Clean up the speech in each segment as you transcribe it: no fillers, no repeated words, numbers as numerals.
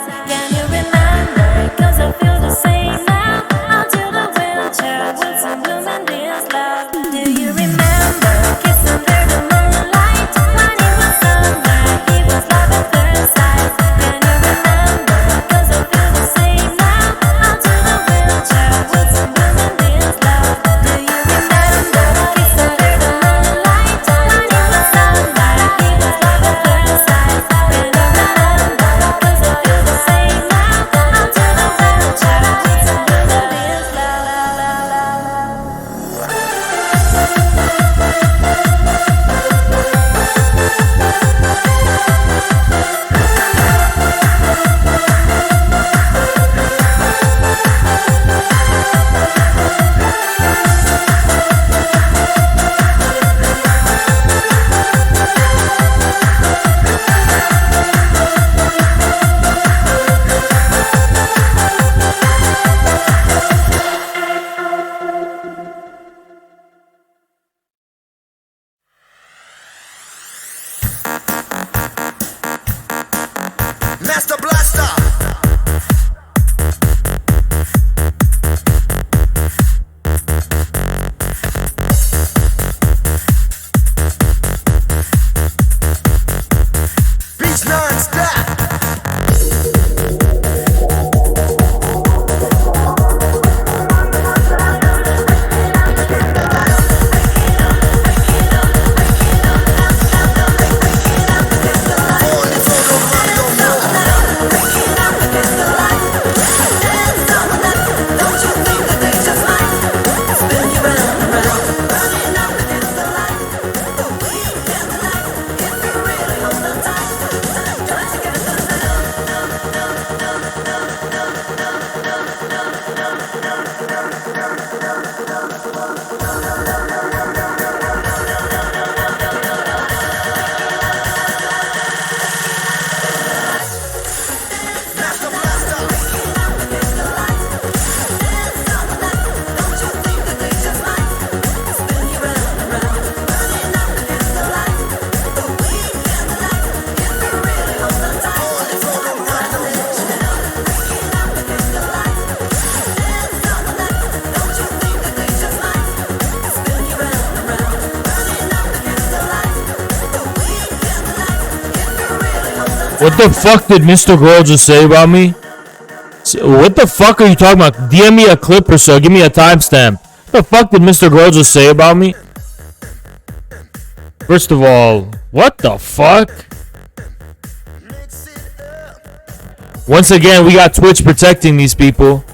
light. Can you remember? 'Cause I feel the same now. Until the winter, what's a bloom in this love? Do you remember? Kiss under the moonlight. When it was summer, it was love at first sight. Can you remember? 'Cause I feel the same now. Until the winter, what's a bloom in this love? Do you remember? Kiss under the moonlight. When it was summer, it was love at first sight. Can you remember? 'Cause I feel the same now. Until the winter, what's a bloom in this love? Master Blaster. Beats non-stop. What the fuck did Mr. Girl just say about me? What the fuck are you talking about? DM me a clip or so. Give me a timestamp. What the fuck did Mr. Girl just say about me? First of all, what the fuck? Once again, we got Twitch protecting these people.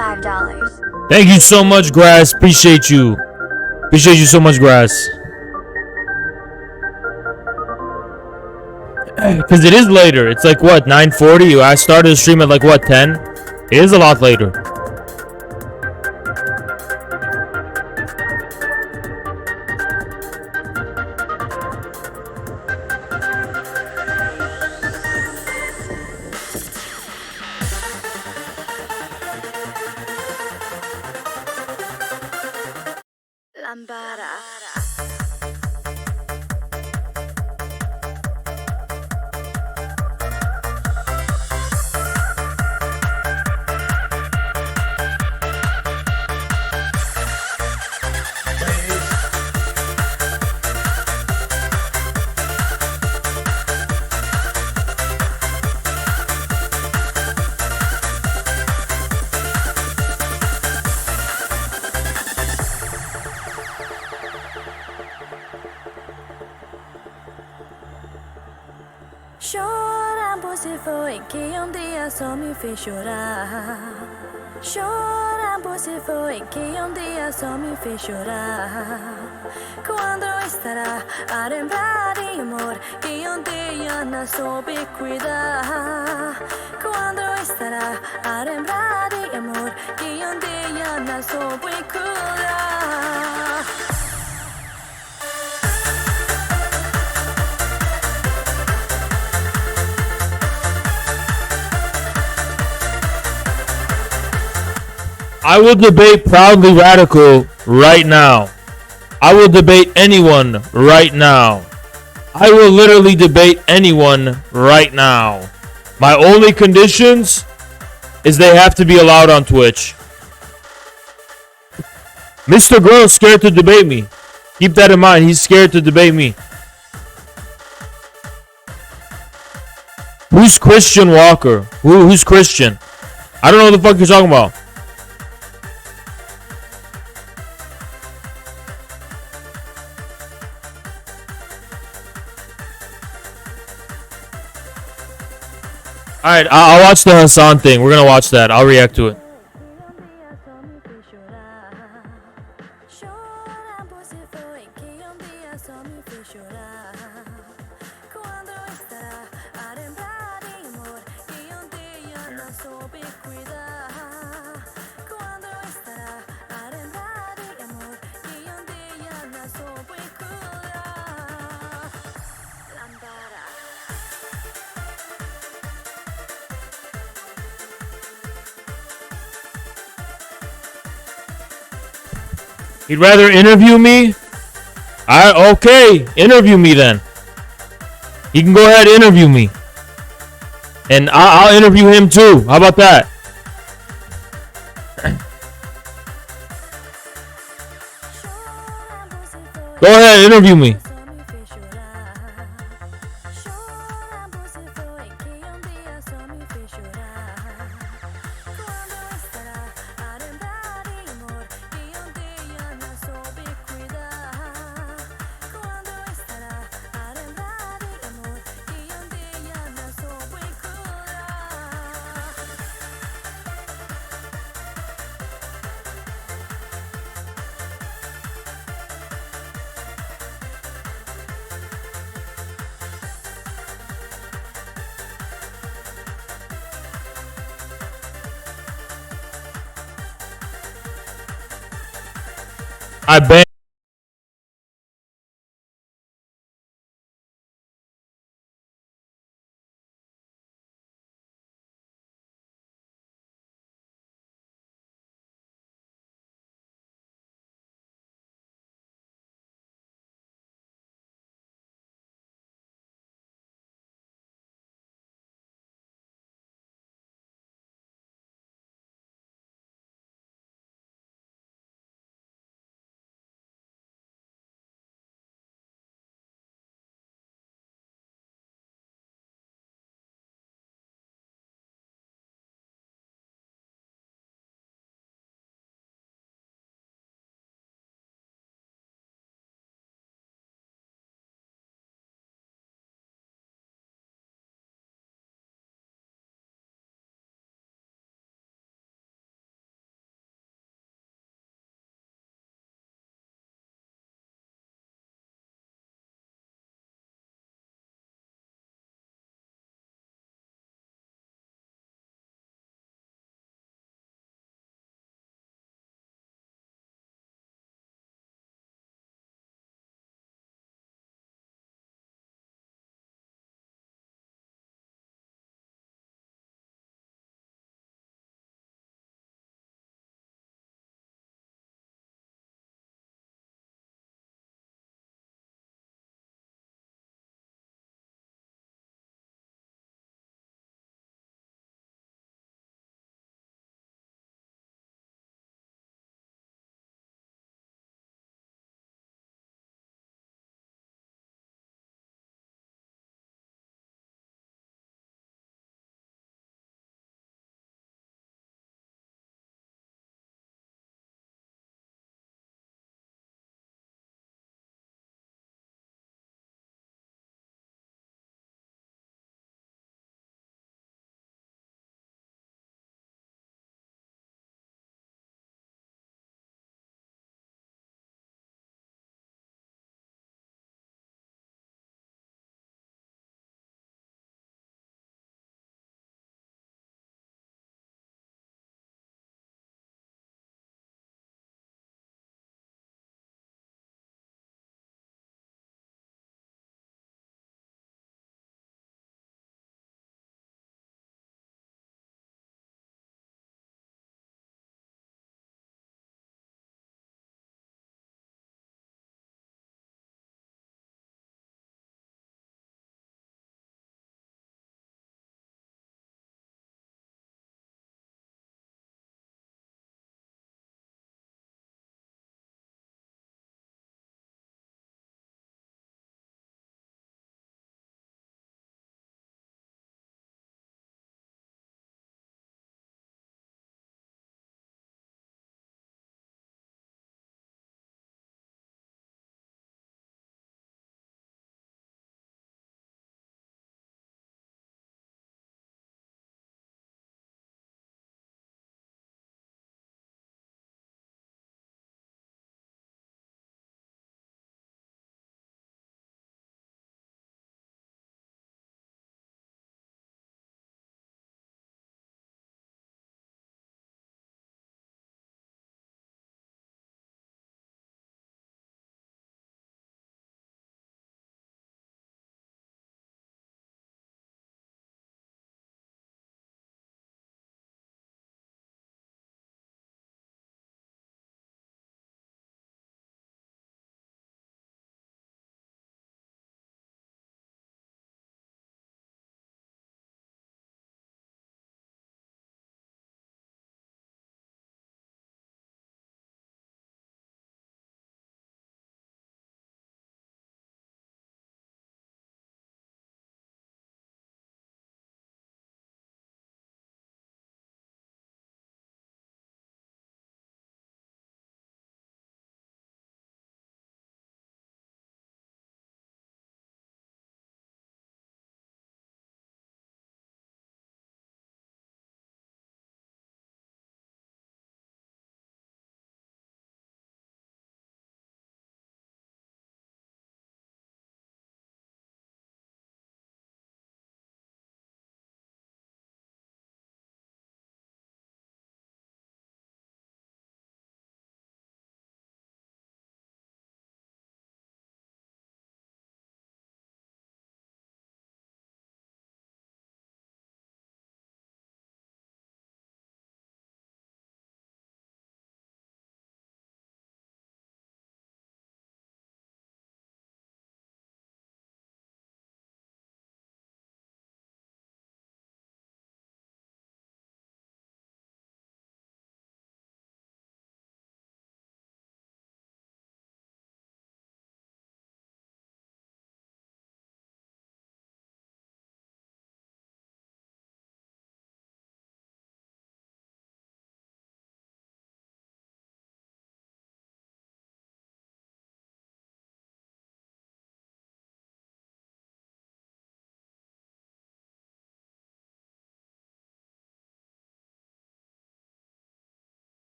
$5. Thank you so much, Grass. Appreciate you. Appreciate you so much, Grass. Because it is later. It's like, what, 9:40? I started the stream at like, what, 10? It is a lot later. Lambada. Chorar, você foi que dia só me fez chorar. Chorar, você foi que dia só me fez chorar. Quando estará a lembrar de amor que dia não soube cuidar? Quando estará a lembrar de amor que dia não soube cuidar? I will debate Proudly Radical right now. I will debate anyone right now. I will literally debate anyone right now. My only conditions is they have to be allowed on Twitch. Mr. Girl's scared to debate me. Keep that in mind. He's scared to debate me. Who's Christian Walker? Who's Christian? I don't know what the fuck you're talking about. Alright, I'll watch the Hassan thing. We're gonna watch that. I'll react to it. He'd rather interview me? Okay, interview me then. He can go ahead and interview me. And I'll interview him too. How about that? Go ahead, interview me. I bet.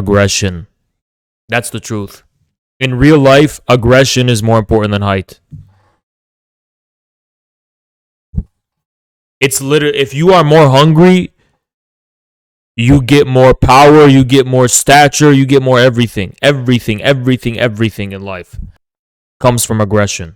aggression. That's the truth. In real life, aggression is more important than height. It's literally, if you are more hungry, you get more power, you get more stature, you get more everything. Everything in life comes from aggression.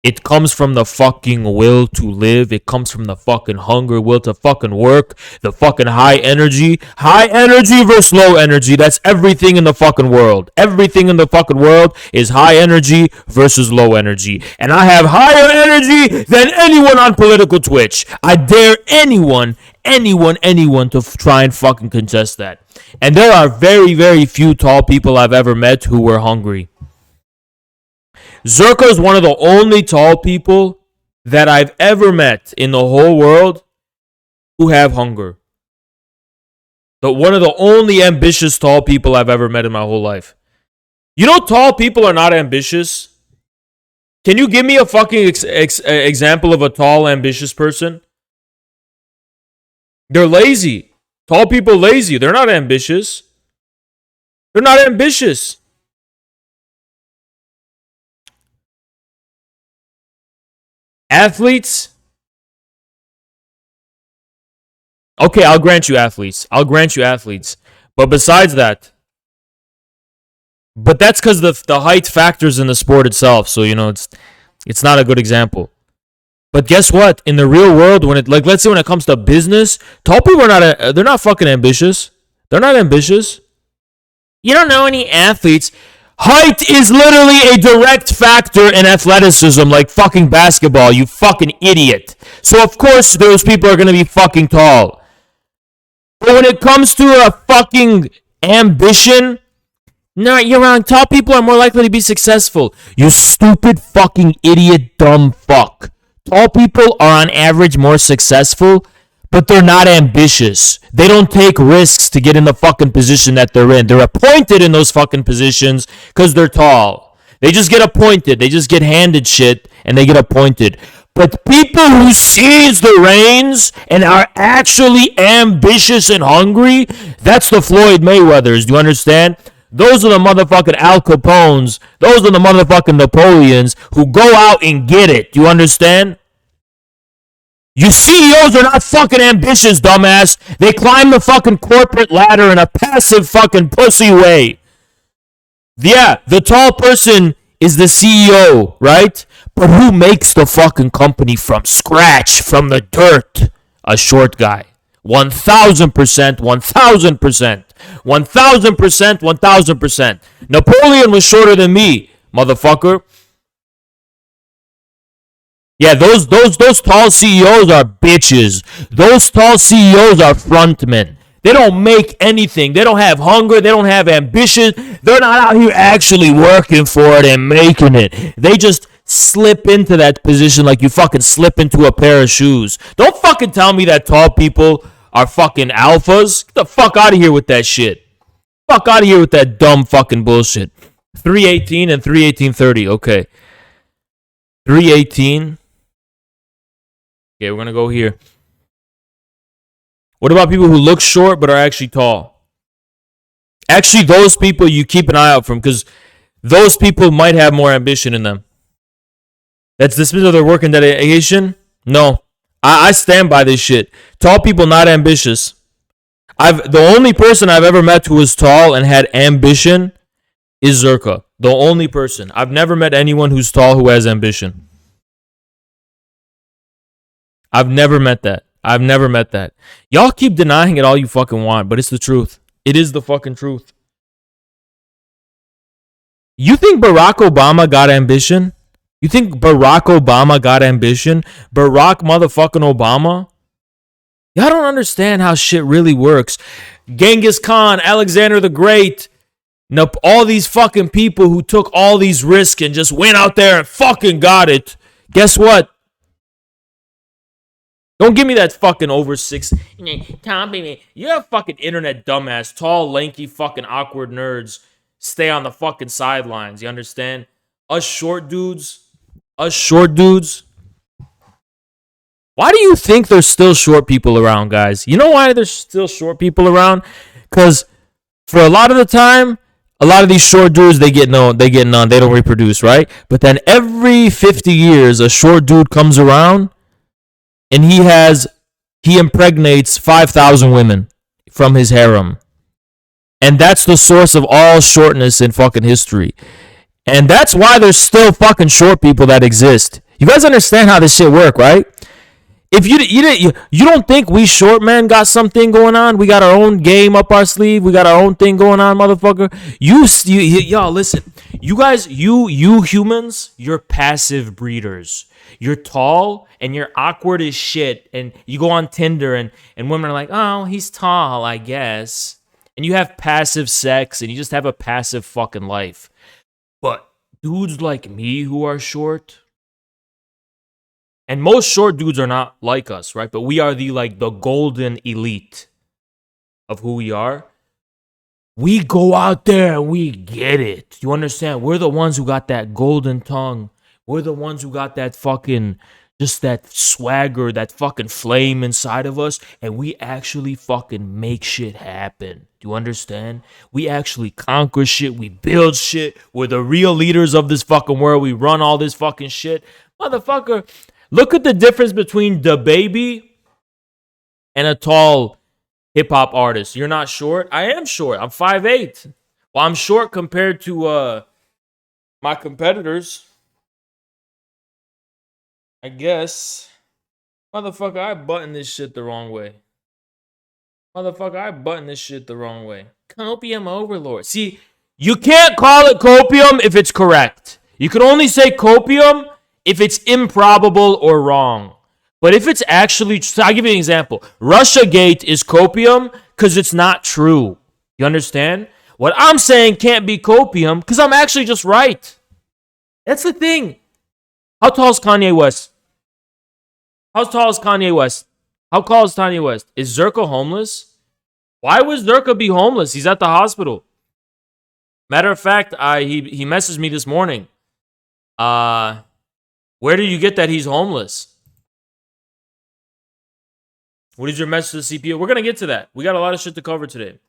It comes from the fucking will to live. It comes from the fucking hunger, will to fucking work. The fucking high energy. High energy versus low energy. That's everything in the fucking world. Everything in the fucking world is high energy versus low energy. And I have higher energy than anyone on political Twitch. I dare anyone to try and fucking contest that. And there are very, very few tall people I've ever met who were hungry. Zerka is one of the only tall people that I've ever met in the whole world who have hunger. One of the only ambitious tall people I've ever met in my whole life. You know, tall people are not ambitious. Can you give me a fucking example of a tall, ambitious person? They're lazy. Tall people lazy. They're not ambitious. They're not ambitious. Athletes? Okay, I'll grant you athletes. But besides that, but that's because the height factors in the sport itself. So, you know, it's not a good example. But guess what? In the real world, let's say when it comes to business, tall people are they're not fucking ambitious. They're not ambitious. You don't know any athletes. Height is literally a direct factor in athleticism, like fucking basketball, you fucking idiot. So of course those people are gonna be fucking tall. But when it comes to a fucking ambition, no, you're wrong. Tall people are more likely to be successful. You stupid fucking idiot dumb fuck. Tall people are on average more successful, but they're not ambitious. They don't take risks to get in the fucking position that they're in. They're appointed in those fucking positions because they're tall. They just get appointed. They just get handed shit and they get appointed. But people who seize the reins and are actually ambitious and hungry, that's the Floyd Mayweathers. Do you understand? Those are the motherfucking Al Capones. Those are the motherfucking Napoleons who go out and get it. Do you understand? You CEOs are not fucking ambitious, dumbass. They climb the fucking corporate ladder in a passive fucking pussy way. Yeah, the tall person is the CEO, right? But who makes the fucking company from scratch, from the dirt? A short guy. 1,000%, 1,000%, 1,000%, 1,000%. Napoleon was shorter than me, motherfucker. Yeah, those tall CEOs are bitches. Those tall CEOs are frontmen. They don't make anything. They don't have hunger. They don't have ambition. They're not out here actually working for it and making it. They just slip into that position like you fucking slip into a pair of shoes. Don't fucking tell me that tall people are fucking alphas. Get the fuck out of here with that shit. Fuck out of here with that dumb fucking bullshit. 318 and 318.30. Okay. 318. Okay, we're going to go here. What about people who look short but are actually tall? Actually, those people you keep an eye out from because those people might have more ambition in them. That's dismissal of their work and dedication? No. I stand by this shit. Tall people not ambitious. The only person I've ever met who was tall and had ambition is Zerka. The only person. I've never met anyone who's tall who has ambition. I've never met that. Y'all keep denying it all you fucking want, but it's the truth. It is the fucking truth. You think Barack Obama got ambition? Barack motherfucking Obama? Y'all don't understand how shit really works. Genghis Khan, Alexander the Great, all these fucking people who took all these risks and just went out there and fucking got it. Guess what? Don't give me that fucking over 6. Tom, baby, you're a fucking internet dumbass. Tall, lanky, fucking awkward nerds stay on the fucking sidelines. You understand? Us short dudes. Why do you think there's still short people around, guys? You know why there's still short people around? Because For a lot of the time, a lot of these short dudes, they get none, they don't reproduce, right? But then every 50 years, a short dude comes around and he impregnates 5,000 women from his harem. And that's the source of all shortness in fucking history. And that's why there's still fucking short people that exist. You guys understand how this shit work, right? If you don't think we short men got something going on? We got our own game up our sleeve. We got our own thing going on, motherfucker. Y'all listen. You guys, you humans, you're passive breeders. You're tall and you're awkward as shit. And you go on Tinder and women are like, oh, he's tall, I guess. And you have passive sex and you just have a passive fucking life. But dudes like me who are short, and most short dudes are not like us, right? But we are the golden elite of who we are. We go out there and we get it. You understand? We're the ones who got that golden tongue. We're the ones who got that fucking, just that swagger, that fucking flame inside of us. And we actually fucking make shit happen. Do you understand? We actually conquer shit. We build shit. We're the real leaders of this fucking world. We run all this fucking shit. Motherfucker, look at the difference between DaBaby and a tall hip-hop artist. You're not short? I am short. I'm 5'8". Well, I'm short compared to my competitors, I guess. Motherfucker, I button this shit the wrong way. Copium overlord. See, you can't call it copium if it's correct. You can only say copium if it's improbable or wrong. But if it's actually, so I'll give you an example. Russiagate is copium because it's not true. You understand? What I'm saying can't be copium because I'm actually just right. That's the thing. How tall is Kanye West? How tall is Kanye West? Is Zerka homeless? Why would Zerka be homeless? He's at the hospital. Matter of fact, he messaged me this morning. Where did you get that he's homeless? What is your message to the CPU? We're going to get to that. We got a lot of shit to cover today.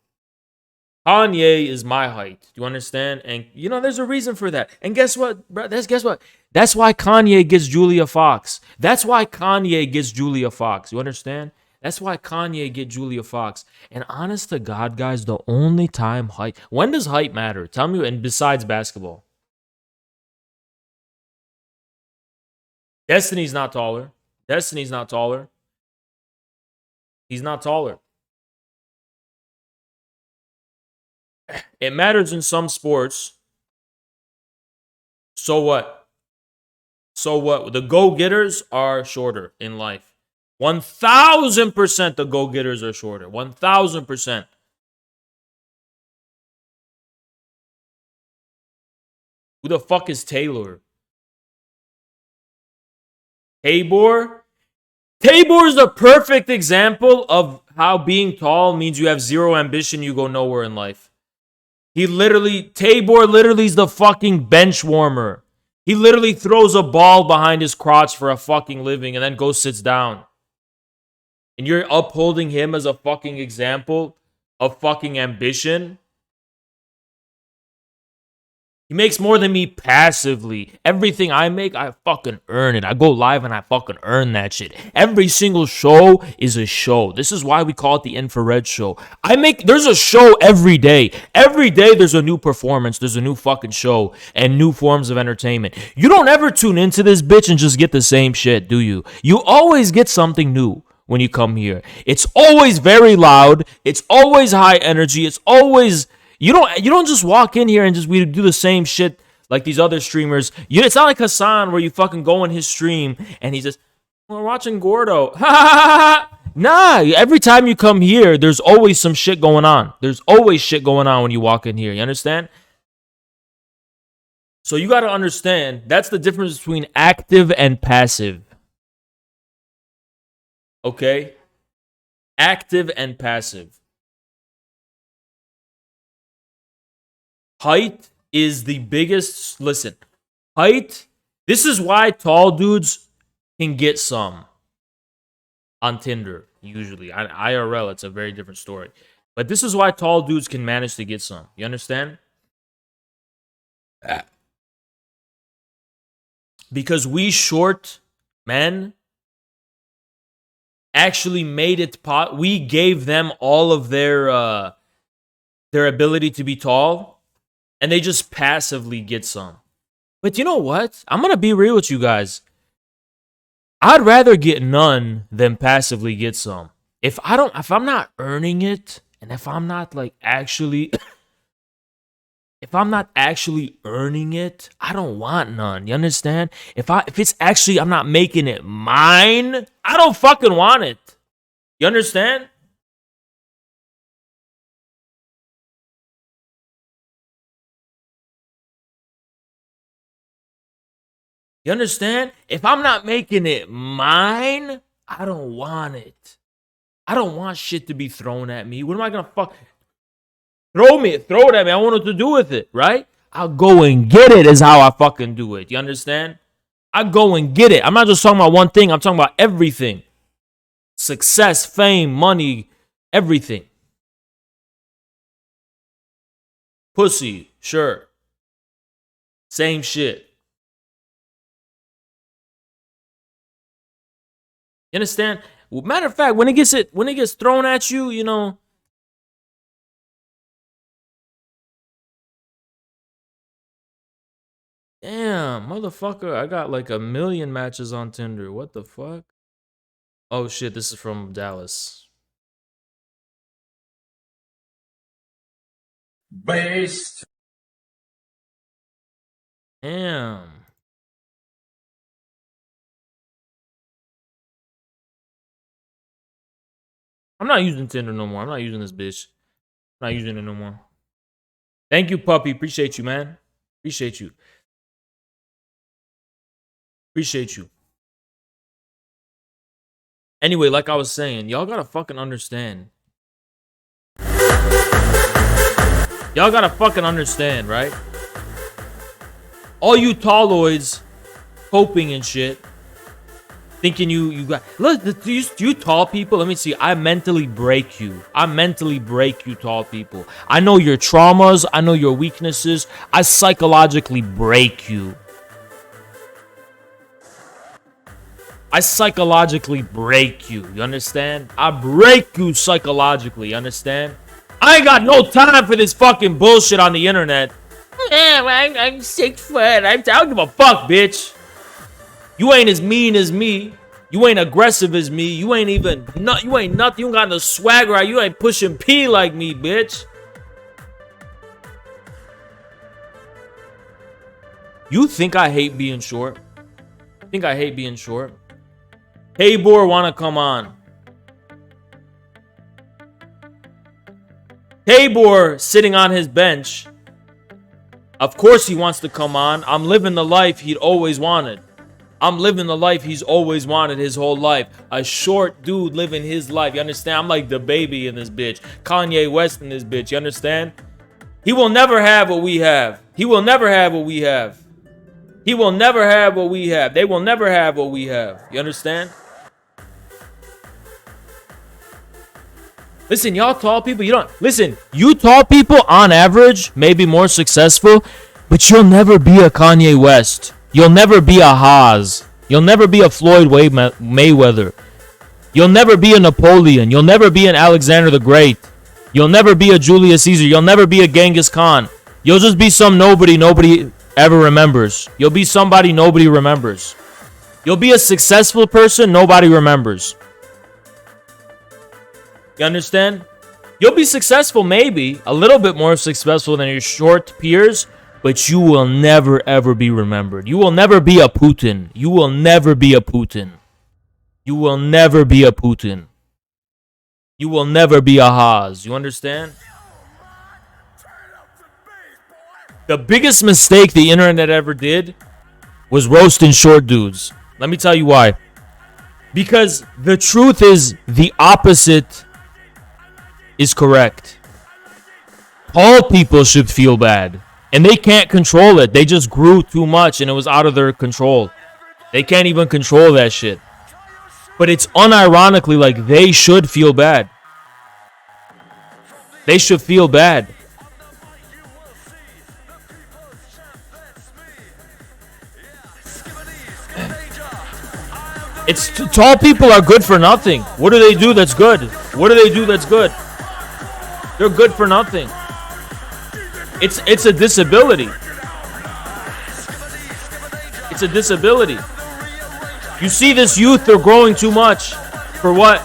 Kanye is my height. Do you understand? And, there's a reason for that. And guess what? Guess what? That's why Kanye gets Julia Fox. You understand? That's why Kanye get Julia Fox. And honest to God, guys, the only time height... When does height matter? Tell me, and besides basketball. Destiny's not taller. He's not taller. It matters in some sports. So what? The go-getters are shorter in life. 1,000% the go-getters are shorter. 1,000%. Who the fuck is Taylor? Tabor is the perfect example of how being tall means you have zero ambition, you go nowhere in life. Tabor literally is the fucking bench warmer. He literally throws a ball behind his crotch for a fucking living and then goes sits down. And you're upholding him as a fucking example of fucking ambition. He makes more than me passively. Everything I make, I fucking earn it. I go live and I fucking earn that shit. Every single show is a show. This is why we call it the infrared show. There's a show every day. Every day there's a new performance. There's a new fucking show and new forms of entertainment. You don't ever tune into this bitch and just get the same shit, do you? You always get something new when you come here. It's always very loud. It's always high energy. It's always... You don't just walk in here and we do the same shit like these other streamers. It's not like Hassan where you fucking go in his stream and he's just, we're watching Gordo. Nah, every time you come here, there's always some shit going on. There's always shit going on when you walk in here. You understand? So you got to understand, that's the difference between active and passive. Okay? Active and passive. Height is the biggest... Listen, height... This is why tall dudes can get some on Tinder, usually. On IRL, it's a very different story. But this is why tall dudes can manage to get some. You understand? Because we short men actually made it we gave them all of their ability to be tall, and they just passively get some. But you know what? I'm gonna be real with you guys. I'd rather get none than passively get some. If I'm not earning it, and if I'm not like actually if I'm not actually earning it, I don't want none. You understand? If it's actually I'm not making it mine, I don't fucking want it. You understand? You understand? If I'm not making it mine, I don't want it. I don't want shit to be thrown at me. What am I gonna fuck? Throw it at me. I want what to do with it, right? I'll go and get it is how I fucking do it. You understand? I go and get it. I'm not just talking about one thing. I'm talking about everything. Success, fame, money, everything. Pussy, sure. Same shit. You understand? Well, matter of fact, when it gets thrown at you, you know. Damn, motherfucker, I got like 1 million matches on Tinder. What the fuck? Oh shit, this is from Dallas. Based. Damn. I'm not using Tinder no more. I'm not using this bitch. I'm not using it no more. Thank you, puppy. Appreciate you, man. Appreciate you. Appreciate you. Anyway, like I was saying, y'all gotta fucking understand. Y'all gotta fucking understand, right? All you talloids hoping and shit, thinking you got. Look, do you tall people? Let me see. I mentally break you. I mentally break you, tall people. I know your traumas. I know your weaknesses. I psychologically break you. I psychologically break you. You understand? I break you psychologically. You understand? I ain't got no time for this fucking bullshit on the internet. Yeah, I'm 6 foot. I don't give a fuck, bitch. You ain't as mean as me. You ain't aggressive as me. You ain't even you ain't nothing. You ain't got no swagger. You ain't pushing P like me, bitch. You think I hate being short? Think I hate being short? Hey, Boar, wanna come on? Tabor sitting on his bench. Of course he wants to come on. I'm living the life he'd always wanted. I'm living the life he's always wanted his whole life. A short dude living his life. You understand? I'm like the baby in this bitch. Kanye West in this bitch. You understand? He will never have what we have. He will never have what we have. He will never have what we have. They will never have what we have. You understand? Listen, y'all tall people, you tall people on average may be more successful, but you'll never be a Kanye West. You'll never be a Haas. You'll never be a Floyd Mayweather. You'll never be a Napoleon. You'll never be an Alexander the Great. You'll never be a Julius Caesar. You'll never be a Genghis Khan. You'll just be some nobody ever remembers. You'll be somebody nobody remembers. You'll be a successful person nobody remembers. You understand? You'll be successful, maybe a little bit more successful than your short peers, but you will never ever be remembered. You will never be a Putin. You will never be a Putin. You will never be a Putin. You will never be a Haas. You understand? The biggest mistake the internet ever did was roasting short dudes. Let me tell you why. Because the truth is the opposite is correct. Tall people should feel bad. And they can't control it. They just grew too much and it was out of their control. They can't even control that shit. But it's unironically like they should feel bad. They should feel bad. Tall people are good for nothing. What do they do that's good? What do they do that's good? They're good for nothing. It's a disability. It's a disability. You see this youth, they're growing too much. For what?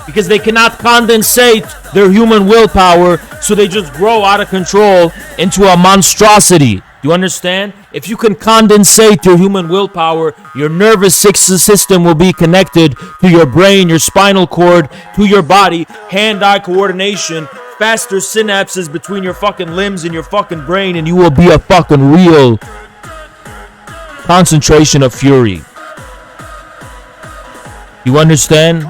Because they cannot condensate their human willpower, so they just grow out of control into a monstrosity. You understand? If you can condensate your human willpower, your nervous system will be connected to your brain, your spinal cord, to your body, hand-eye coordination, faster synapses between your fucking limbs and your fucking brain, and you will be a fucking real concentration of fury. You understand?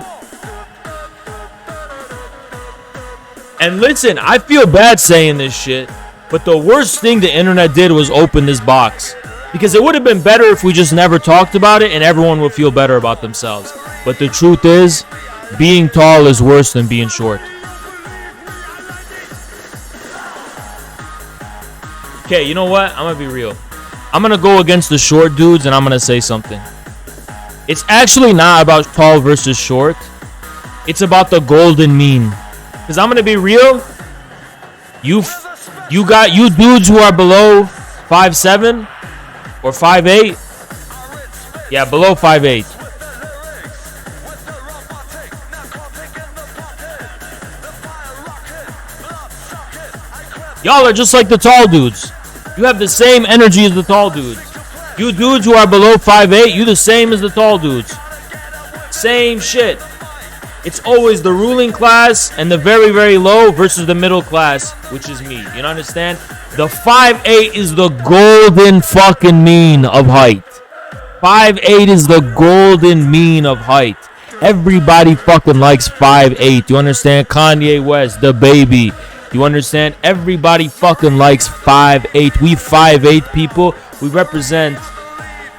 And listen, I feel bad saying this shit, but the worst thing the internet did was open this box. Because it would have been better if we just never talked about it and everyone would feel better about themselves. But the truth is, being tall is worse than being short. Okay, you know what? I'm gonna be real. I'm gonna go against the short dudes and I'm gonna say something. It's actually not about tall versus short. It's about the golden mean. Because I'm gonna be real. You got you dudes who are below 5'7" or 5'8". Yeah, below 5'8". Y'all are just like the tall dudes. You have the same energy as the tall dudes. You dudes who are below 5'8", you the same as the tall dudes. Same shit. It's always the ruling class and the very, very low versus the middle class, which is me. You understand? The 5'8" is the golden fucking mean of height. 5'8" is the golden mean of height. Everybody fucking likes 5'8". You understand? Kanye West, the baby. You understand? Everybody fucking likes 5'8". We 5'8" people, we represent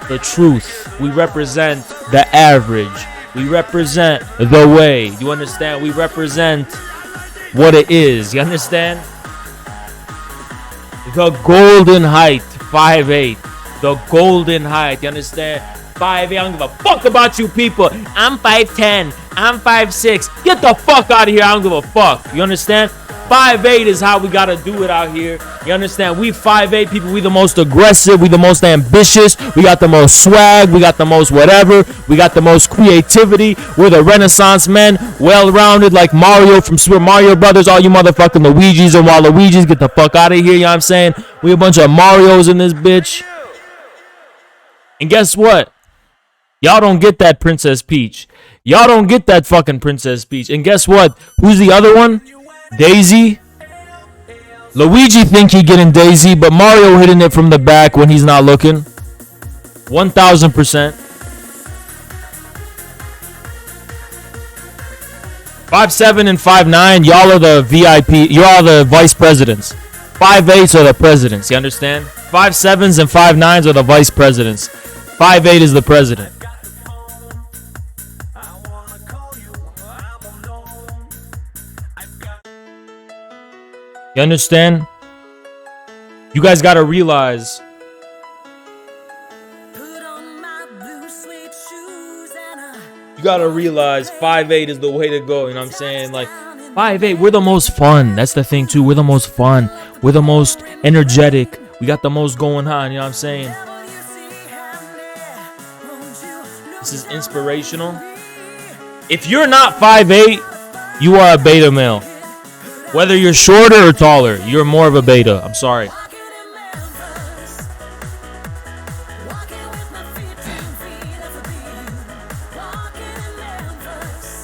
the truth. We represent the average. We represent the way. You understand? We represent what it is. You understand? The golden height, 5'8". The golden height. You understand? 5'8". I don't give a fuck about you people. I'm 5'10". I'm 5'6". Get the fuck out of here. I don't give a fuck. You understand? 5'8" is how we gotta do it out here. You understand? We 5'8" people. We the most aggressive. We the most ambitious. We got the most swag. We got the most whatever. We got the most creativity. We're the Renaissance men, well-rounded like Mario from Super Mario Brothers. All you motherfucking Luigis and Waluigis, get the fuck out of here. You know what I'm saying? We a bunch of Marios in this bitch. And guess what? Y'all don't get that Princess Peach. Y'all don't get that fucking Princess Peach. And guess what? Who's the other one? Daisy. Luigi think he getting Daisy, but Mario hitting it from the back when he's not looking. 1000%. 5'7" and 5'9", y'all are the VIP. Y'all are the vice presidents. 5'8" are the presidents. You understand? 5'7" and 5'9" are the vice presidents. 5'8" is the president. You understand? You guys gotta realize. You gotta realize 5'8" is the way to go. You know what I'm saying? Like 5'8", we're the most fun. That's the thing too. We're the most fun. We're the most energetic. We got the most going on. You know what I'm saying? This is inspirational. If you're not 5'8", you are a beta male. Whether you're shorter or taller, you're more of a beta. I'm sorry.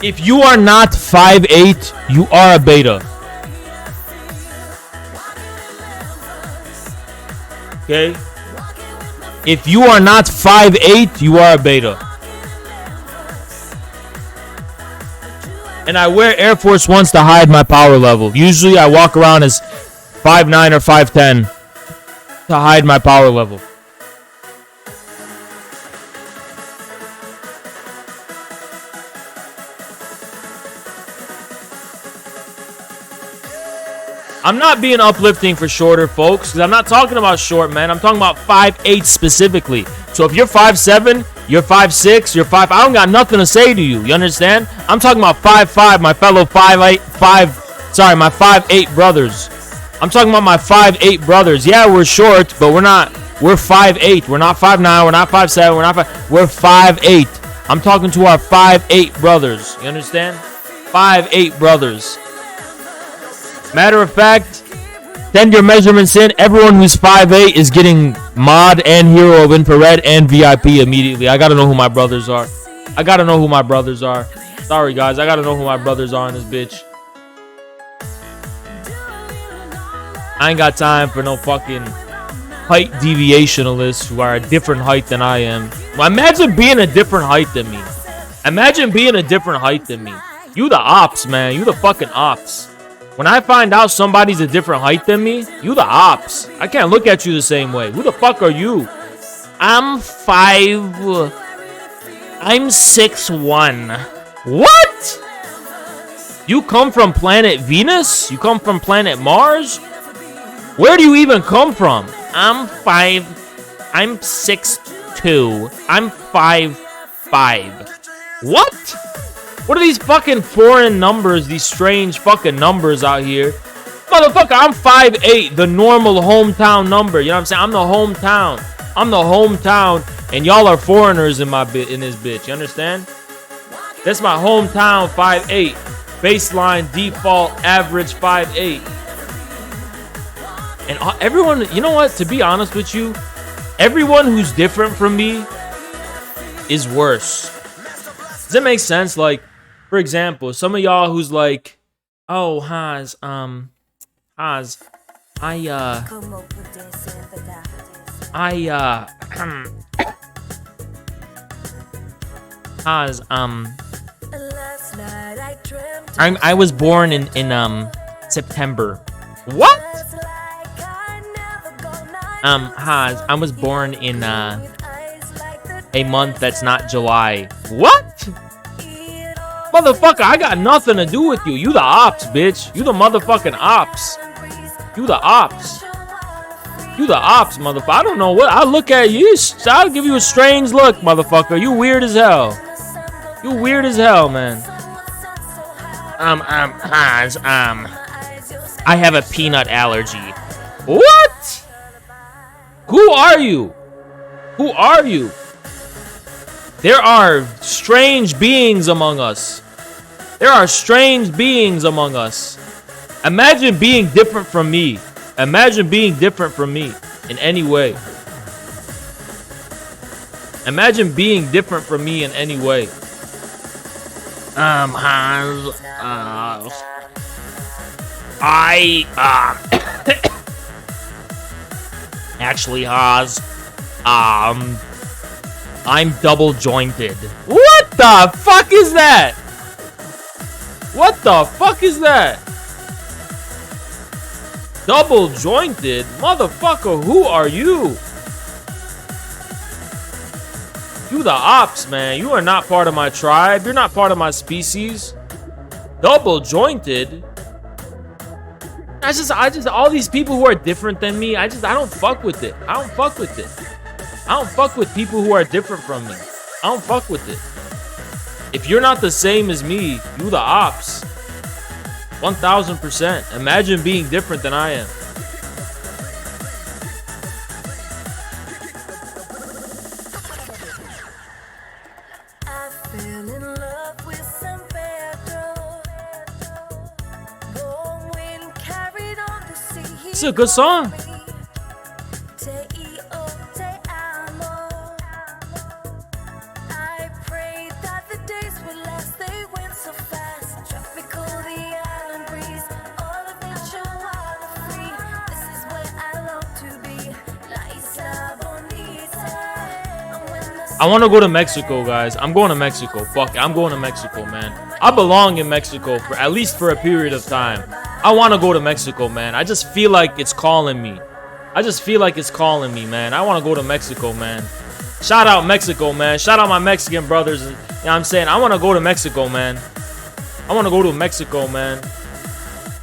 If you are not 5'8", you are a beta. Okay? If you are not 5'8", you are a beta. And I wear Air Force Ones to hide my power level. Usually I walk around as 5'9" or 5'10" to hide my power level. I'm not being uplifting for shorter folks, because I'm not talking about short men. I'm talking about 5'8" specifically. So if you're 5'7", you're 5'6", you're 5. I don't got nothing to say to you. You understand? I'm talking about 5'5", my fellow 5'8 brothers. I'm talking about my 5'8 brothers. Yeah, we're short, but we're not. We're 5'8". We're not 5'9". We're not 5'7". We're not 5. We're 5'8". I'm talking to our 5'8 brothers. You understand? 5'8 brothers. Matter of fact, send your measurements in. Everyone who's 5'8 is getting mod and hero of infrared and VIP immediately. I gotta know who my brothers are. I gotta know who my brothers are. Sorry, guys. I gotta know who my brothers are in this bitch. I ain't got time for no fucking height deviationalists who are a different height than I am. Imagine being a different height than me. Imagine being a different height than me. You the ops, man. You the fucking ops. When I find out somebody's a different height than me, you the ops. I can't look at you the same way. Who the fuck are you? I'm 6'1". What? You come from planet Venus? You come from planet Mars? Where do you even come from? I'm 6'2". I'm 5'5". What? What are these fucking foreign numbers, these strange fucking numbers out here? Motherfucker, I'm 5'8", the normal hometown number. You know what I'm saying? I'm the hometown. I'm the hometown, and y'all are foreigners in this bitch. You understand? That's my hometown, 5'8". Baseline, default, average, 5'8". And everyone, you know what? To be honest with you, everyone who's different from me is worse. Does it make sense? Like, for example, some of y'all who's like, oh, Haz, Haz, I was born in September. What? Haz, I was born in a month that's not July. What? Motherfucker, I got nothing to do with you. You the ops, bitch. You the motherfucking ops. You the ops. You the ops, motherfucker. I don't know what. I look at you. I'll give you a strange look, motherfucker. You weird as hell. You weird as hell, man. Hans, I have a peanut allergy. What? Who are you? Who are you? There are strange beings among us. There are strange beings among us. Imagine being different from me. Imagine being different from me in any way. Imagine being different from me in any way. Actually, Haz, I'm double jointed. What the fuck is that? What the fuck is that? Double jointed? Motherfucker, who are you? You the ops, man. You are not part of my tribe. You're not part of my species. Double jointed? I just, all these people who are different than me, I don't fuck with it. I don't fuck with it. I don't fuck with people who are different from me. I don't fuck with it. If you're not the same as me, you the ops. 1000%. Imagine being different than I am. It's a good song. I want to go to Mexico, guys. I'm going to Mexico. Fuck it. I'm going to Mexico, man. I belong in Mexico for at least for a period of time. I want to go to Mexico, man. I just feel like it's calling me. I just feel like it's calling me, man. I want to go to Mexico, man. Shout out Mexico, man. Shout out my Mexican brothers. You know what I'm saying? I want to go to Mexico, man. I want to go to Mexico, man.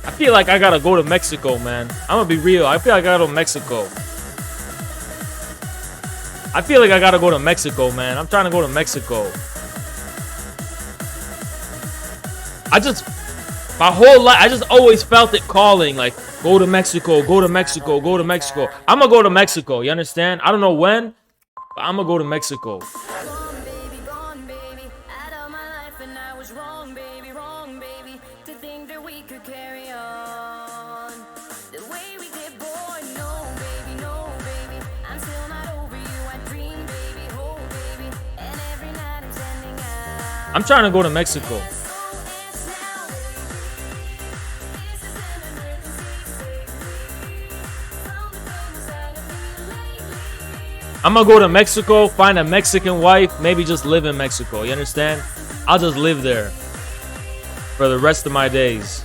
I feel like I gotta go to Mexico, man. I'm gonna be real. I feel like I gotta go to Mexico. I feel like I gotta go to Mexico, man. I'm trying to go to Mexico. My whole life, I just always felt it calling, like, go to Mexico, go to Mexico, go to Mexico. I'm gonna go to Mexico, you understand? I don't know when, but I'm gonna go to Mexico. Gone, baby, out of my life, and I was wrong, baby, to think that we could carry on the way we did, boy. No, baby, I'm still not over you. I dream, baby, oh, baby, and every night I'm sending out. I'm trying to go to Mexico. I'm gonna go to Mexico, find a Mexican wife, maybe just live in Mexico. You understand? I'll just live there for the rest of my days.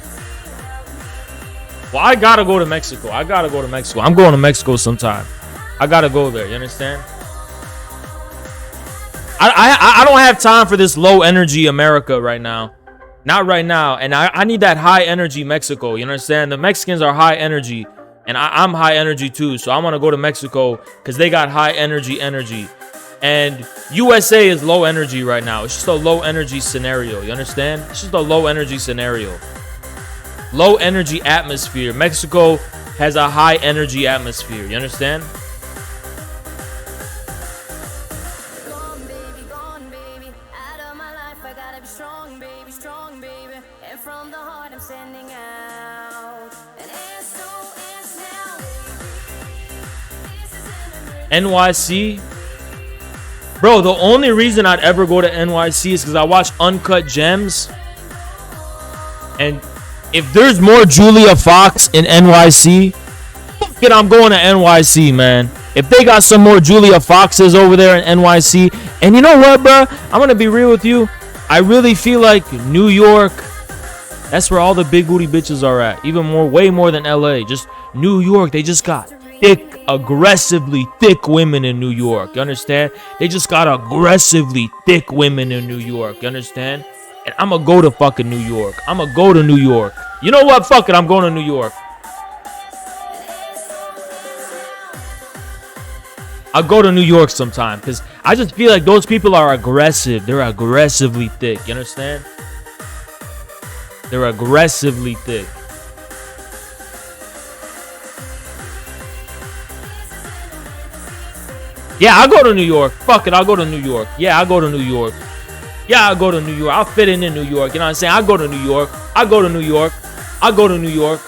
Well, I gotta go to Mexico. I'm going to Mexico sometime. I gotta go there. You understand? I don't have time for this low energy America right now. Not right now. And I need that high energy Mexico. You understand? The Mexicans are high energy. And I'm high energy too, so I want to go to Mexico because they got high energy. And USA is low energy right now. It's just a low energy scenario. You understand? It's just a low energy scenario. Low energy atmosphere. Mexico has a high energy atmosphere. You understand? Gone, baby, out of my life. I gotta be strong, baby. And from the heart, I'm sending out an SOS now. This is an emergency. NYC. Bro, the only reason I'd ever go to NYC is because I watch Uncut Gems. And if there's more Julia Fox in NYC, fuck it, I'm going to NYC, man. If they got some more Julia Foxes over there in NYC. And you know what, bro? I'm going to be real with you. I really feel like New York, that's where all the big booty bitches are at. Even more, way more than LA. Just New York, they just got thick, aggressively thick women in New York. You understand? They just got aggressively thick women in New York. You understand? And I'm gonna go to fucking New York. I'm gonna go to New York. You know what? Fuck it. I'm going to New York. I'll go to New York sometime because I just feel like those people are aggressive. They're aggressively thick. You understand? They're aggressively thick. Yeah, I'll go to New York. Fuck it, I'll go to New York. Yeah, I'll go to New York. Yeah, I'll go to New York. I'll fit in New York. You know what I'm saying? I'll go to New York. I'll go to New York. I'll go to New York.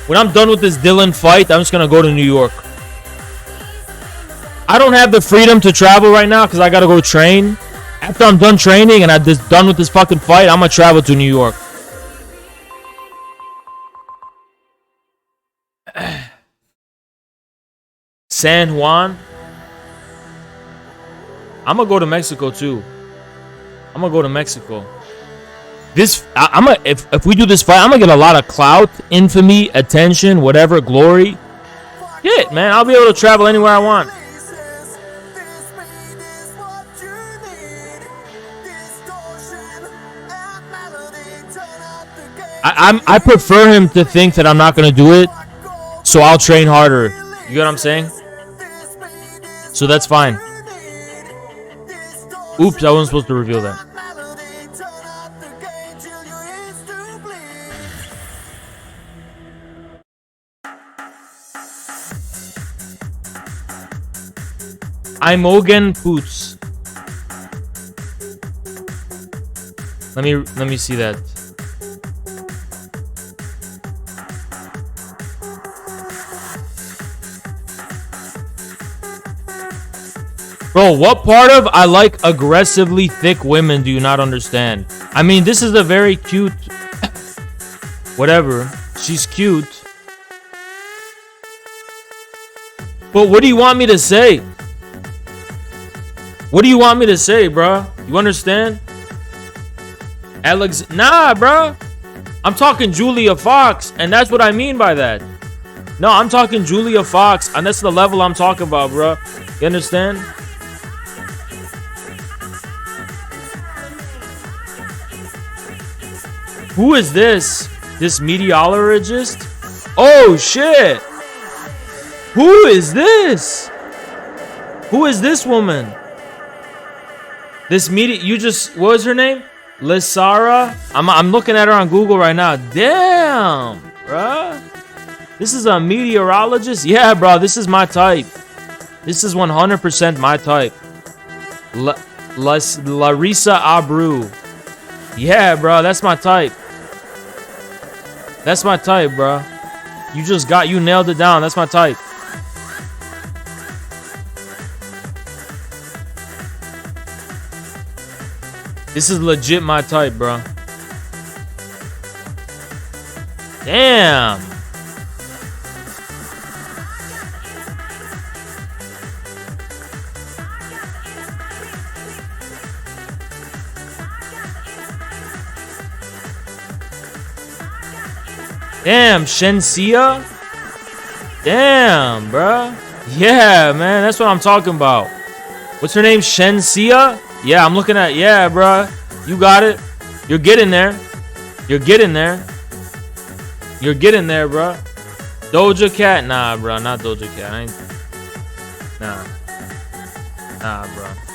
When I'm done with this Dylan fight, I'm just going to go to New York. I don't have the freedom to travel right now because I got to go train. After I'm done training and I'm just done with this fucking fight, I'm going to travel to New York. San Juan. I'm gonna go to Mexico too. I'm gonna go to Mexico. If we do this fight, I'm gonna get a lot of clout, infamy, attention, whatever, glory. Shit, man, I'll be able to travel anywhere I want. I prefer him to think that I'm not gonna do it, so I'll train harder. You get what I'm saying? So that's fine. Oops, I wasn't supposed to reveal that. Imogen Poots. Let me see that. Bro, what part of I like aggressively thick women do you not understand? I mean, this is a very cute... Whatever. She's cute. But what do you want me to say? What do you want me to say, bro? You understand? Nah, bro. I'm talking Julia Fox, and that's what I mean by that. No, I'm talking Julia Fox, and that's the level I'm talking about, bro. You understand? Who is this? This meteorologist? Oh shit! Who is this? Who is this woman? This you just, what was her name? Lysara? I'm looking at her on Google right now. Damn, bruh. This is a meteorologist? Yeah, bro, this is my type. This is 100% my type. Larissa Abreu. Yeah, bro, that's my type. That's my type, bro. You nailed it down. That's my type. This is legit my type, bro. Damn. Damn, Shensia? Damn, bruh. Yeah, man, that's what I'm talking about. What's her name? Shensia? Yeah, I'm looking at, yeah, bruh. You got it. You're getting there. You're getting there. You're getting there, bruh. Doja Cat? Nah, bruh, not Doja Cat. I ain't... Nah. Nah, bruh.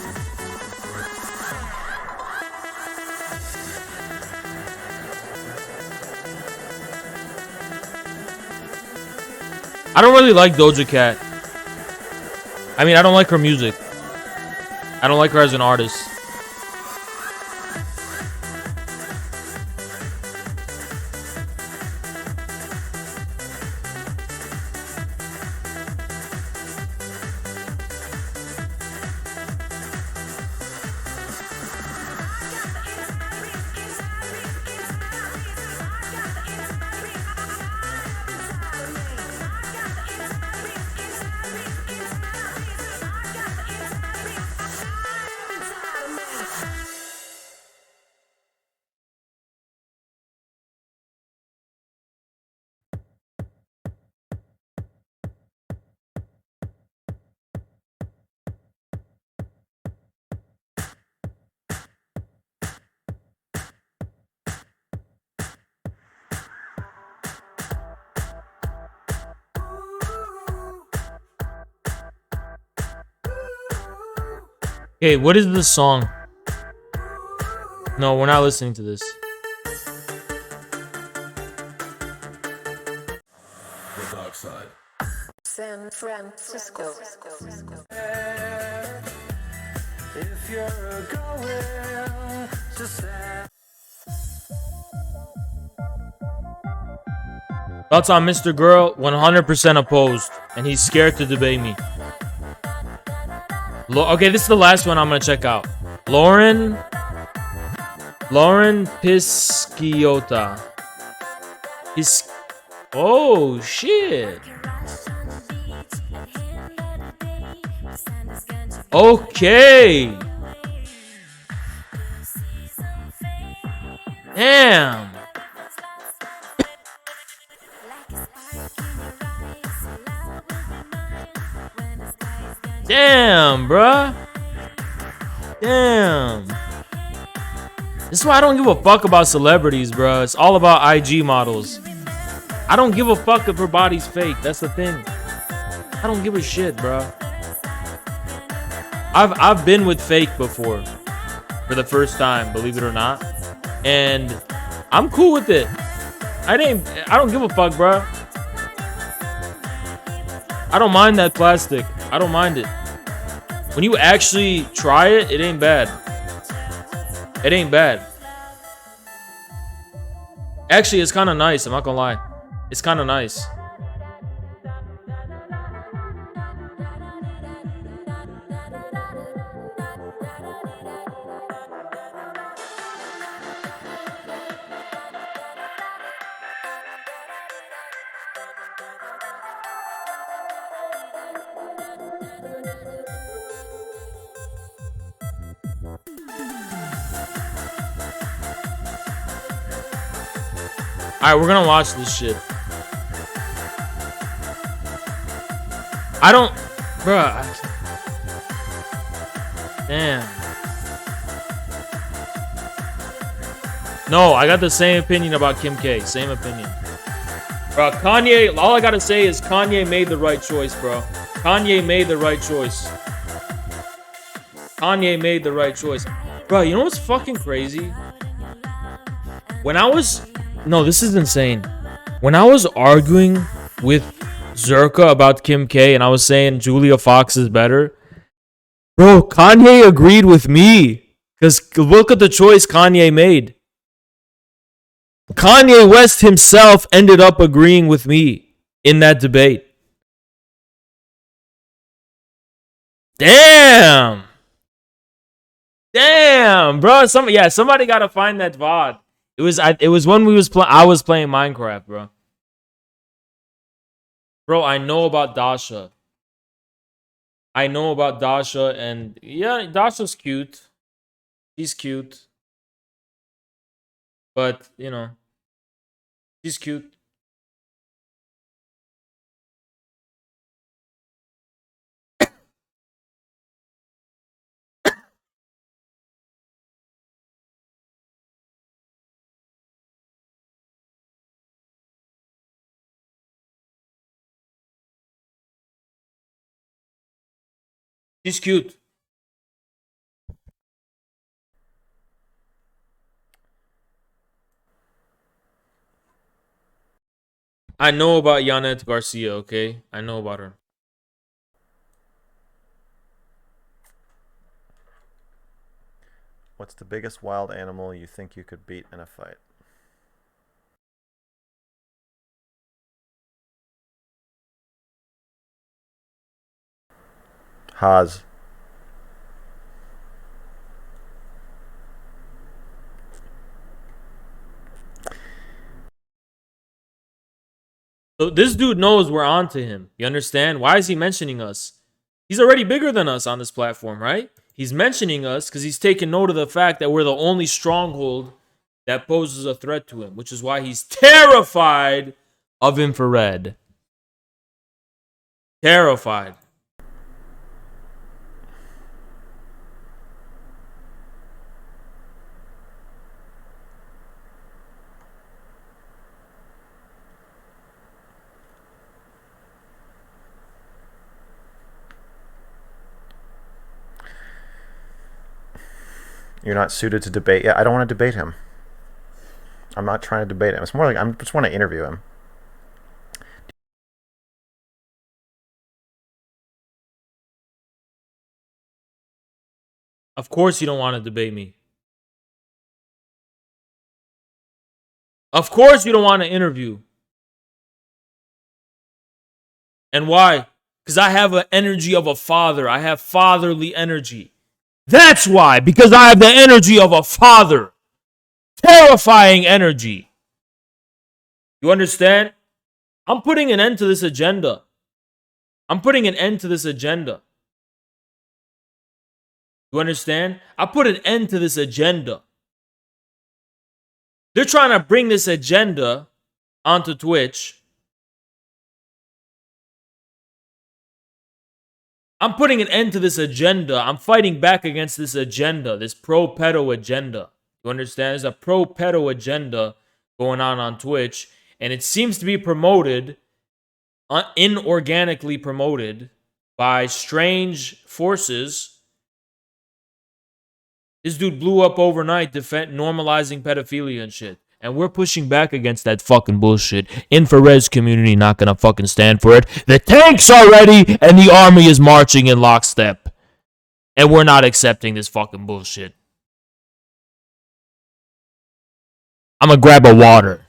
I don't really like Doja Cat. I mean, I don't like her music. I don't like her as an artist. Okay, what is this song? No, we're not listening to this. The dark side. San Francisco. If you're going to San Thoughts on Mr. Girl? 100% opposed. And he's scared to debate me. Okay, this is the last one I'm gonna check out. Lauren Pisciota. Oh shit. Okay. Damn. Damn, bruh. Damn. This is why I don't give a fuck about celebrities, bruh. It's all about IG models. I don't give a fuck if her body's fake. That's the thing. I don't give a shit, bruh. I've been with fake before. For the first time, believe it or not. And I'm cool with it. I don't give a fuck, bruh. I don't mind that plastic. I don't mind it. When you actually try it, it ain't bad. It ain't bad. Actually, it's kind of nice. I'm not gonna lie. It's kind of nice. Alright, we're gonna watch this shit. I don't... Bruh. Damn. No, I got the same opinion about Kim K. Same opinion. Bro, Kanye, all I gotta say is Kanye made the right choice, bro. Kanye made the right choice. Kanye made the right choice. Bro, you know what's fucking crazy? When I was... No, this is insane. When I was arguing with Zerka about Kim K and I was saying Julia Fox is better, bro, Kanye agreed with me. Because look at the choice Kanye made. Kanye West himself ended up agreeing with me in that debate. Damn, bro. Somebody gotta find that VOD. It was when I was playing Minecraft, bro. Bro, I know about Dasha. And yeah, Dasha's cute. She's cute. But, you know, she's cute. She's cute. I know about Yanet Garcia, okay? I know about her. What's the biggest wild animal you think you could beat in a fight? Haas. So this dude knows we're on to him. You understand? Why is he mentioning us? He's already bigger than us on this platform, right? He's mentioning us because he's taking note of the fact that we're the only stronghold that poses a threat to him, which is why he's terrified of infrared. Terrified. You're not suited to debate. Yeah, I don't want to debate him. I'm not trying to debate him. It's more like I just want to interview him. Of course you don't want to debate me. Of course you don't want to interview. And why? Because I have an energy of a father. I have fatherly energy. That's why. Because I have the energy of a father. Terrifying energy. You understand? I'm putting an end to this agenda. You understand? I put an end to this agenda. They're trying to bring this agenda onto Twitch. I'm putting an end to this agenda. I'm fighting back against this agenda, this pro-pedo agenda. You understand? There's a pro-pedo agenda going on Twitch, and it seems to be promoted, inorganically promoted by strange forces. This dude blew up overnight, normalizing pedophilia and shit. And we're pushing back against that fucking bullshit. Infrared's community not gonna fucking stand for it. The tanks are ready and the army is marching in lockstep. And we're not accepting this fucking bullshit. I'm gonna grab a water.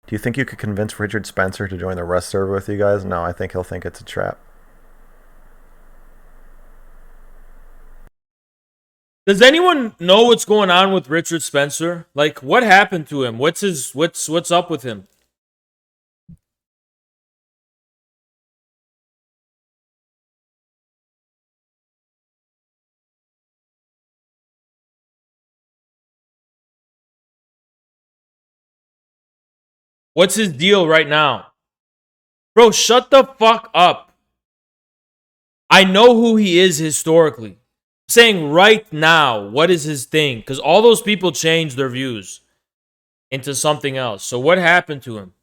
Do you think you could convince Richard Spencer to join the Rust server with you guys? No, I think he'll think it's a trap. Does anyone know what's going on with Richard Spencer? Like, what happened to him? What's up with him? What's his deal right now? Bro, shut the fuck up. I know who he is historically. I'm saying right now, what is his thing? Because all those people changed their views into something else. So what happened to him?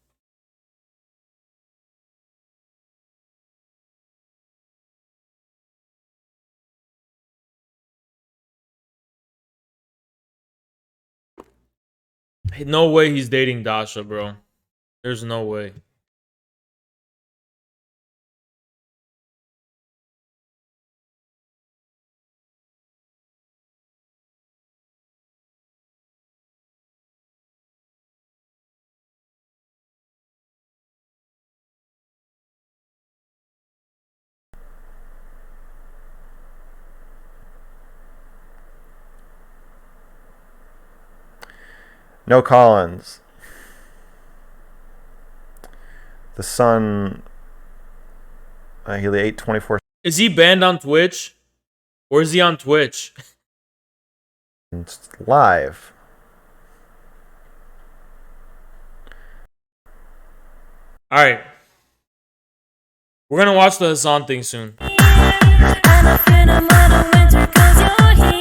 No way he's dating Dasha, bro. There's no way. No Collins. The Sun. He 824 Is he banned on Twitch? Or is he on Twitch? live. Alright. We're gonna watch the Hassan thing soon. I'm a fan of modern winter 'cause you're here.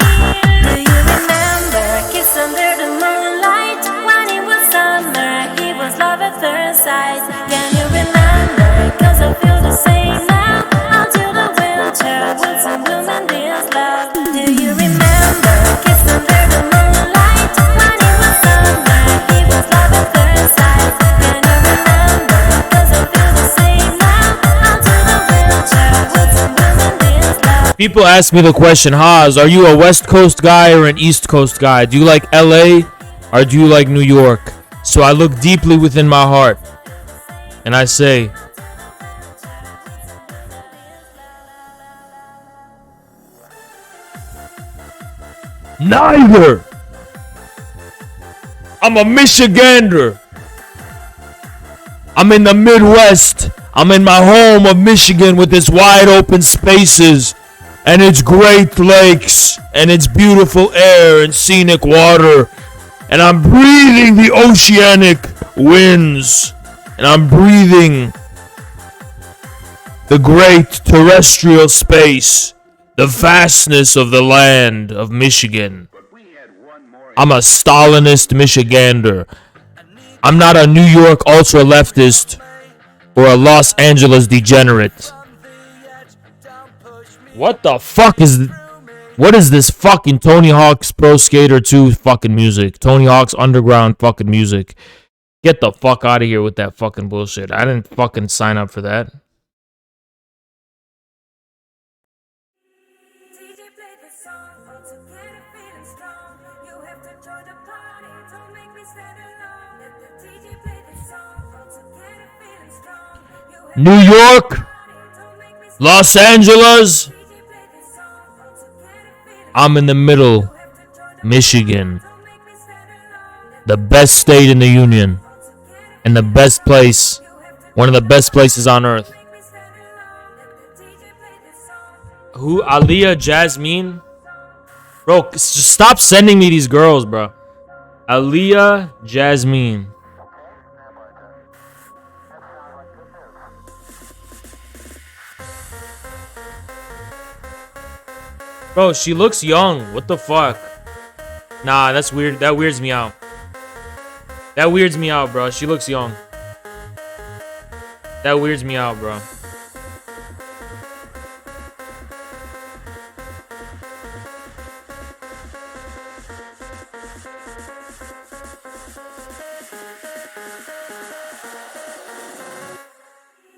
Do you remember kiss under the moonlight? When it was summer, he was love at first sight. Can you remember? 'Cause I feel the same now. Until the winter, woods and bloom and this love. Do you remember kiss under the moonlight? When it was summer, he was love at first sight. Can you remember? 'Cause I feel the same now. Until the winter, woods and bloom and this love. People ask me the question, Haas, are you a West Coast guy or an East Coast guy? Do you like LA or do you like New York? So I look deeply within my heart and I say, neither. I'm a Michigander. I'm in the Midwest. I'm in my home of Michigan with its wide open spaces and its great lakes and its beautiful air and scenic water. And I'm breathing the oceanic winds. And I'm breathing the great terrestrial space, the vastness of the land of Michigan. I'm a Stalinist Michigander. I'm not a New York ultra-leftist or a Los Angeles degenerate. What the fuck is... What is this fucking Tony Hawk's Pro Skater 2 fucking music? Tony Hawk's Underground fucking music. Get the fuck out of here with that fucking bullshit. I didn't fucking sign up for that. DJ play the song, all together feeling strong. You have to join the party, don't make me stand alone. Let the DJ play the song, all together feeling strong. You have New York, to don't make me stand Los Angeles. DJ play the song, all together feeling I'm in the middle. have to join the Michigan. don't make me stand alone. The best state in the union. And the best place. One of the best places on earth. Make me stand alone. Let the DJ play the song. Who? Aliyah Jasmine? Bro, just stop sending me these girls, bro. Aliyah Jasmine. Bro, she looks young. What the fuck? Nah, that's weird. That weirds me out. That weirds me out, bro. She looks young. That weirds me out, bro.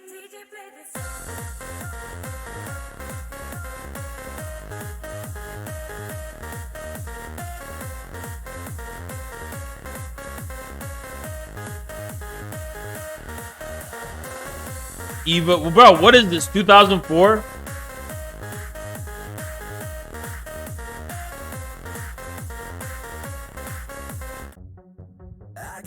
DJ play the song. Eva, bro, what is this? 2004?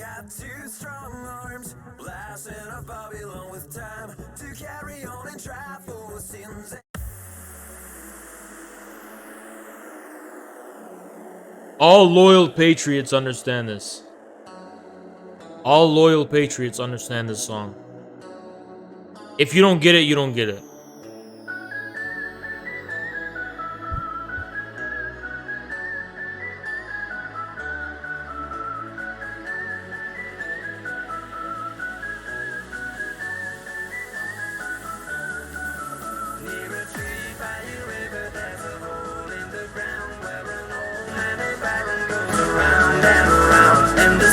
got two strong arms, blasting a Babylon with time to carry on and try for sins. All loyal patriots understand this. All loyal patriots understand this song. If you don't get it, you don't get it.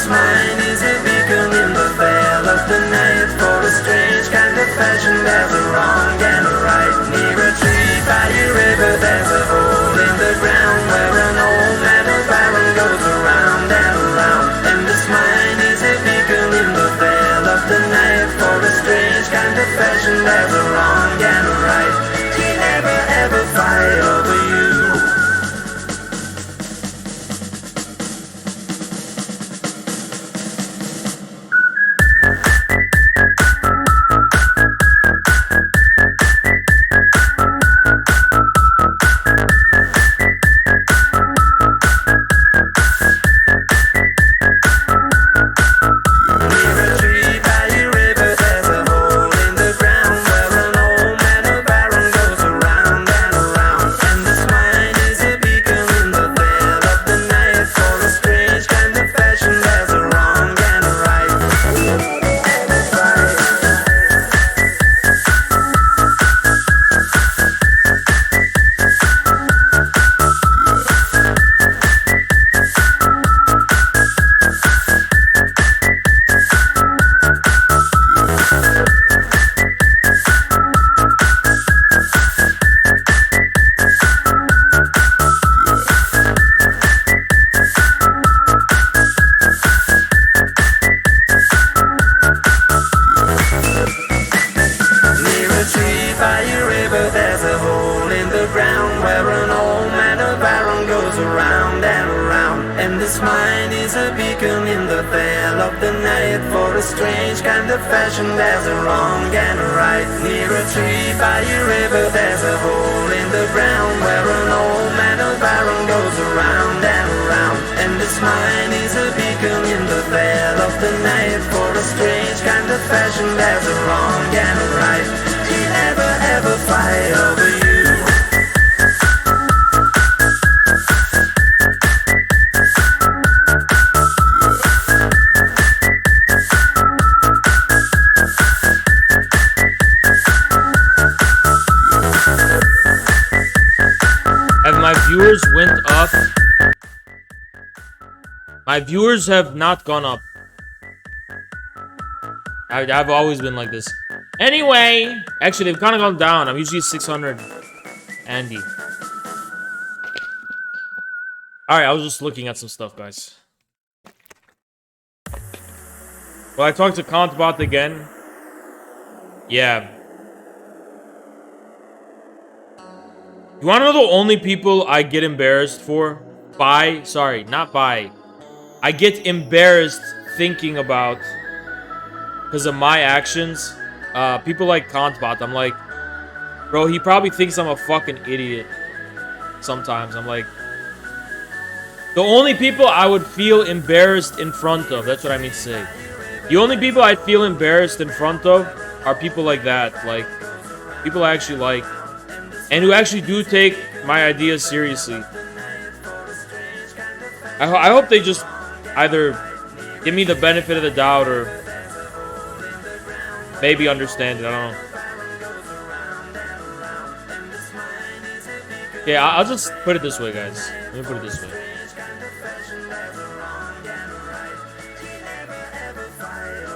Mine is a beacon in the veil of the night for a strange kind of fashion. There's a wrong and a right. Near a tree by a river, there's a hole in the ground where an old metal barrel goes around and around. And this mine is a beacon in the veil of the night for a strange kind of fashion. There's a wrong and a right. He never ever fight over you. My viewers have not gone up. I've always been like this. Anyway, actually, they've kind of gone down. I'm usually 600. Andy. Alright, I was just looking at some stuff, guys. Well, I talked to Kantbot again. Yeah. You want to know the only people I get embarrassed for? Sorry, not by. I get embarrassed thinking about because of my actions. People like Kantbot, I'm like, bro, he probably thinks I'm a fucking idiot. Sometimes I'm like, the only people I would feel embarrassed in front of, that's what I mean to say. The only people I feel embarrassed in front of are people like that, like people I actually like, and who actually do take my ideas seriously. I hope they just either give me the benefit of the doubt or maybe understand it. I don't know. Yeah, I'll just put it this way, guys. Let me put it this way.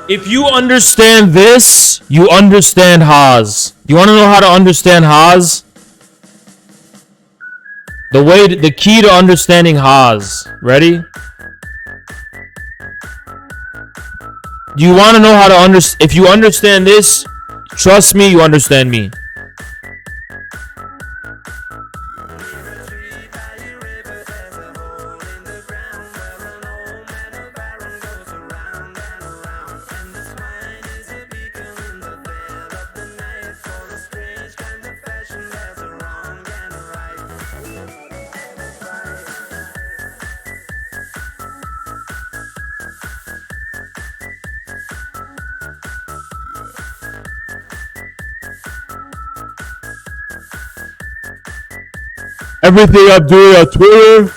If you understand this, you understand Haas. You want to know how to understand Haas? The key to understanding Haas. Ready? Do you want to know how to understand? If you understand this, trust me, you understand me. Everything I'm doing on Twitter,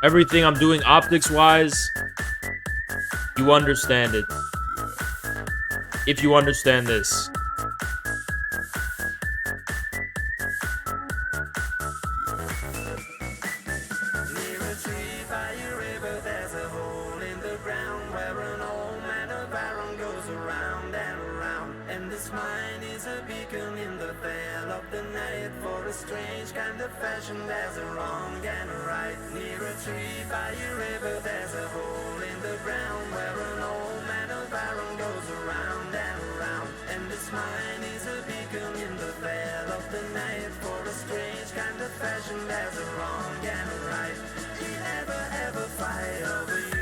everything I'm doing optics wise, you understand it. If you understand this. Near a tree by a river, there's a hole in the ground where an old man of iron goes around and around. And this mine is a beacon in the veil of the night. For a strange kind of fashion, there's a wrong and a right. Near a tree by a river, there's a hole in the ground where an old man of iron goes around and around. And this mine is a beacon in the veil of the night. For a strange kind of fashion, there's a wrong and a right. He never ever fight over you.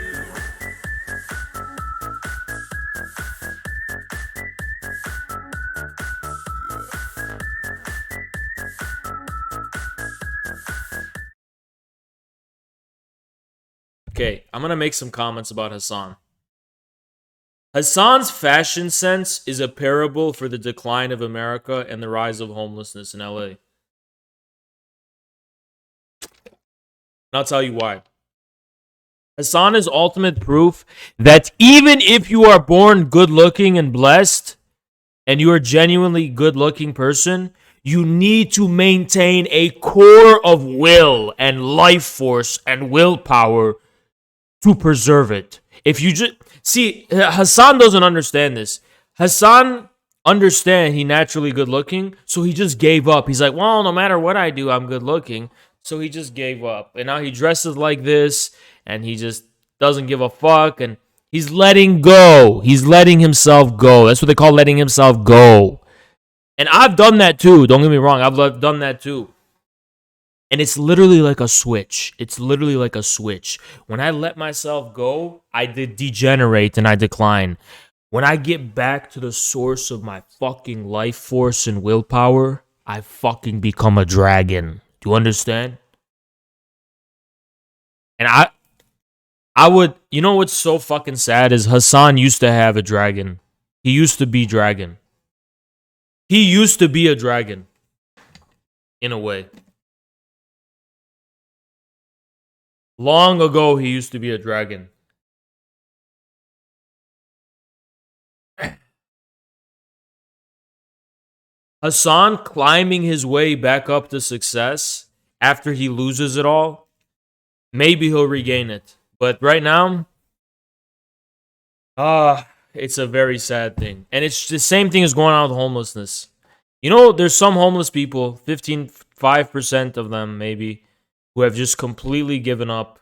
Okay, I'm gonna make some comments about Hassan. Hassan's fashion sense is a parable for the decline of America and the rise of homelessness in LA. And I'll tell you why. Hassan is ultimate proof that even if you are born good looking and blessed, and you are a genuinely good looking person, you need to maintain a core of will and life force and willpower to preserve it. If you just see, Hassan doesn't understand this. Hassan understand he naturally good looking, so he just gave up. He's like, well, no matter what I do, I'm good looking. So he just gave up. And now he dresses like this, and he just doesn't give a fuck, and he's letting go. He's letting himself go. That's what they call letting himself go. And I've done that too. Don't get me wrong. I've done that too. And it's literally like a switch. It's literally like a switch. When I let myself go, I degenerate and I decline. When I get back to the source of my fucking life force and willpower, I fucking become a dragon. Do you understand? And I would, you know what's so fucking sad is Hassan used to have a dragon. He used to be dragon. He used to be a dragon. In a way. Long ago, he used to be a dragon. Hassan climbing his way back up to success after he loses it all, maybe he'll regain it. But right now, it's a very sad thing. And it's the same thing as going on with homelessness. You know, there's some homeless people, 5% of them maybe, who have just completely given up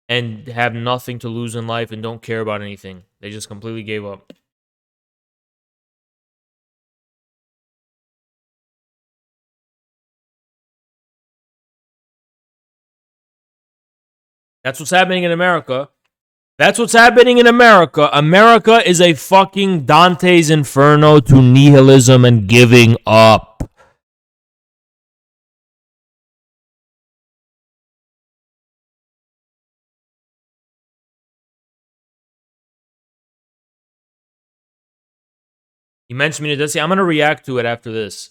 and have nothing to lose in life and don't care about anything. They just completely gave up. That's what's happening in America. That's what's happening in America. America is a fucking Dante's Inferno to nihilism and giving up. You mentioned me to this. I'm going to react to it after this.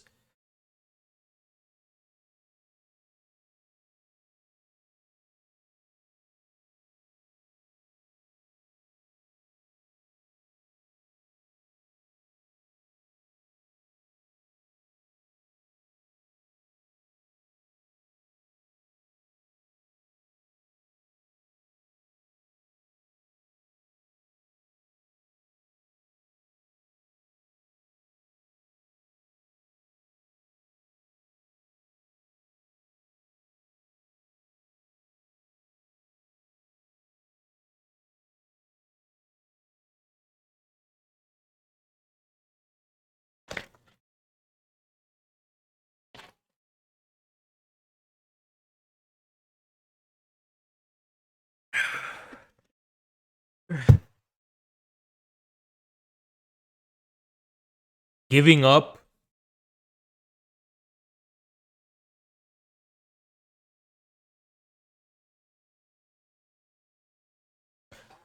Giving up.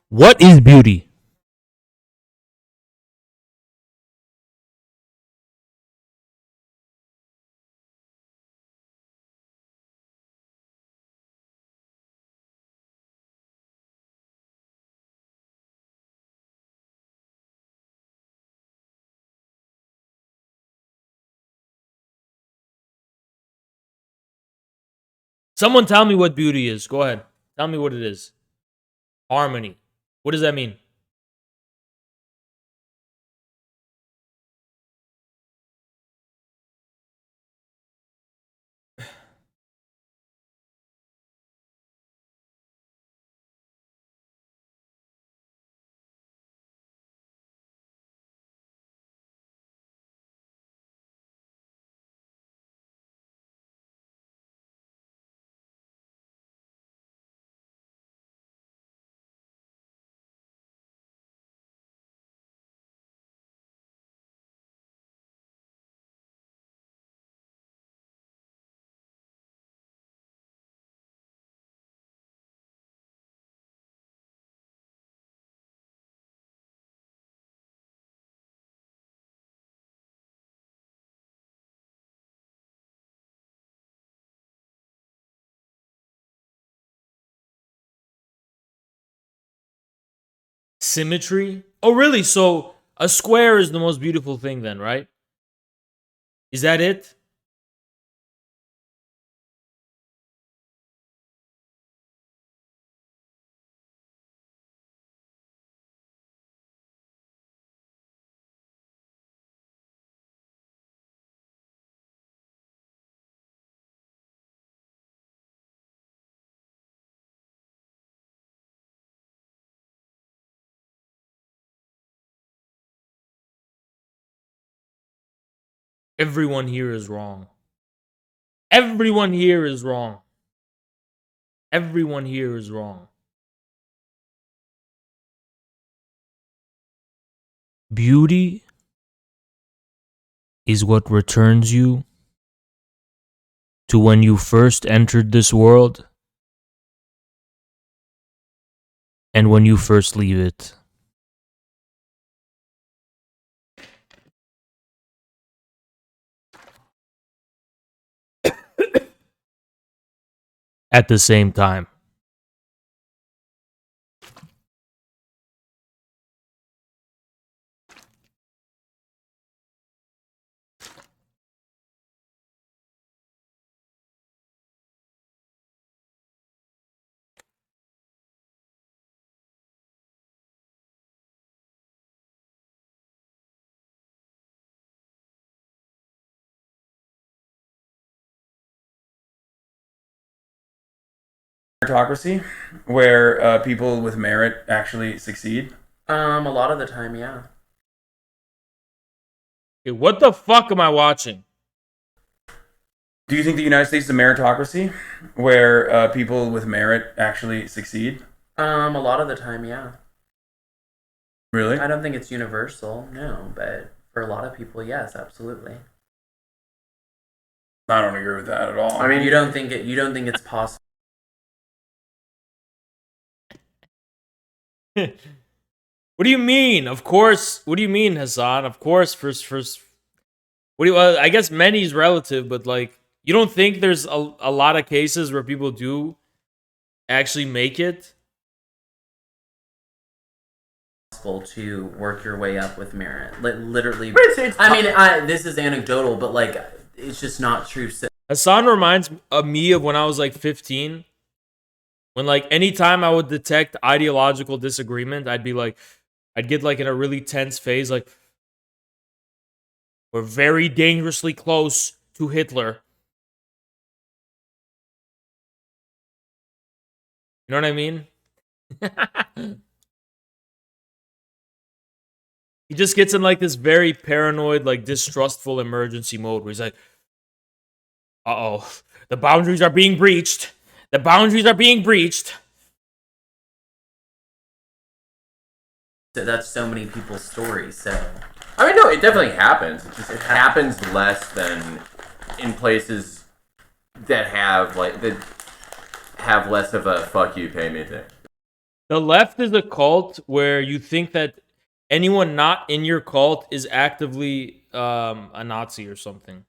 What is beauty? Someone tell me what beauty is. Go ahead. Tell me what it is. Harmony. What does that mean? Symmetry? Oh, really? So a square is the most beautiful thing then, right? Is that it? Everyone here is wrong. Everyone here is wrong. Everyone here is wrong. Beauty is what returns you to when you first entered this world and when you first leave it. At the same time. Meritocracy, where people with merit actually succeed? A lot of the time, yeah. Okay, what the fuck am I watching? Do you think the United States is a meritocracy, where people with merit actually succeed? A lot of the time, yeah. Really? I don't think it's universal, no, but for a lot of people, yes, absolutely. I don't agree with that at all. I mean, you don't think it's possible. What do you mean? Of course. What do you mean, Hassan? Of course, first. What do you? I guess many is relative, but like, you don't think there's a lot of cases where people do actually make it? To work your way up with merit, literally. it's I mean, this is anecdotal, but like, it's just not true. Hassan reminds me of when I was like 15. When like anytime I would detect ideological disagreement, I'd get like in a really tense phase, like we're very dangerously close to Hitler. You know what I mean? He just gets in like this very paranoid, like distrustful emergency mode where he's like, uh-oh, the boundaries are being breached. The boundaries are being breached. That's so many people's stories. So I mean, no, it definitely happens. It happens less than in places that have less of a fuck you, pay me thing. The left is a cult where you think that anyone not in your cult is actively a Nazi or something.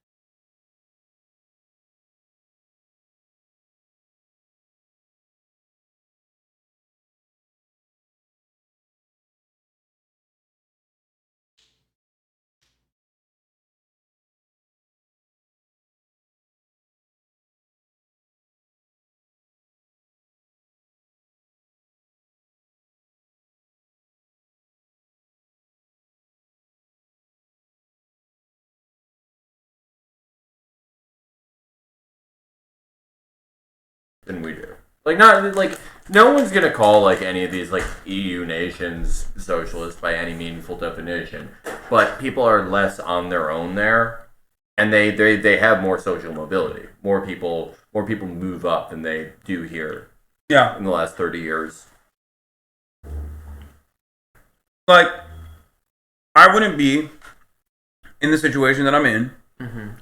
than we do. Like, not like no one's gonna call like any of these like EU nations socialist by any meaningful definition, but people are less on their own there, and they have more social mobility. More people move up than they do here. Yeah. In the last 30 years. Like, I wouldn't be in the situation that I'm in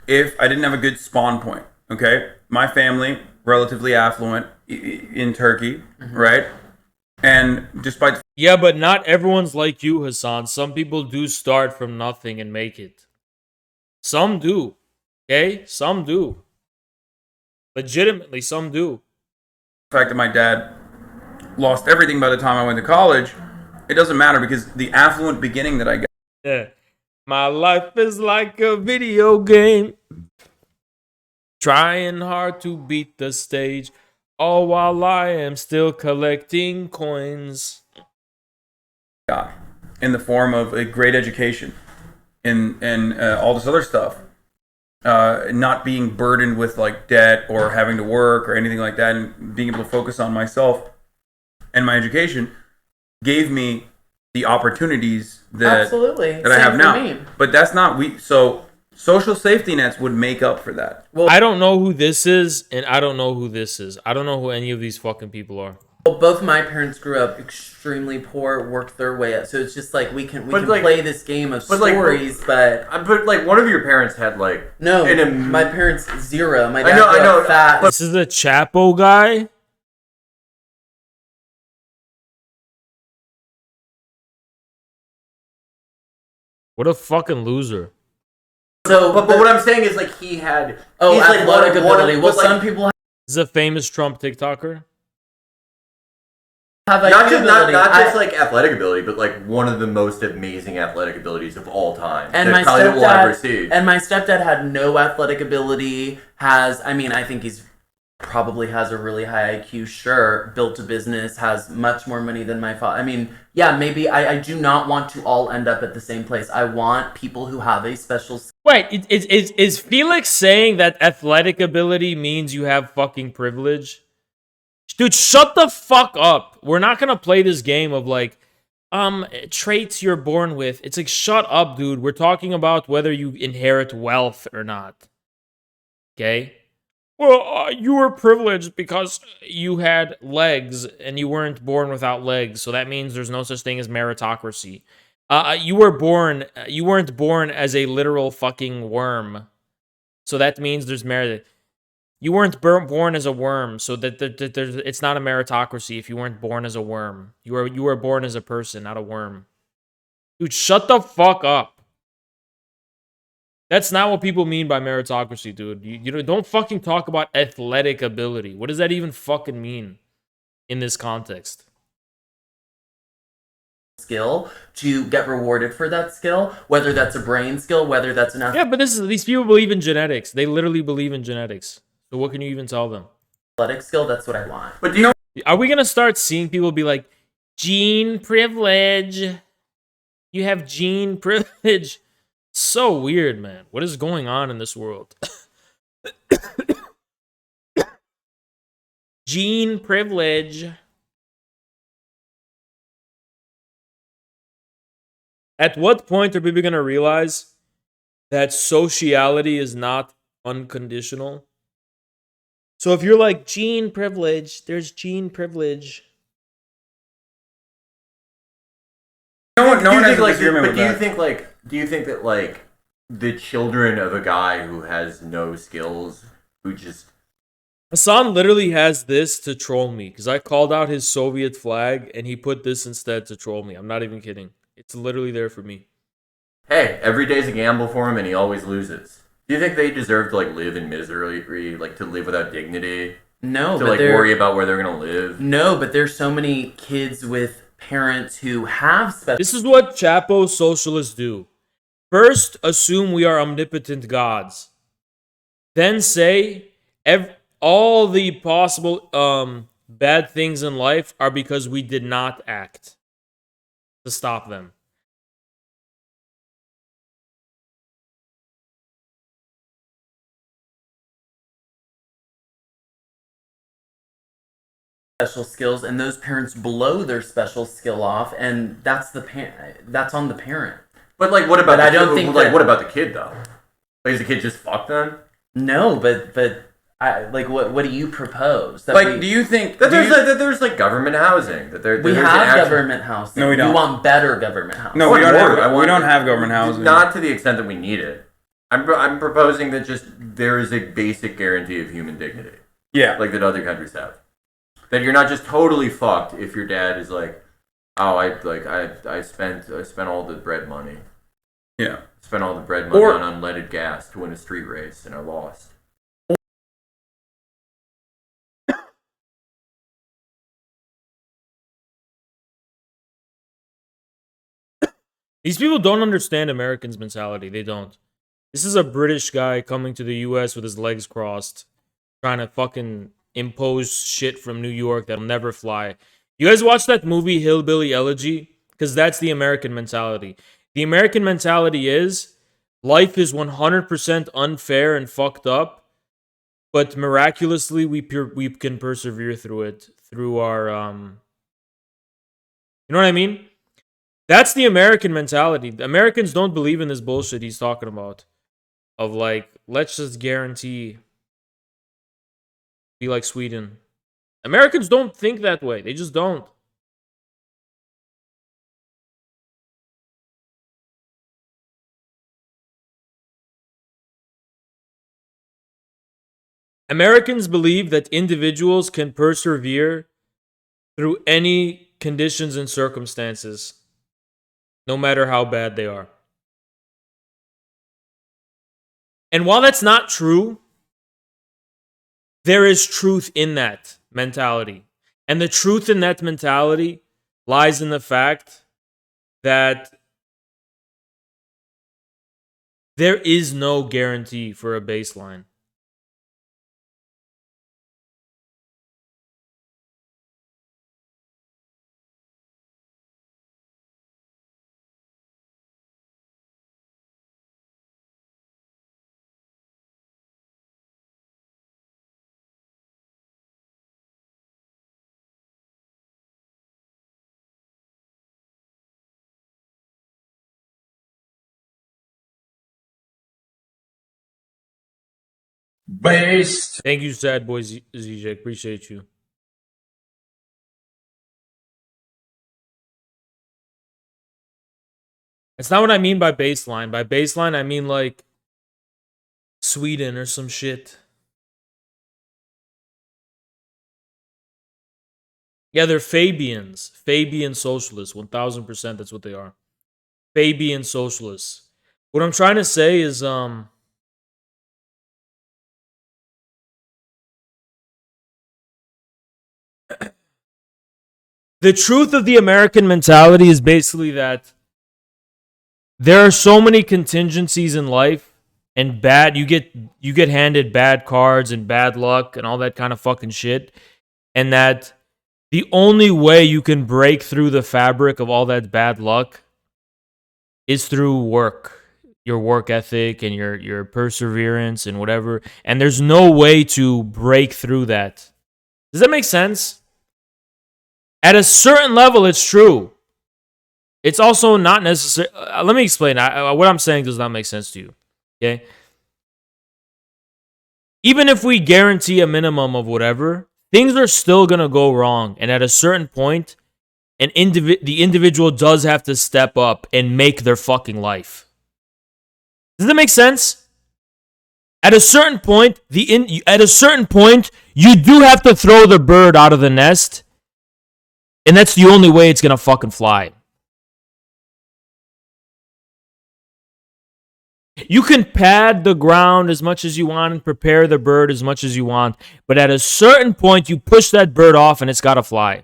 if I didn't have a good spawn point. Okay, my family relatively affluent in Turkey, right? And despite Yeah, but not everyone's like you, Hassan. Some people do start from nothing and make it. Some do. Okay? Some do. Legitimately, some do. the fact that my dad lost everything by the time I went to college, it doesn't matter because the affluent beginning that I got. Yeah. My life is like a video game. Trying hard to beat the stage. All while I am still collecting coins. In the form of a great education and all this other stuff. Not being burdened with like debt or having to work or anything like that, and being able to focus on myself and my education gave me the opportunities that Absolutely. that I have Same now. for me. But that's not so social safety nets would make up for that. Well, I don't know who this is, and I don't know who this is. I don't know who any of these fucking people are. both my parents grew up extremely poor, worked their way up. So it's just like we can like- play this game of but, like, stories, but But like one of your parents had like no, in my parents zero. My I dad know, grew up fat. This is a Chapo guy? What a fucking loser. So, but what I'm saying is like he had he's like athletic ability. Well, but, like, some people This is a famous Trump TikToker. have not IQ just ability. not just like athletic ability, but like one of the most amazing athletic abilities of all time. And that my probably we'll ever stepdad, see. and my stepdad had no athletic ability. I think he's probably has a really high IQ. Sure, built a business, has much more money than my father. I mean, yeah, maybe I do not want to all end up at the same place. I want people who have a special. Wait, is Felix saying that athletic ability means you have fucking privilege? Dude, shut the fuck up. We're not gonna play this game of like, traits you're born with. It's like, shut up, dude. We're talking about whether you inherit wealth or not. Okay? Well, you were privileged because you had legs and you weren't born without legs. So that means there's no such thing as meritocracy. You weren't born as a literal fucking worm. So that means there's merit. You weren't born as a worm, so that it's not a meritocracy if you weren't born as a worm. You were born as a person, not a worm. Dude, shut the fuck up. That's not what people mean by meritocracy, dude. You don't fucking talk about athletic ability. What does that even fucking mean in this context? Skill to get rewarded for that skill, whether that's a brain skill, whether that's an Yeah, but these people believe in genetics. They literally believe in genetics. So what can you even tell them? athletic skill. That's what I want. But do you know Are we gonna start seeing people be like, gene privilege? You have gene privilege. So weird, man. What is going on in this world? Gene privilege. At what point are people gonna realize that sociality is not unconditional? So if you're like gene privilege, there's gene privilege. no one do you has think a like disagreement but with do you that. think like do you think that like the children of a guy who has no skills who just Hassan literally has this to troll me because I called out his Soviet flag and he put this instead to troll me. I'm not even kidding. It's literally there for me. hey, every day's a gamble for him and he always loses. Do you think they deserve to like live in misery, like to live without dignity? No, To but like there- worry about where they're gonna live? No, but there's so many kids with parents who have special. This is what Chapo socialists do. First, assume we are omnipotent gods. Then say all the possible bad things in life are because we did not act to stop them. special skills, and those parents blow their special skill off, and that's that's on the parent. But like, what about? But I don't think like, that- what about the kid though? Like, is the kid just fucked then? No, but what do you propose? That Like, do you think That there's like government housing. That we there's an have actual- government housing? No, we don't. You want better government housing? No, we don't more. have. We don't have government housing. Not to the extent that we need it. I'm proposing that just there is a basic guarantee of human dignity, Yeah. like that other countries have. That you're not just totally fucked if your dad is like, oh, I spent all the bread money. Yeah. Spent all the bread money Or- on unleaded gas to win a street race and I lost. These people don't understand Americans' mentality. They don't. This is a British guy coming to the US with his legs crossed, trying to fucking impose shit from New York that'll never fly. You guys watch that movie Hillbilly Elegy? Because that's the American mentality. The American mentality is life is 100% unfair and fucked up, but miraculously we can persevere through it through our you know what I mean? That's the American mentality. The Americans don't believe in this bullshit he's talking about. Of like, let's just guarantee be like Sweden. Americans don't think that way. They just don't. Americans believe that individuals can persevere through any conditions and circumstances, no matter how bad they are. And while that's not true, there is truth in that mentality. And the truth in that mentality lies in the fact that there is no guarantee for a baseline. Based. Thank you, sad boy ZJ. Appreciate you. That's not what I mean by baseline. By baseline, I mean like Sweden or some shit. Yeah, they're Fabians. Fabian socialists. 1000%, that's what they are. Fabian socialists. What I'm trying to say is, the truth of the American mentality is basically that there are so many contingencies in life and you get handed bad cards and bad luck and all that kind of fucking shit, and that the only way you can break through the fabric of all that bad luck is through work, your work ethic and your perseverance and whatever, and there's no way to break through that. Does that make sense? At a certain level, it's true. It's also not necessary. Let me explain. What I'm saying does not make sense to you. Okay? Even if we guarantee a minimum of whatever, things are still going to go wrong. And at a certain point, the individual does have to step up and make their fucking life. Does that make sense? At a certain point, you do have to throw the bird out of the nest. And that's the only way it's going to fucking fly. You can pad the ground as much as you want and prepare the bird as much as you want. But at a certain point, you push that bird off and it's got to fly.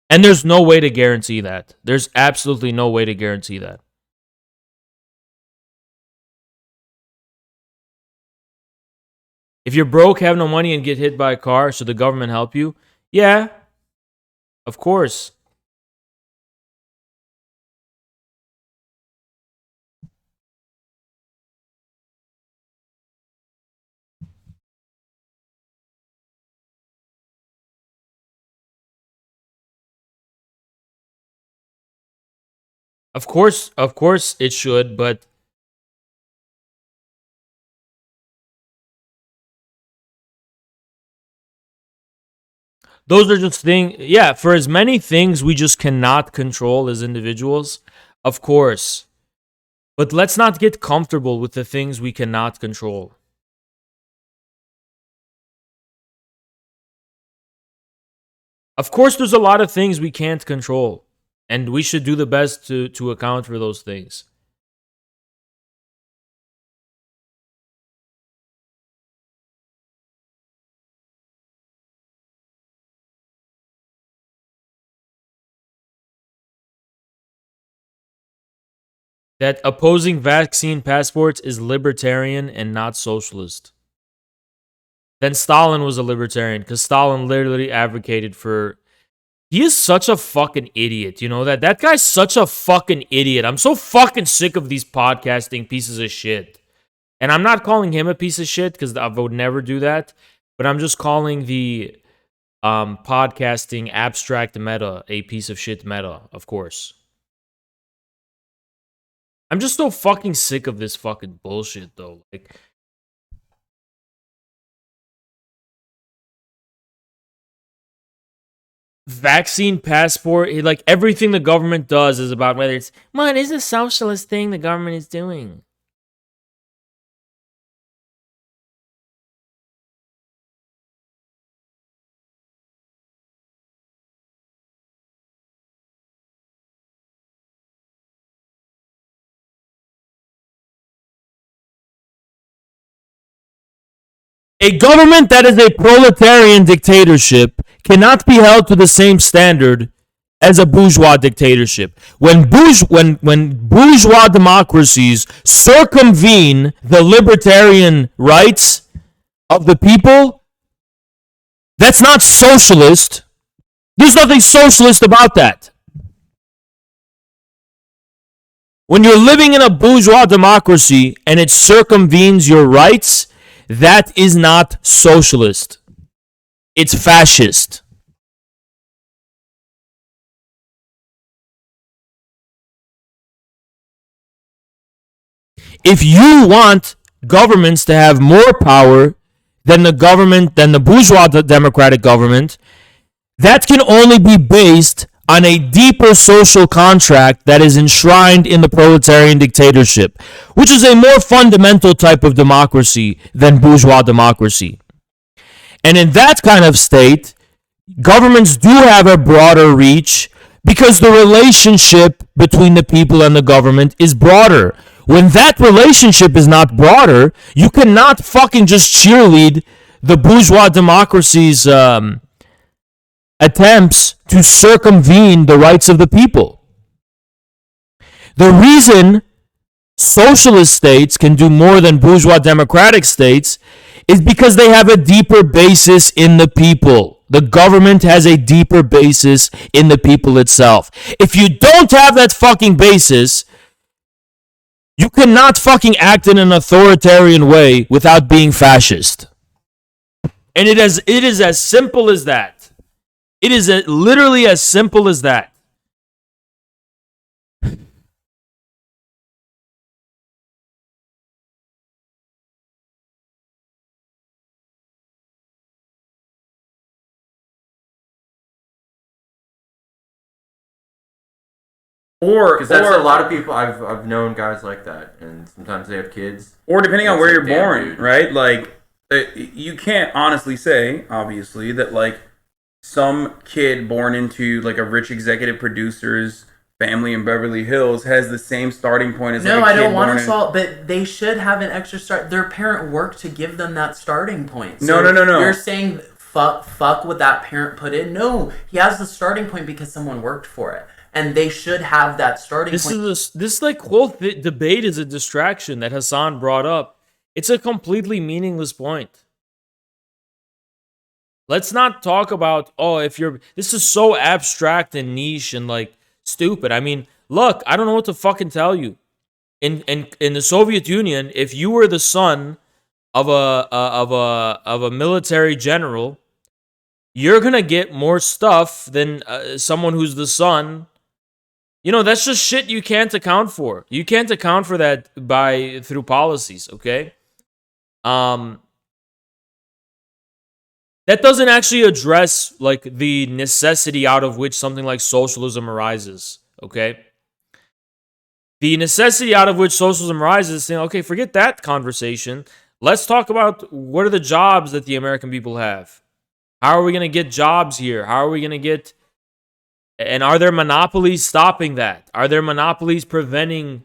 And there's no way to guarantee that. There's absolutely no way to guarantee that. If you're broke, have no money, and get hit by a car, should the government help you? Yeah, of course. Of course it should, but those are just things. Yeah, for as many things we just cannot control as individuals, of course. But let's not get comfortable with the things we cannot control. Of course, there's a lot of things we can't control, and we should do the best to account for those things. That opposing vaccine passports is libertarian and not socialist. Then Stalin was a libertarian because Stalin literally advocated for. He is such a fucking idiot. You know that? That guy's such a fucking idiot. I'm so fucking sick of these podcasting pieces of shit. And I'm not calling him a piece of shit because I would never do that. But I'm just calling the podcasting abstract meta a piece of shit meta, of course. I'm just so fucking sick of this fucking bullshit, though. Like, vaccine passport, like everything the government does is about whether it's what is a socialist thing the government is doing. A government that is a proletarian dictatorship cannot be held to the same standard as a bourgeois dictatorship. When bourgeois democracies circumvene the libertarian rights of the people, that's not socialist. There's nothing socialist about that. When you're living in a bourgeois democracy and it circumvenes your rights, that is not socialist. It's fascist. If you want governments to have more power than the bourgeois democratic government, that can only be based on a deeper social contract that is enshrined in the proletarian dictatorship, which is a more fundamental type of democracy than bourgeois democracy. And in that kind of state, governments do have a broader reach because the relationship between the people and the government is broader. When that relationship is not broader, you cannot fucking just cheerlead the bourgeois democracy's attempts to circumvene the rights of the people. The reason socialist states can do more than bourgeois democratic states is because they have a deeper basis in the people. The government has a deeper basis in the people itself. If you don't have that fucking basis, you cannot fucking act in an authoritarian way without being fascist. And it is as simple as that. It is literally as simple as that. Because that's a lot of people. I've known guys like that, and sometimes they have kids. Or depending on where you're born, dude. right? Like, you can't honestly say, obviously, that like some kid born into like a rich executive producer's family in Beverly Hills has the same starting point as No, like, a I kid don't want born to in... solve, but they should have an extra start. Their parent worked to give them that starting point. No. You're saying fuck what that parent put in? No, he has the starting point because someone worked for it. And they should have that starting point. This like whole debate is a distraction that Hassan brought up. It's a completely meaningless point. Let's not talk about, this is so abstract and niche and like stupid. I mean, look, I don't know what to fucking tell you. In the Soviet Union, if you were the son of a military general, you're gonna get more stuff than someone who's the son That's just shit you can't account for. You can't account for that through policies, okay? That doesn't actually address like the necessity out of which something like socialism arises, okay? The necessity out of which socialism arises is saying, okay, forget that conversation. Let's talk about what are the jobs that the American people have. How are we going to get jobs here? How are we going to get... And are there monopolies stopping that? Are there monopolies preventing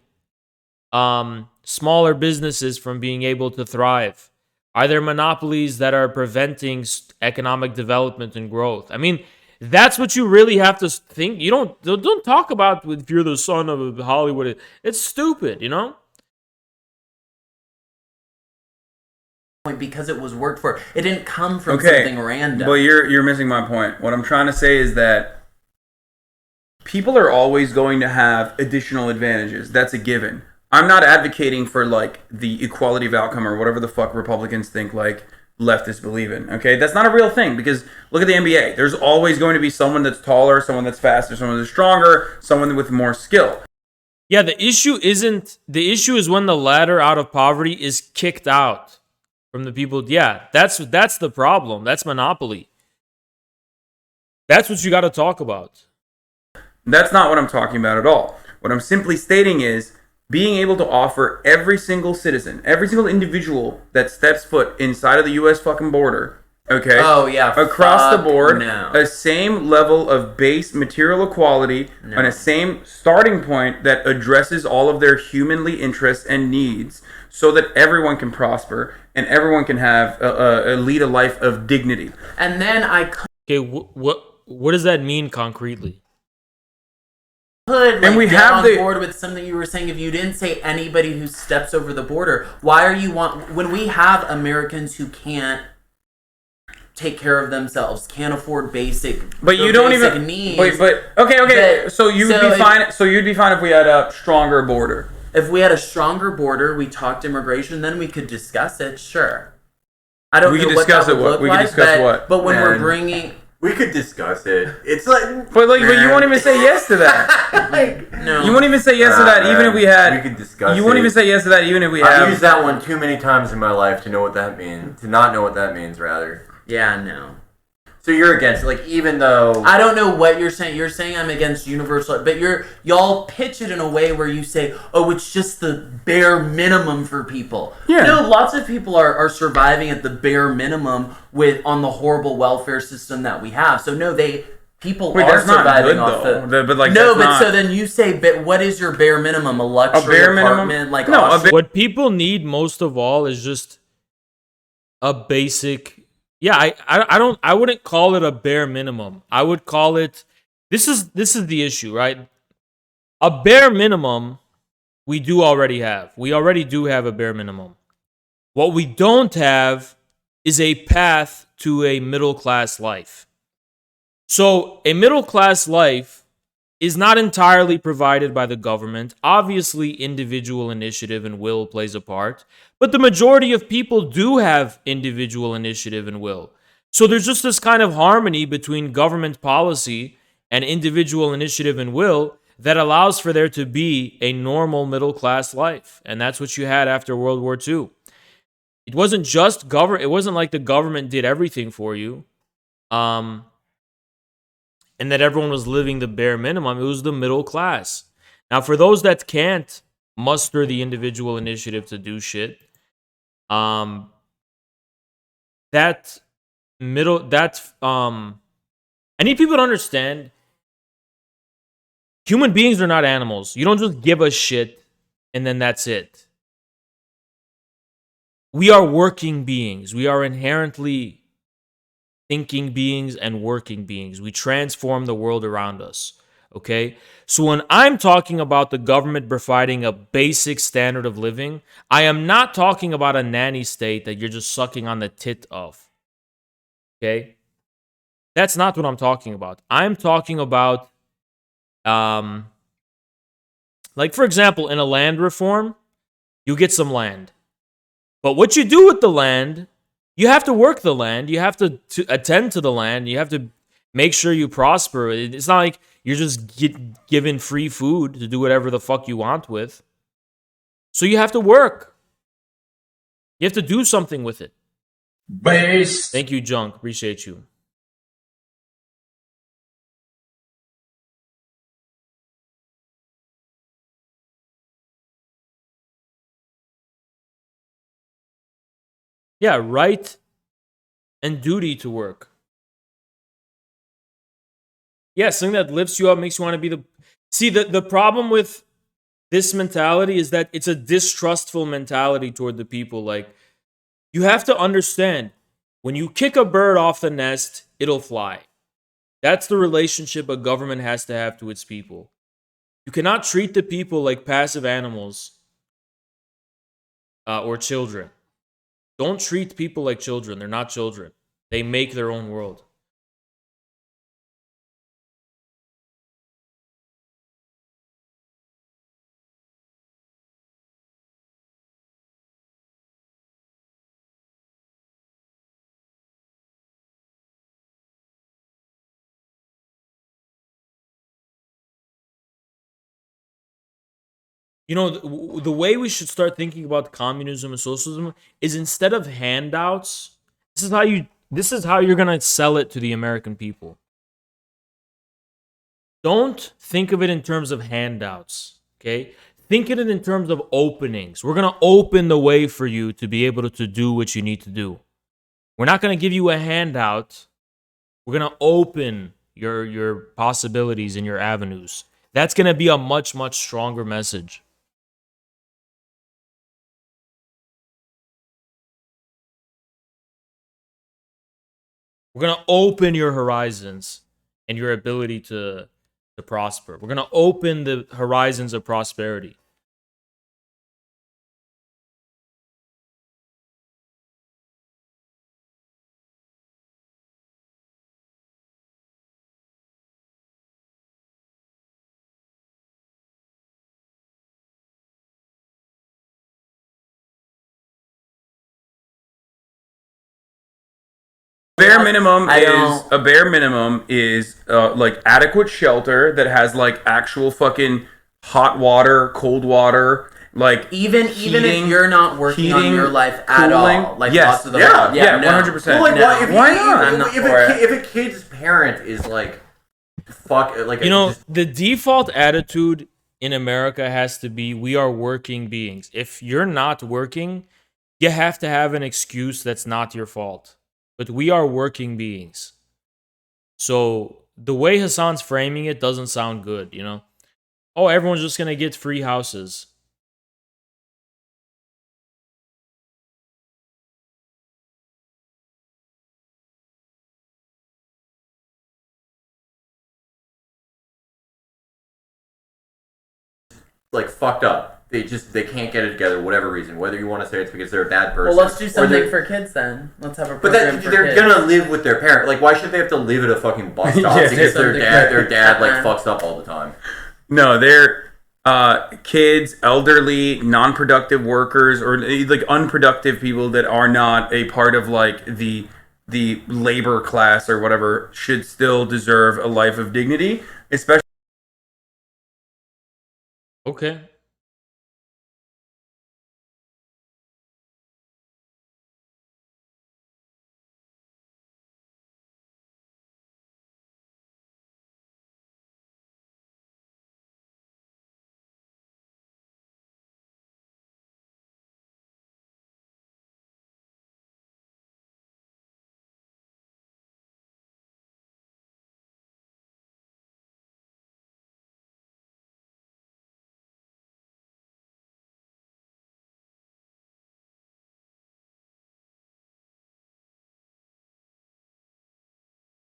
smaller businesses from being able to thrive? Are there monopolies that are preventing economic development and growth? I mean, that's what you really have to think. You don't talk about if you're the son of Hollywood. It's stupid, Because it was worked for. It didn't come from something random. But you're missing my point. What I'm trying to say is that people are always going to have additional advantages. That's a given. I'm not advocating for like the equality of outcome or whatever the fuck Republicans think like leftists believe in. Okay, that's not a real thing because look at the NBA. There's always going to be someone that's taller, someone that's faster, someone that's stronger, someone with more skill. Yeah, the issue is when the ladder out of poverty is kicked out from the people. Yeah, that's the problem. That's monopoly. That's what you got to talk about. That's not what I'm talking about at all. What I'm simply stating is being able to offer every single citizen, every single individual that steps foot inside of the U.S. fucking border, okay? Oh, yeah. Across the board, no. a same level of base material equality and a same starting point that addresses all of their humanly interests and needs so that everyone can prosper and everyone can have lead a life of dignity. And then Okay, what does that mean concretely? Could and we get have on board with something you were saying. If you didn't say anybody who steps over the border, why are you when we have Americans who can't take care of themselves, can't afford basic needs. But okay. So you'd be fine. So you'd be fine if we had a stronger border. If we had a stronger border, we talked immigration, then we could discuss it. Sure. I don't know what that would look like. But when we're bringing. We could discuss it. It's like, but you won't even say yes to that. No, you won't even say yes to that, even if we had. We could discuss. You won't even say yes to that, even if we had. I've used that one too many times in my life to know what that means. To not know what that means, rather. Yeah, no. So you're against it, like, even though I don't know what you're saying. You're saying I'm against universal, but y'all pitch it in a way where you say, "Oh, it's just the bare minimum for people." Yeah. No, lots of people are surviving at the bare minimum on the horrible welfare system that we have. So no, people are surviving off the. So then you say, but what is your bare minimum? A luxury apartment, like what people need most of all is just a basic. Yeah, I wouldn't call it a bare minimum. I would call it this is the issue, right? A bare minimum we do already have. We already do have a bare minimum. What we don't have is a path to a middle class life. So, a middle class life is not entirely provided by the government. Obviously, individual initiative and will plays a part, but the majority of people do have individual initiative and will. So there's just this kind of harmony between government policy and individual initiative and will that allows for there to be a normal middle class life. And that's what you had after World War II. It wasn't just government. It wasn't like the government did everything for you. And that everyone was living the bare minimum. It was the middle class. Now, for those that can't muster the individual initiative to do shit, I need people to understand human beings are not animals. You don't just give a shit and then that's it. We are working beings. We are inherently thinking beings and working beings. We transform the world around us. Okay? So when I'm talking about the government providing a basic standard of living, I am not talking about a nanny state that you're just sucking on the tit of. Okay? That's not what I'm talking about. I'm talking about, like, for example, in a land reform, you get some land. But what you do with the land, you have to work the land. You have to attend to the land. You have to make sure you prosper. It's not like You're just given free food to do whatever the fuck you want with. So you have to work. You have to do something with it. Base. Thank you, Junk. Appreciate you. Yeah, right and duty to work. Yeah, something that lifts you up, makes you want to be the... See, the problem with this mentality is that it's a distrustful mentality toward the people. Like, you have to understand, when you kick a bird off the nest, it'll fly. That's the relationship a government has to have to its people. You cannot treat the people like passive animals or children. Don't treat people like children. They're not children. They make their own world. You know, the way we should start thinking about communism and socialism is, instead of handouts, this is how you're going to sell it to the American people. Don't think of it in terms of handouts, okay? Think of it in terms of openings. We're going to open the way for you to be able to do what you need to do. We're not going to give you a handout. We're going to open your possibilities and your avenues. That's going to be a much, much stronger message. We're going to open your horizons and your ability to prosper. We're going to open the horizons of prosperity. Bare minimum is like adequate shelter that has like actual fucking hot water, cold water, like even if you're not working on your life at cooling. all, like Yes. lots of the Yeah, no. 100%. Well, like, No. why I'm not for it. if a kid's parent is like, fuck, like, You know, just- the default attitude in America has to be, we are working beings. If you're not working, you have to have an excuse that's not your fault. But we are working beings. So the way Hassan's framing it doesn't sound good, you know? Oh, everyone's just going to get free houses. like fucked up. They can't get it together, whatever reason. Whether you want to say it's because they're a bad person. Well, let's do or something they're- for kids then. Let's have a But program that, for they're kids. gonna live with their parent. Like, why should they have to live at a fucking bus stop Yes, because something their dad like Uh-huh. fucks up all the time? No, they're kids, elderly, non-productive workers, or like unproductive people that are not a part of like the labor class or whatever should still deserve a life of dignity, especially. Okay.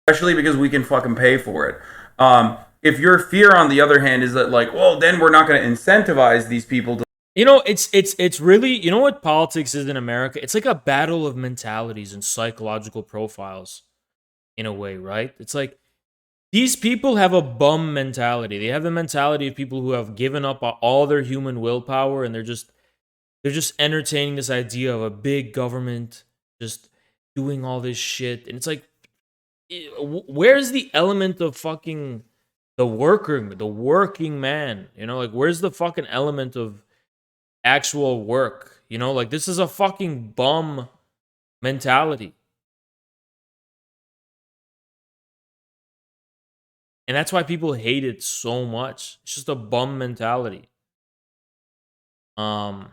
Especially because we can fucking pay for it. If your fear, on the other hand, is that like, well, then we're not going to incentivize these people to. You know, it's really, you know what politics is in America? It's like a battle of mentalities and psychological profiles in a way, right? It's like these people have a bum mentality. They have the mentality of people who have given up all their human willpower, and they're just entertaining this idea of a big government just doing all this shit. And it's like, where's the element of fucking the working man. You know, like where's the fucking element of actual work? You know, like this is a fucking bum mentality. And that's why people hate it so much. It's just a bum mentality. Um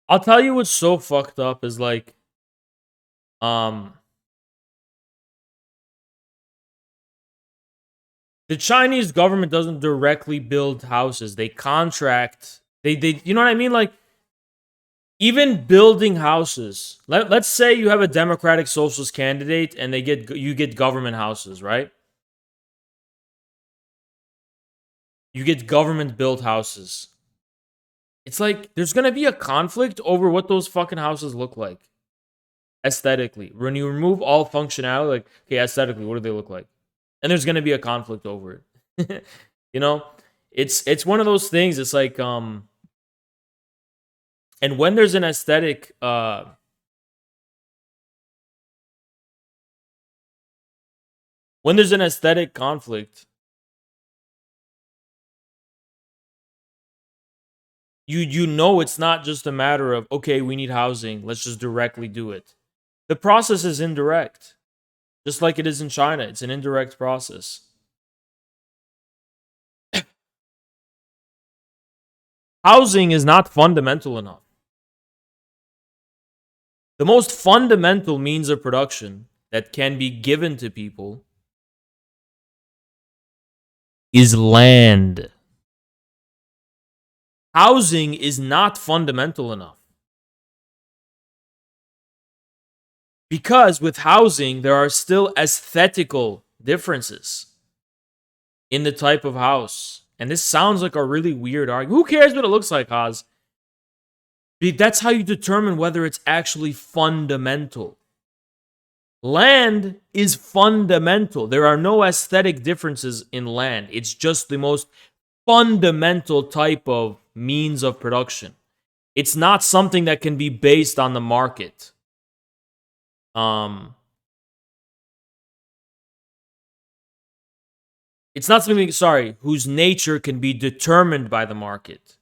I'll tell you what's so fucked up is like um the Chinese government doesn't directly build houses. They contract. They you know what I mean? Like even building houses. Let's say you have a democratic socialist candidate and you get government houses, right? You get government built houses. It's like there's going to be a conflict over what those fucking houses look like aesthetically. When you remove all functionality, like okay, aesthetically, what do they look like? And there's going to be a conflict over it. You know? It's one of those things. It's like and when there's an aesthetic conflict, you know it's not just a matter of okay, we need housing, let's just directly do it. The process is indirect. Just like it is in China, it's an indirect process. Housing is not fundamental enough. The most fundamental means of production that can be given to people is land. Housing is not fundamental enough. Because with housing, there are still aesthetical differences in the type of house. And this sounds like a really weird argument. Who cares what it looks like, Oz? That's how you determine whether it's actually fundamental. Land is fundamental. There are no aesthetic differences in land. It's just the most fundamental type of means of production. It's not something that can be based on the market. It's not something, whose nature can be determined by the market.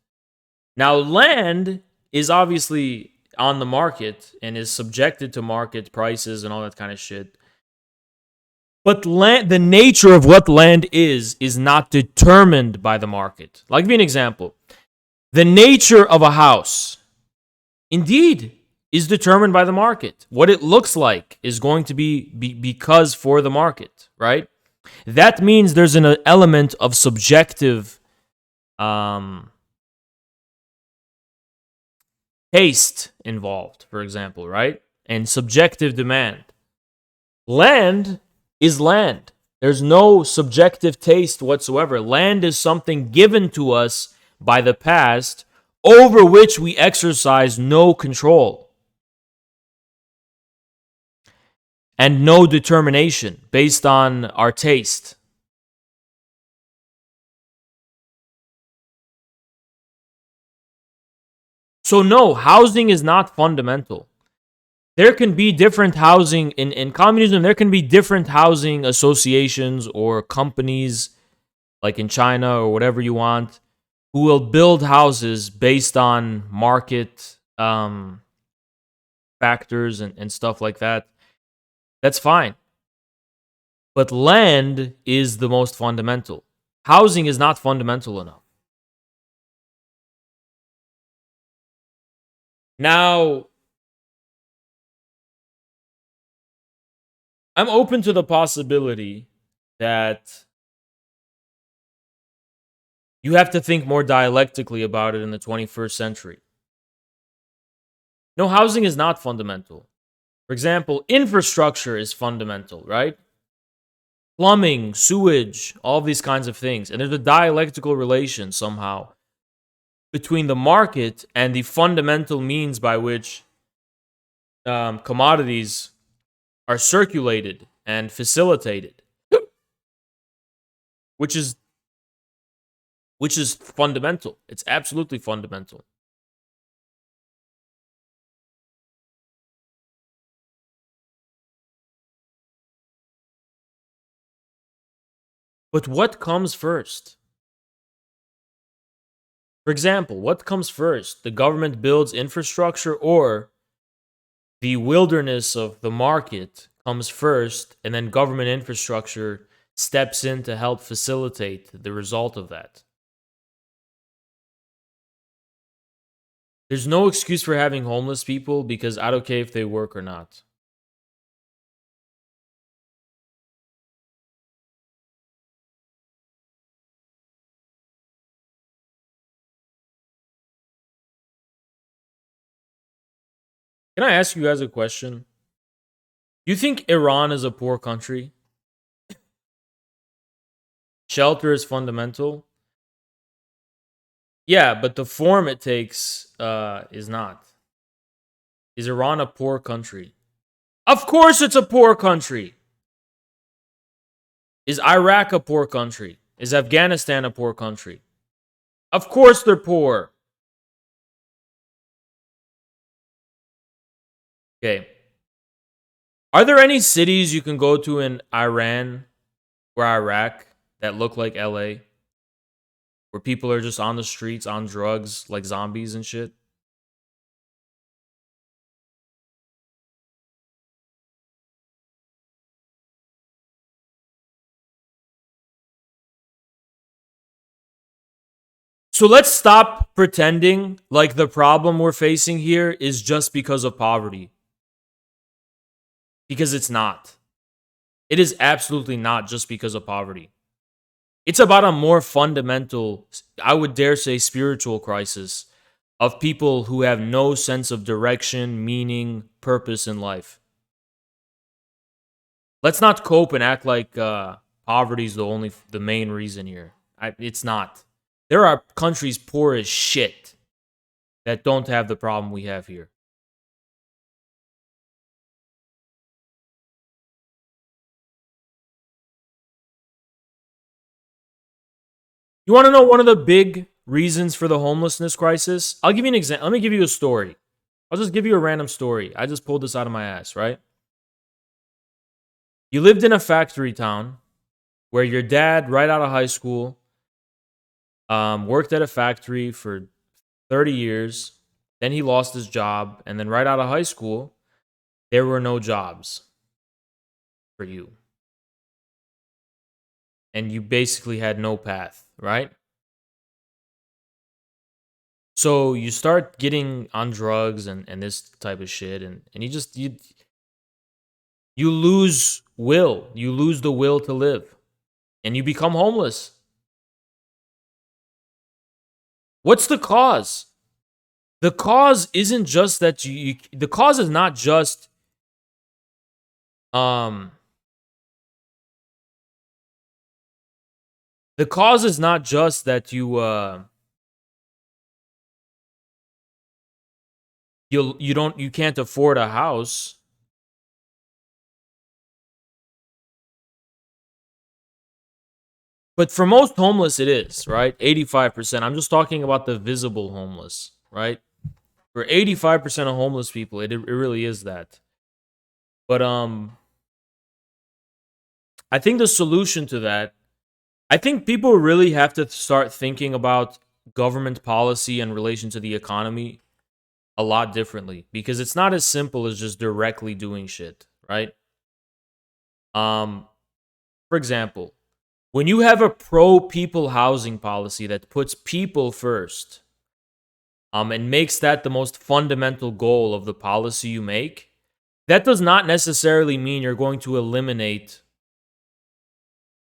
Now, land is obviously on the market and is subjected to market prices and all that kind of shit. But land, the nature of what land is not determined by the market. I'll give you an example. The nature of a house, indeed, is determined by the market. What it looks like is going to be because for the market, right? That means there's an element of subjective taste involved, for example, right? And subjective demand. Land is land. There's no subjective taste whatsoever. Land is something given to us by the past over which we exercise no control and no determination based on our taste. So no, housing is not fundamental. There can be different housing in communism. There can be different housing associations or companies, like in China or whatever you want, who will build houses based on market factors and stuff like that. That's fine. But land is the most fundamental. Housing is not fundamental enough. Now, I'm open to the possibility that You have to think more dialectically about it in the 21st century. No, housing is not fundamental. For example, infrastructure is fundamental, right? Plumbing, sewage, all these kinds of things. And there's a dialectical relation somehow between the market and the fundamental means by which commodities are circulated and facilitated, which is fundamental. It's absolutely fundamental. But what comes first? For example, what comes first? The government builds infrastructure, or the wilderness of the market comes first, and then government infrastructure steps in to help facilitate the result of that? There's no excuse for having homeless people because I don't care if they work or not. Can I ask you guys a question? Do you think Iran is a poor country? Shelter is fundamental. Yeah, but the form it takes is not. Is Iran a poor country? Of course it's a poor country. Is Iraq a poor country? Is Afghanistan a poor country? Of course they're poor. Okay. Are there any cities you can go to in Iran or Iraq that look like LA? Where people are just on the streets on drugs like zombies and shit? So let's stop pretending like the problem we're facing here is just because of poverty. Because it's not. It is absolutely not just because of poverty. It's about a more fundamental, I would dare say, spiritual crisis of people who have no sense of direction, meaning, purpose in life. Let's not cope and act like poverty is the main reason here. It's not. There are countries poor as shit that don't have the problem we have here. You want to know one of the big reasons for the homelessness crisis? I'll give you an example. Let me give you a story. I'll just give you a random story. I just pulled this out of my ass, right? You lived in a factory town where your dad, right out of high school, worked at a factory for 30 years. Then he lost his job. And then right out of high school, there were no jobs for you. And you basically had no path, right? So you start getting on drugs and this type of shit, and you lose will. You lose the will to live. And you become homeless. What's the cause? The cause isn't just that the cause is not just the cause is not just that you can't afford a house. But for most homeless it is, right? 85%. I'm just talking about the visible homeless, right? For 85% of homeless people, it really is that. But I think the solution to that, I think people really have to start thinking about government policy in relation to the economy a lot differently, because it's not as simple as just directly doing shit, right? For example, when you have a pro-people housing policy that puts people first, and makes that the most fundamental goal of the policy you make, that does not necessarily mean you're going to eliminate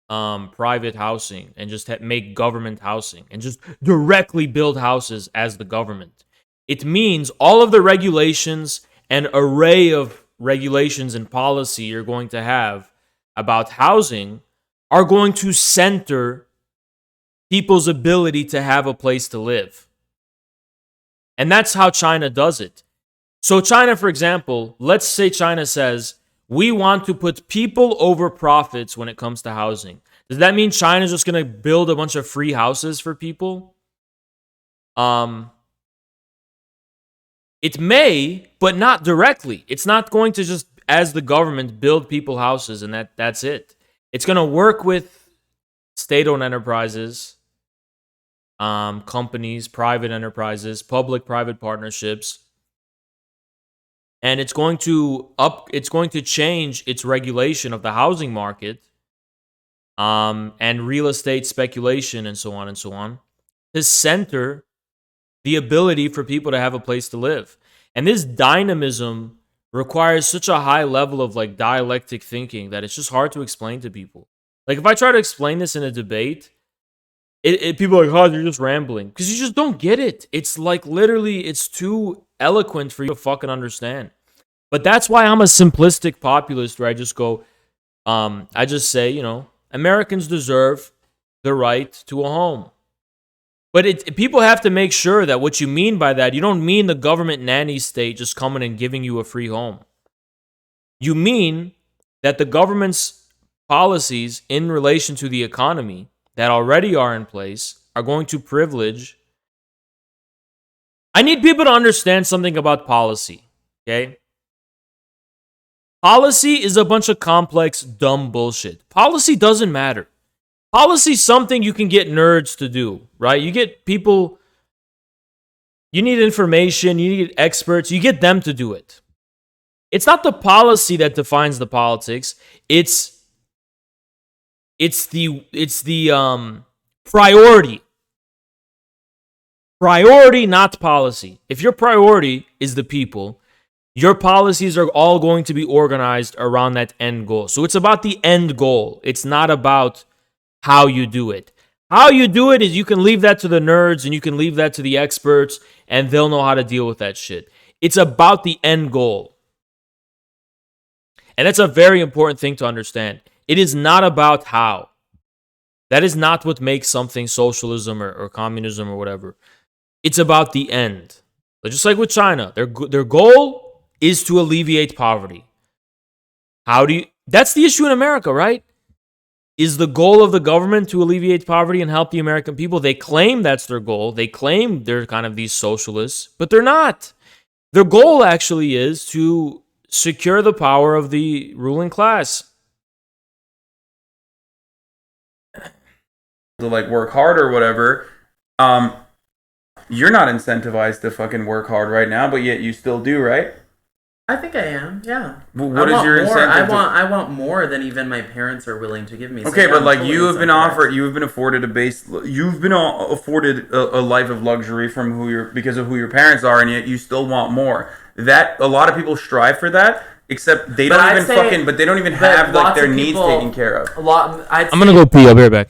private housing and just make government housing and just directly build houses as the government. It means all of the regulations and array of regulations and policy you're going to have about housing are going to center people's ability to have a place to live. And that's how China does it. So China, for example, let's say China says, we want to put people over profits when it comes to housing. Does that mean China's just going to build a bunch of free houses for people? It may, but not directly. It's not going to just, as the government, build people houses and that's it. It's going to work with state-owned enterprises, companies, private enterprises, public-private partnerships. And it's going to change its regulation of the housing market, and real estate speculation and so on to center the ability for people to have a place to live. And this dynamism requires such a high level of like dialectic thinking that it's just hard to explain to people. Like if I try to explain this in a debate, people are like, oh, you're just rambling. Because you just don't get it. It's like literally, it's too eloquent for you to fucking understand. But that's why I'm a simplistic populist where I just go, I just say, you know, Americans deserve the right to a home. But people have to make sure that what you mean by that, you don't mean the government nanny state just coming and giving you a free home. You mean that the government's policies in relation to the economy that already are in place are going to privilege. I need people to understand something about policy, okay? Policy is a bunch of complex, dumb bullshit. Policy doesn't matter. Policy is something you can get nerds to do, right? You get people, you need information, you need experts, you get them to do it. It's not the policy that defines the politics. It's the priority. Priority, not policy. If your priority is the people, your policies are all going to be organized around that end goal. So it's about the end goal. It's not about how you do it. How you do it is you can leave that to the nerds and you can leave that to the experts and they'll know how to deal with that shit. It's about the end goal. And that's a very important thing to understand. It is not about how. That is not what makes something socialism or communism or whatever. It's about the end. But just like with China, their goal is to alleviate poverty. That's the issue in America, right? Is the goal of the government to alleviate poverty and help the American people? They claim that's their goal. They claim they're kind of these socialists, but they're not. Their goal actually is to secure the power of the ruling class. To like work hard or whatever, you're not incentivized to fucking work hard right now, but yet you still do, right? I think I am, yeah. Well, what is your incentive? I want more than even my parents are willing to give me. Okay, but like you have been afforded a life of luxury because of who your parents are, and yet you still want more. That a lot of people strive for that, except they don't even have like their needs taken care of. I'm gonna go pee. I'll be right back.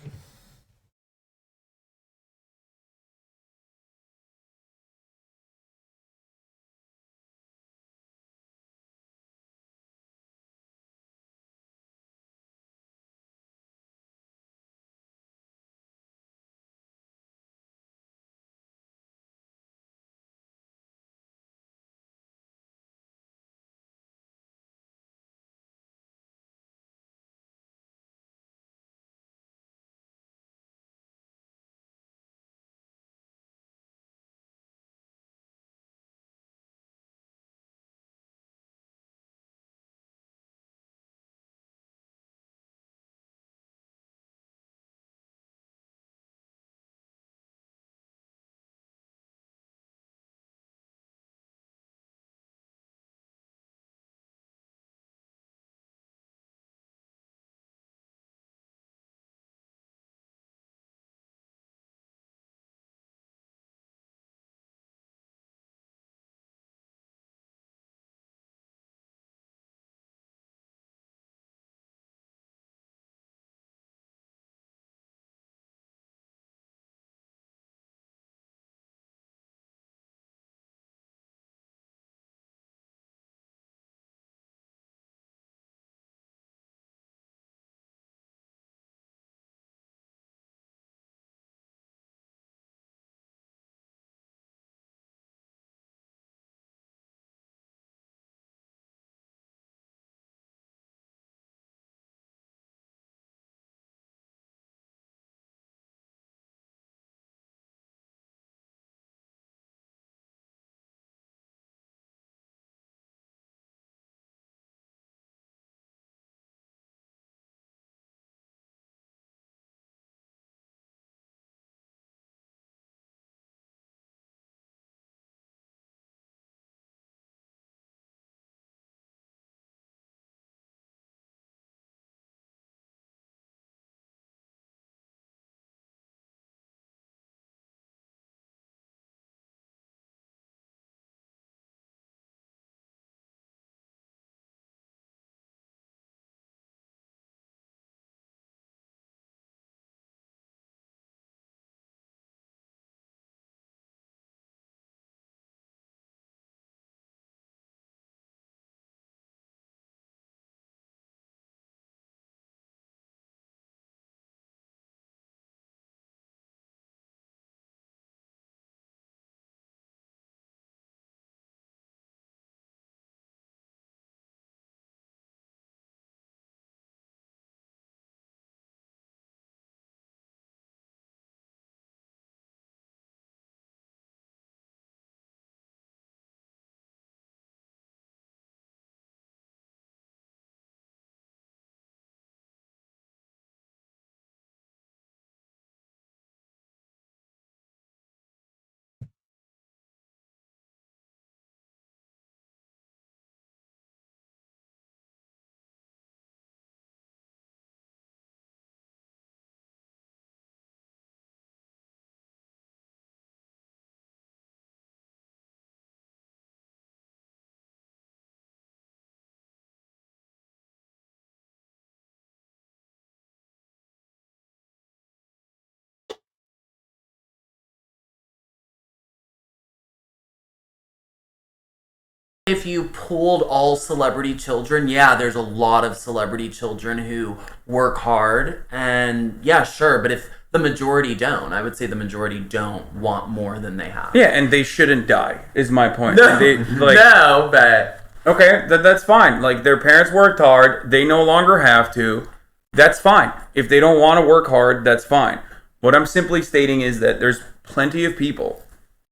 if you pooled all celebrity children, yeah, there's a lot of celebrity children who work hard, and yeah, sure, but if the majority don't, I would say the majority don't want more than they have. Yeah, and they shouldn't die, is my point. No, They, like, no, but okay, that's fine. Like, their parents worked hard, they no longer have to. That's fine. If they don't want to work hard, that's fine. What I'm simply stating is that there's plenty of people.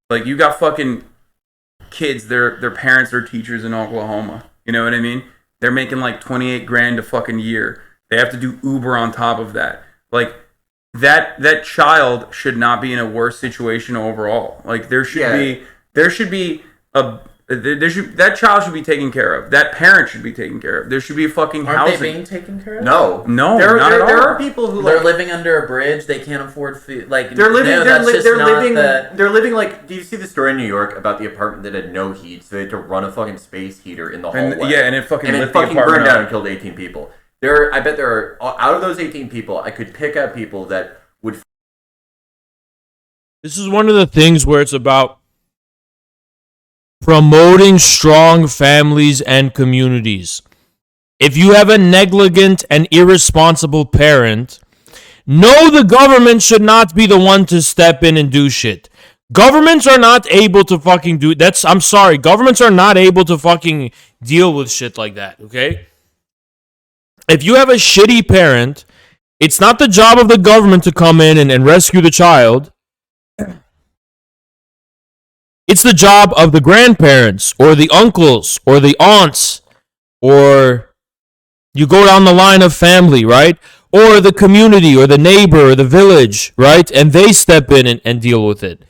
Like, you got fucking kids, their parents are teachers in Oklahoma. You know what I mean? They're making like 28 grand a fucking year. They have to do Uber on top of that. Like, that child should not be in a worse situation overall. Like, there should be that child should be taken care of. That parent should be taken care of. There should be fucking aren't housing. they being taken care of? No, not at all. There are people who They're living under a bridge. They can't afford food. Like, they're living. no, they're that's just living. not They're living like. Do you see the story in New York about the apartment that had no heat, so they had to run a fucking space heater in the hallway? And it fucking lit the fucking apartment burned down up. and killed 18 people. I bet there are out of those 18 people, I could pick out people that would. This is one of the things where it's about promoting strong families and communities. If you have a negligent and irresponsible parent, no, the government should not be the one to step in and do shit. Governments are not able to fucking do that's. I'm sorry. Governments are not able to fucking deal with shit like that, okay? If you have a shitty parent, it's not the job of the government to come in and rescue the child. It's the job of the grandparents or the uncles or the aunts, or you go down the line of family, right? Or the community or the neighbor or the village, right? And they step in and deal with it.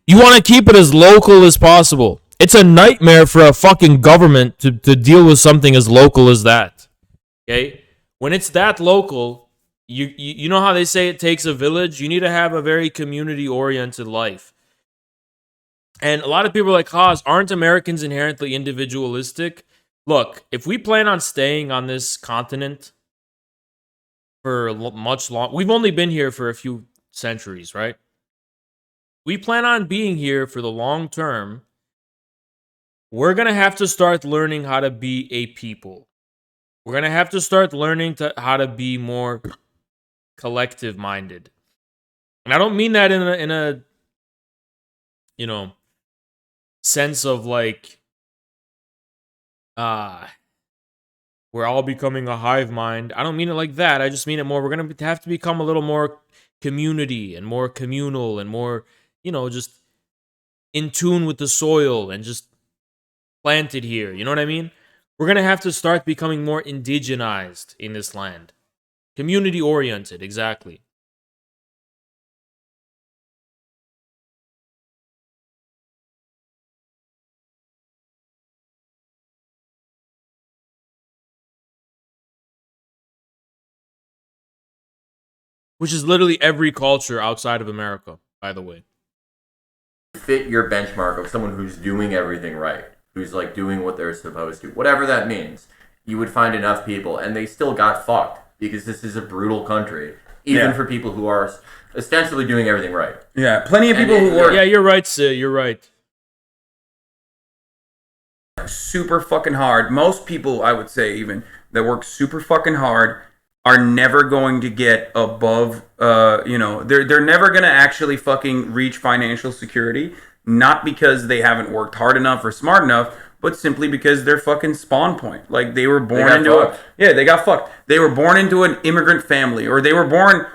You want to keep it as local as possible. It's a nightmare for a fucking government to deal with something as local as that. Okay? When it's that local, you know how they say it takes a village? You need to have a very community-oriented life. And a lot of people are like, Haas, aren't Americans inherently individualistic? Look, if we plan on staying on this continent for much long, we've only been here for a few centuries, right? We plan on being here for the long term. We're going to have to start learning how to be a people. We're going to have to start learning how to be more collective minded. And I don't mean that in a you know, sense of like we're all becoming a hive mind. I don't mean it like that. I just mean it more, we're going to have to become a little more community and more communal and more, just in tune with the soil and just planted here. You know what I mean? We're going to have to start becoming more indigenized in this land. Community oriented, exactly. Which is literally every culture outside of America, by the way. Fit your benchmark of someone who's doing everything right, who's like doing what they're supposed to, whatever that means. You would find enough people, and they still got fucked because this is a brutal country, even for people who are ostensibly doing everything right. Yeah, plenty of people who work. Yeah, you're right, Sid. You're right. Super fucking hard. Most people, I would say, even that work super fucking hard, are never going to get above. They're never going to actually fucking reach financial security. Not because they haven't worked hard enough or smart enough, but simply because they're fucking spawn point. Like they were born into they got fucked. They were born into an immigrant family, or they were born.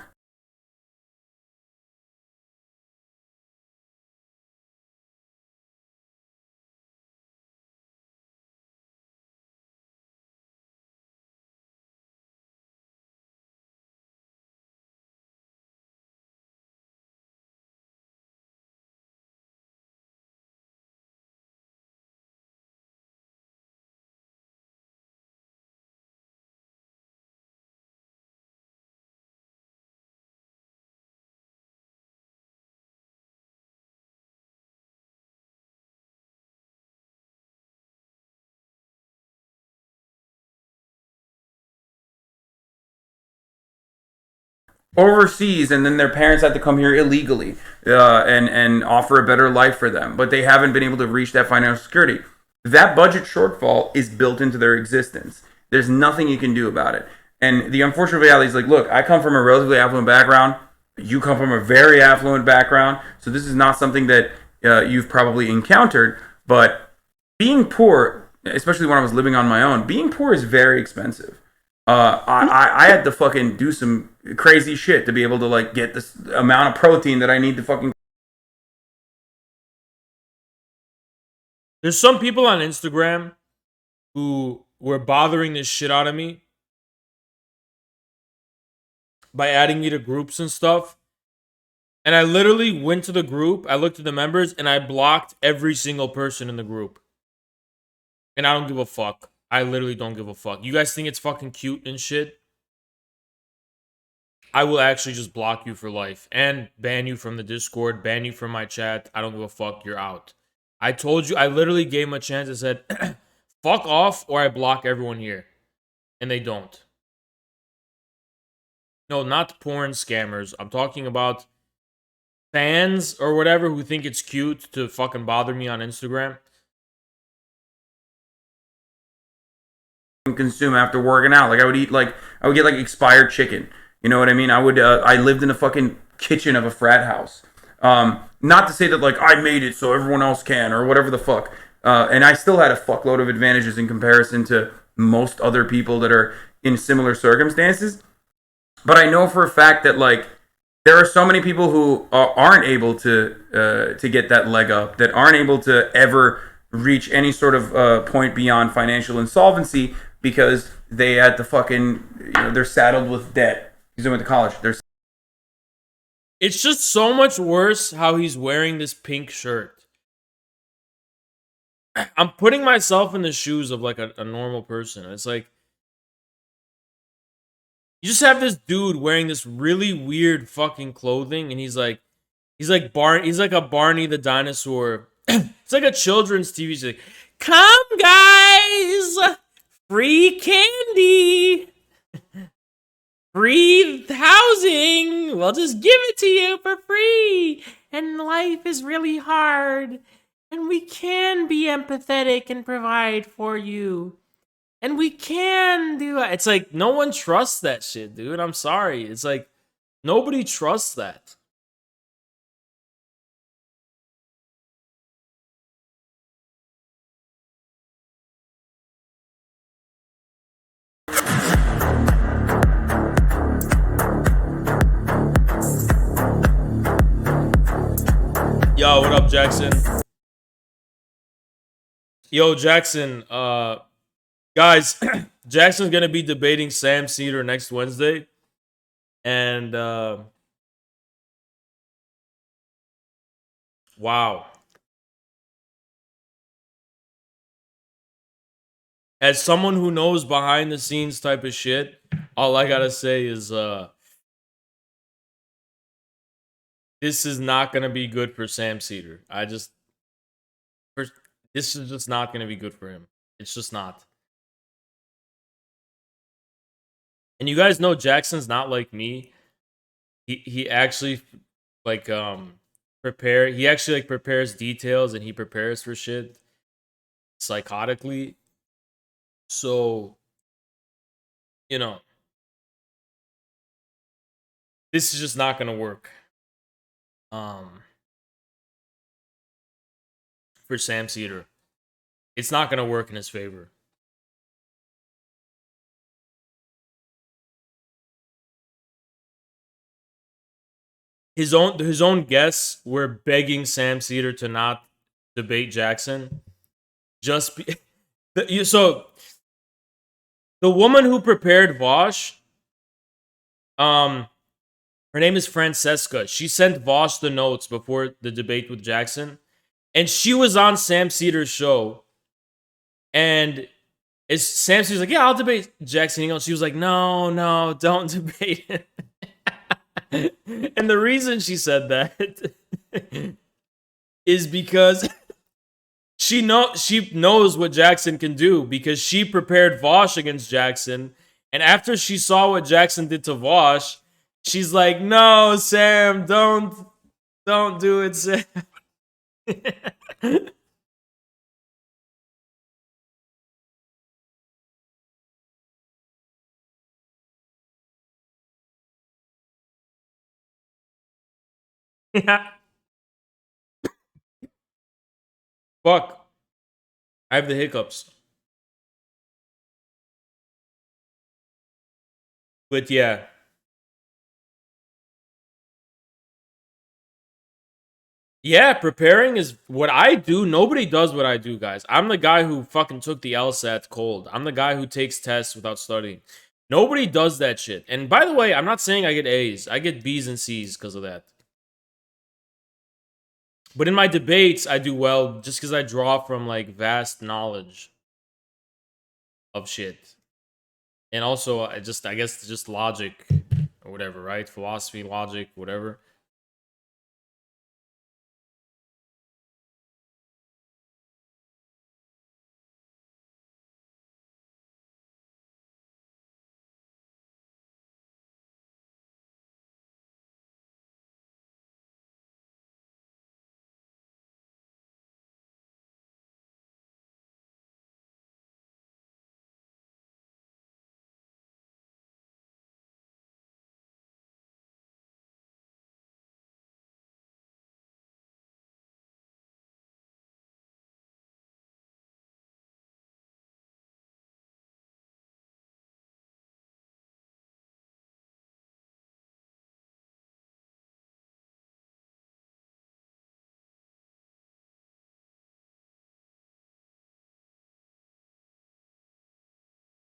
Overseas, and then their parents had to come here illegally and offer a better life for them, but they haven't been able to reach that financial security. that budget shortfall is built into their existence. There's nothing you can do about it. And the unfortunate reality is like, look, I come from a relatively affluent background. You come from a very affluent background. So this is not something that you've probably encountered. But being poor, especially when I was living on my own, being poor is very expensive. I had to fucking do some crazy shit to be able to like get this amount of protein that I need to fucking. There's some people on Instagram who were bothering this shit out of me by adding me to groups and stuff. And I literally went to the group, I looked at the members, and I blocked every single person in the group. And I don't give a fuck. I literally don't give a fuck. You guys think it's fucking cute and shit? I will actually just block you for life and ban you from the Discord, ban you from my chat. I don't give a fuck. You're out. I told you, I literally gave him a chance. I said, fuck off or I block everyone here. And they don't. No, not porn scammers. I'm talking about fans or whatever who think it's cute to fucking bother me on Instagram. Consume after working out. Like I would get like expired chicken. You know what I mean? I lived in a fucking kitchen of a frat house. Not to say that like I made it so everyone else can or whatever the fuck. And I still had a fuckload of advantages in comparison to most other people that are in similar circumstances. But I know for a fact that like there are so many people who aren't able to get that leg up, that aren't able to ever reach any sort of point beyond financial insolvency because they had to fucking, they're saddled with debt. He's went to college. It's just so much worse how he's wearing this pink shirt. I'm putting myself in the shoes of like a normal person. It's like, you just have this dude wearing this really weird fucking clothing, and he's like a Barney the dinosaur. It's like a children's TV. He's like, come guys, free candy, free housing. We'll just give it to you for free. And life is really hard, and we can be empathetic and provide for you. And we can do it. It's like, no one trusts that shit, dude. I'm sorry. It's like, nobody trusts that. Yo, what up, Jackson? Yo, Jackson, guys, Jackson's gonna be debating Sam Cedar next Wednesday, and wow. As someone who knows behind the scenes type of shit, all I gotta say is this is not gonna be good for Sam Cedar. This is just not gonna be good for him. It's just not. And you guys know Jackson's not like me. He actually like he actually like prepares details and he prepares for shit psychotically. So, this is just not gonna work. For Sam Cedar. It's not gonna work in his favor. His own guests were begging Sam Cedar to not debate Jackson. So the woman who prepared Vosh, her name is Francesca. She sent Vosh the notes before the debate with Jackson, and she was on Sam Cedar's show. And Sam Cedar's like, "Yeah, I'll debate Jackson." She was like, "No, don't debate him." And the reason she said that is because she knows what Jackson can do, because she prepared Vosh against Jackson, and after she saw what Jackson did to Vosh, she's like, "No, Sam, don't do it, Sam." Fuck. I have the hiccups. But yeah. Yeah, preparing is what I do. Nobody does what I do, guys. I'm the guy who fucking took the LSAT cold. I'm the guy who takes tests without studying. Nobody does that shit. And by the way, I'm not saying I get A's. I get B's and C's because of that. But in my debates, I do well just because I draw from like vast knowledge of shit. And also, I guess, just logic or whatever, right? Philosophy, logic, whatever.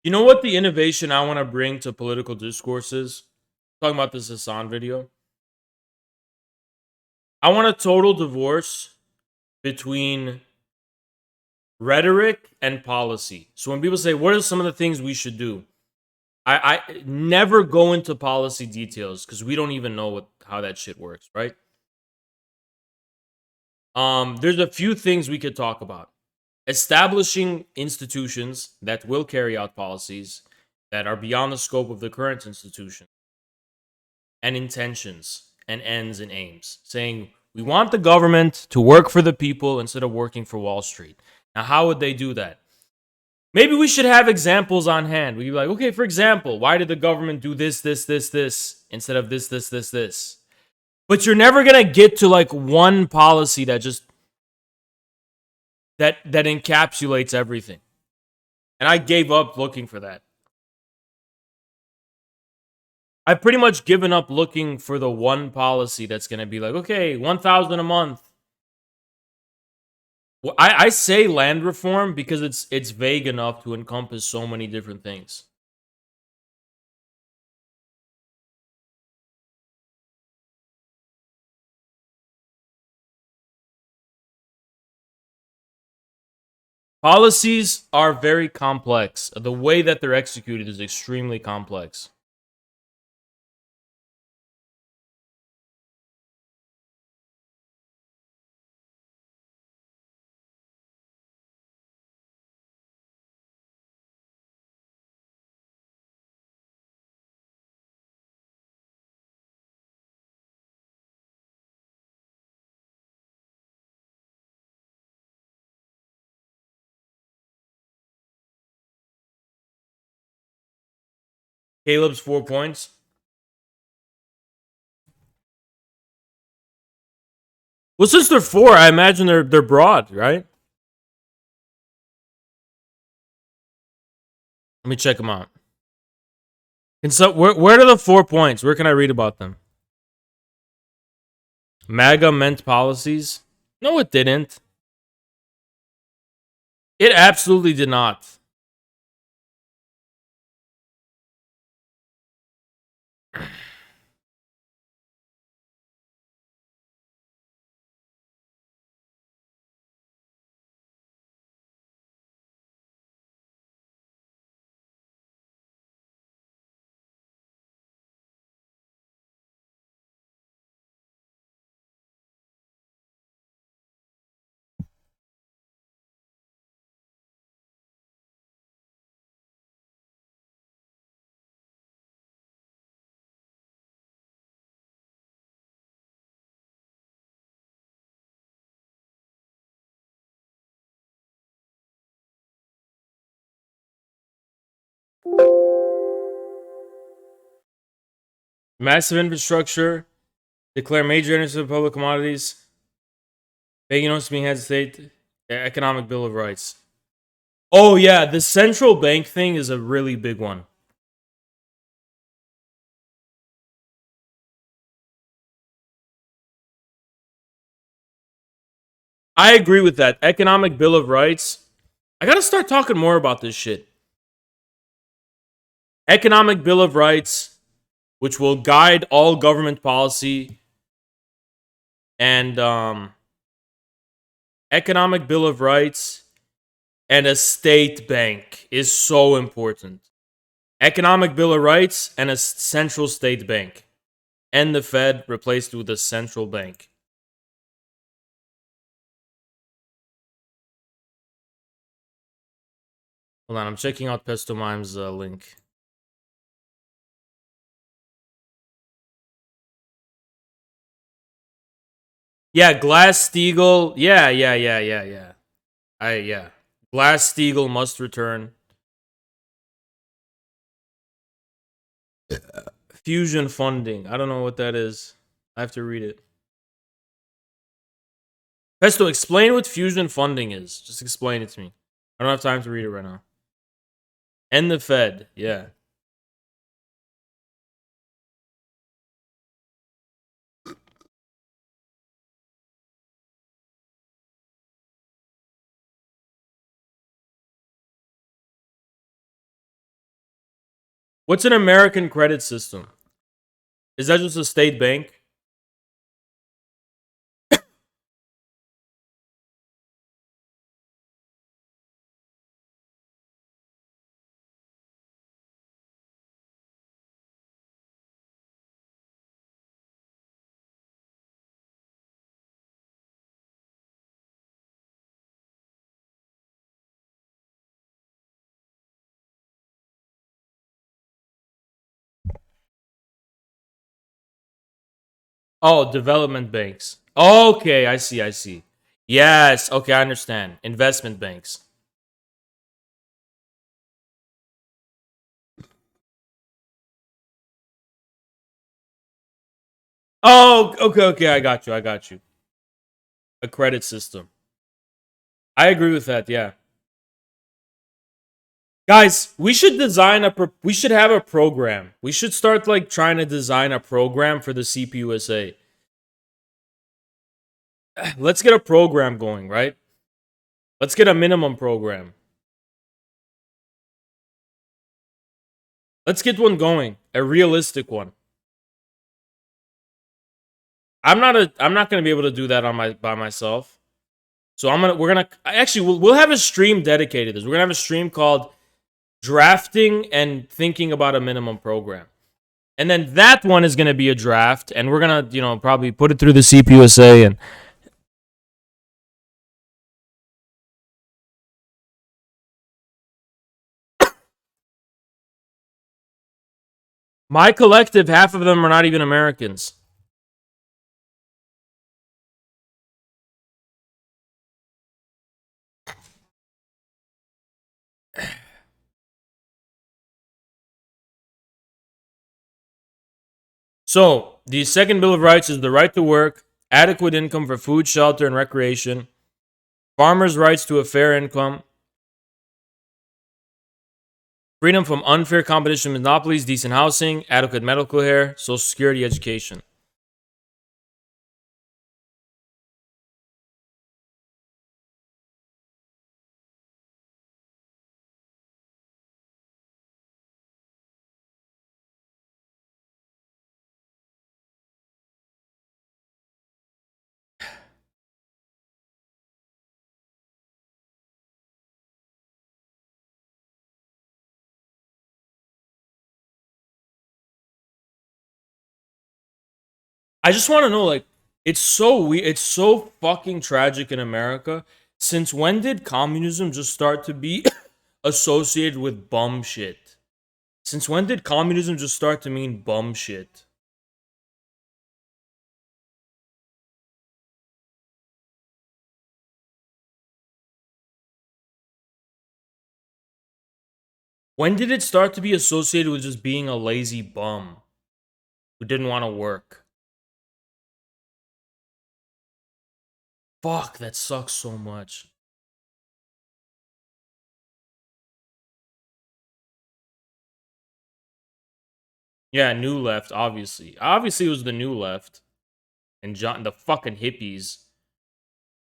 You know what the innovation I want to bring to political discourse is? Talking about this Hassan video. I want a total divorce between rhetoric and policy. So when people say, what are some of the things we should do? I never go into policy details because we don't even know how that shit works, right? There's a few things we could talk about. Establishing institutions that will carry out policies that are beyond the scope of the current institution, and intentions and ends and aims, saying we want the government to work for the people instead of working for Wall Street. Now, how would they do that? Maybe we should have examples on hand. We'd be like, okay, for example, why did the government do this instead of this? But you're never gonna get to like one policy that just that encapsulates everything. And I gave up looking for that. I've pretty much given up looking for the one policy that's gonna be like, okay, 1,000 a month. Well, I say land reform because it's vague enough to encompass so many different things. Policies are very complex. The way that they're executed is extremely complex. Caleb's 4 points. Well, since they're 4, I imagine they're broad, right? Let me check them out. And so, where are the 4 points? Where can I read about them? MAGA meant policies? No, it didn't. It absolutely did not. Massive infrastructure, Declare major interests of public commodities. Banking notes being head of state. Economic Bill of Rights. Oh yeah, the central bank thing is a really big one. I agree with that. Economic Bill of Rights. I gotta start talking more about this shit. Economic Bill of Rights, which will guide all government policy, and Economic Bill of Rights and a state bank is so important. Economic Bill of Rights and a central state bank. And the Fed replaced with a central bank. Hold on, I'm checking out Pesto Mime's link. Yeah, Glass-Steagall. Yeah. Glass-Steagall must return. Fusion funding. I don't know what that is. I have to read it. Pesto, explain what fusion funding is. Just explain it to me. I don't have time to read it right now. And the Fed. Yeah. What's an American credit system? Is that just a state bank? Oh, development banks. Okay, I see. Yes, okay, I understand. Investment banks. Oh, okay, I got you. A credit system. I agree with that, yeah. Guys, we should we should have a program. We should start like trying to design a program for the CPUSA. Let's get a program going, right? Let's get a minimum program. Let's get one going, a realistic one. I'm not going to be able to do that by myself. So we'll have a stream dedicated to this. We're going to have a stream called Drafting and Thinking About a Minimum Program. And then that one is going to be a draft, and we're going to, probably put it through the CPUSA. And my collective, half of them are not even Americans. So, the second Bill of Rights is the right to work, adequate income for food, shelter, and recreation, farmers' rights to a fair income, freedom from unfair competition, monopolies, decent housing, adequate medical care, social security, education. I just want to know, like, it's so weird. It's so fucking tragic in America. Since when did communism just start to be associated with bum shit? Since when did communism just start to mean bum shit? When did it start to be associated with just being a lazy bum who didn't want to work? Fuck, that sucks so much. Yeah, new left, obviously. Obviously, it was the new left. And the fucking hippies.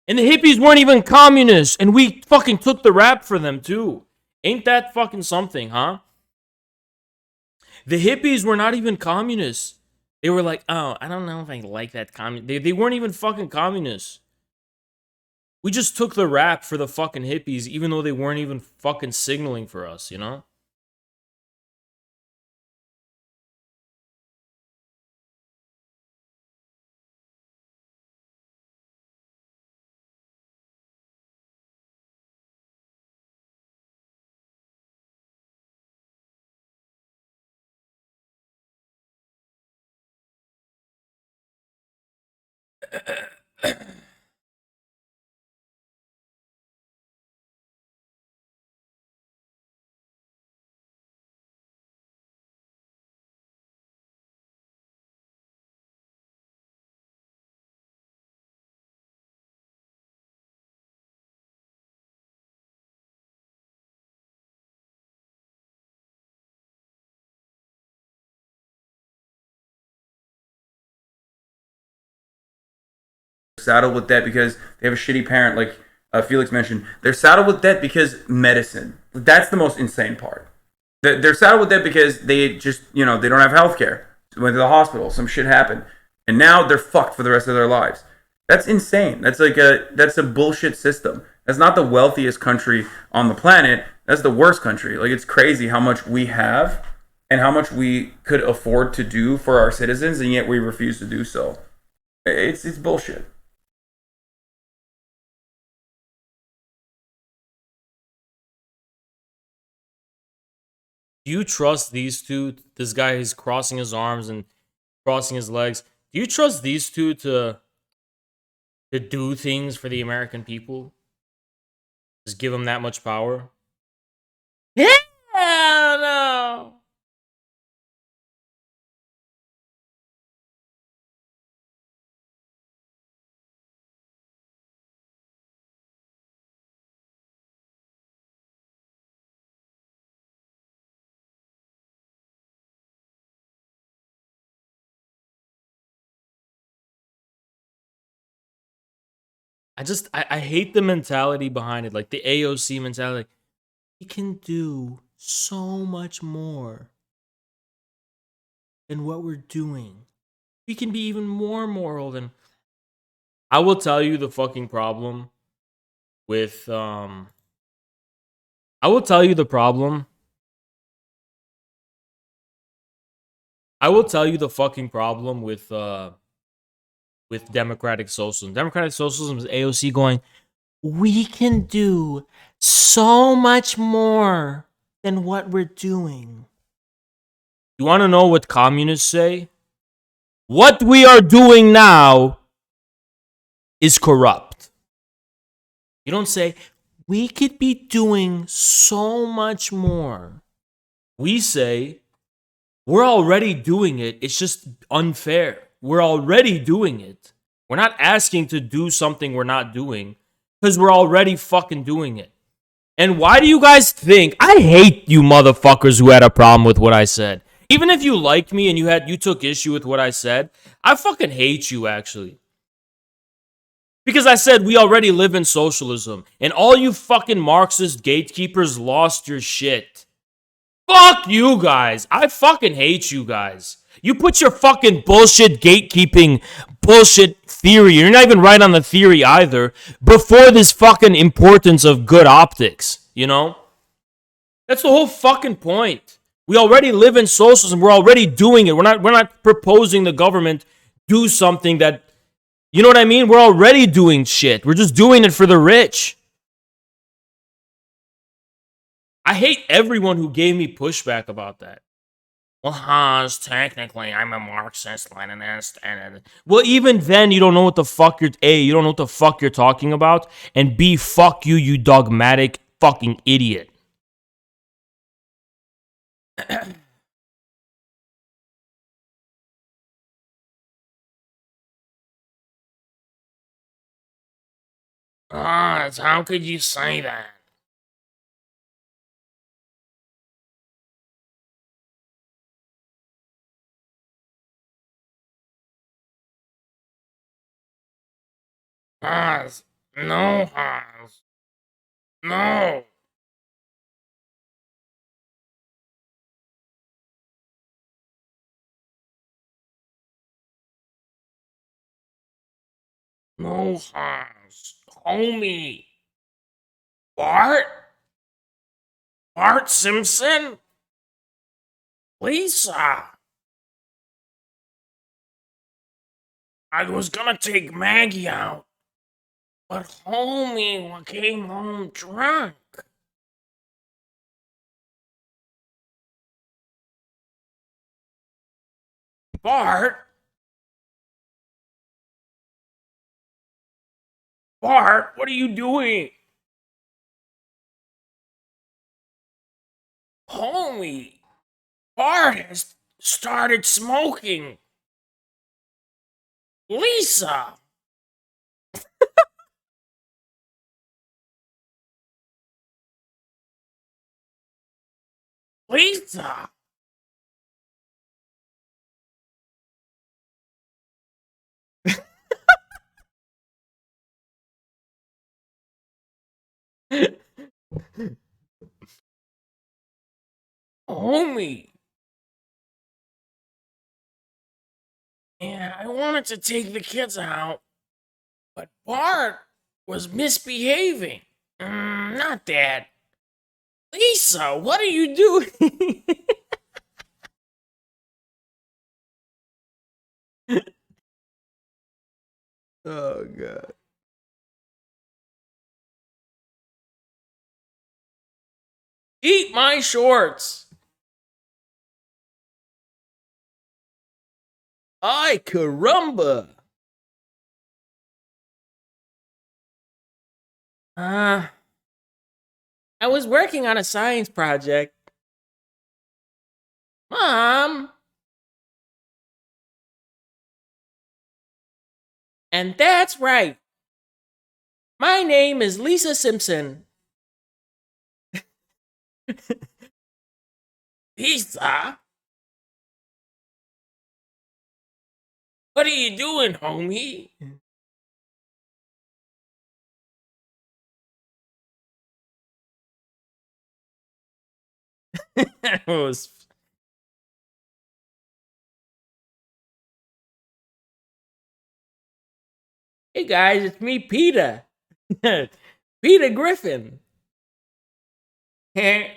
And the hippies weren't even communists. And we fucking took the rap for them, too. Ain't that fucking something, huh? The hippies were not even communists. They were like, oh, I don't know if I like that they weren't even fucking communists. We just took the rap for the fucking hippies, even though they weren't even fucking signaling for us, you know? Saddled with debt because they have a shitty parent, like Felix mentioned. They're saddled with debt because medicine. That's the most insane part. They're saddled with debt because they just, they don't have health care. So went to the hospital, some shit happened, and now they're fucked for the rest of their lives. That's insane. That's a bullshit system. That's not the wealthiest country on the planet. That's the worst country. Like, it's crazy how much we have and how much we could afford to do for our citizens, and yet we refuse to do so. It's bullshit. Do you trust these two? This guy is crossing his arms and crossing his legs. Do you trust these two to do things for the American people? Just give them that much power? Hell no! I hate the mentality behind it, like the AOC mentality. We can do so much more than what we're doing. We can be even more moral than. I will tell you the fucking problem with I will tell you the problem. I will tell you the fucking problem with democratic socialism. Democratic socialism is AOC going, we can do so much more than what we're doing. You want to know what communists say? What we are doing now is corrupt. You don't say, we could be doing so much more. We say, we're already doing it. It's just unfair. We're already doing it. We're not asking to do something we're not doing because we're already fucking doing it. And why do you guys think I hate you motherfuckers who had a problem with what I said? Even if you liked me and you took issue with what I said, I fucking hate you actually. Because I said we already live in socialism and all you fucking Marxist gatekeepers lost your shit. Fuck you guys. I fucking hate you guys. You put your fucking bullshit gatekeeping bullshit theory. You're not even right on the theory either. Before this fucking importance of good optics, you know? That's the whole fucking point. We already live in socialism. We're already doing it. We're not proposing the government do something that, you know what I mean? We're already doing shit. We're just doing it for the rich. I hate everyone who gave me pushback about that. Well, Hans, technically, I'm a Marxist-Leninist, and well, even then, you don't know what the fuck you don't know what the fuck you're talking about, and B, fuck you, you dogmatic fucking idiot. Hans, how could you say that? Hans, no, Hans. No. No, Hans. Homie. Bart? Bart Simpson? Lisa? I was gonna take Maggie out, but homie came home drunk. Bart? Bart, what are you doing? Homie, Bart has started smoking. Lisa! Lisa! Homie. Yeah, I wanted to take the kids out, but Bart was misbehaving. Not that. Lisa, what are you doing? Oh, God. Eat my shorts. Ay, caramba. I was working on a science project. Mom. And that's right. My name is Lisa Simpson. Lisa? What are you doing, homie? That was... Hey guys, it's me, Peter. Peter Griffin. Hey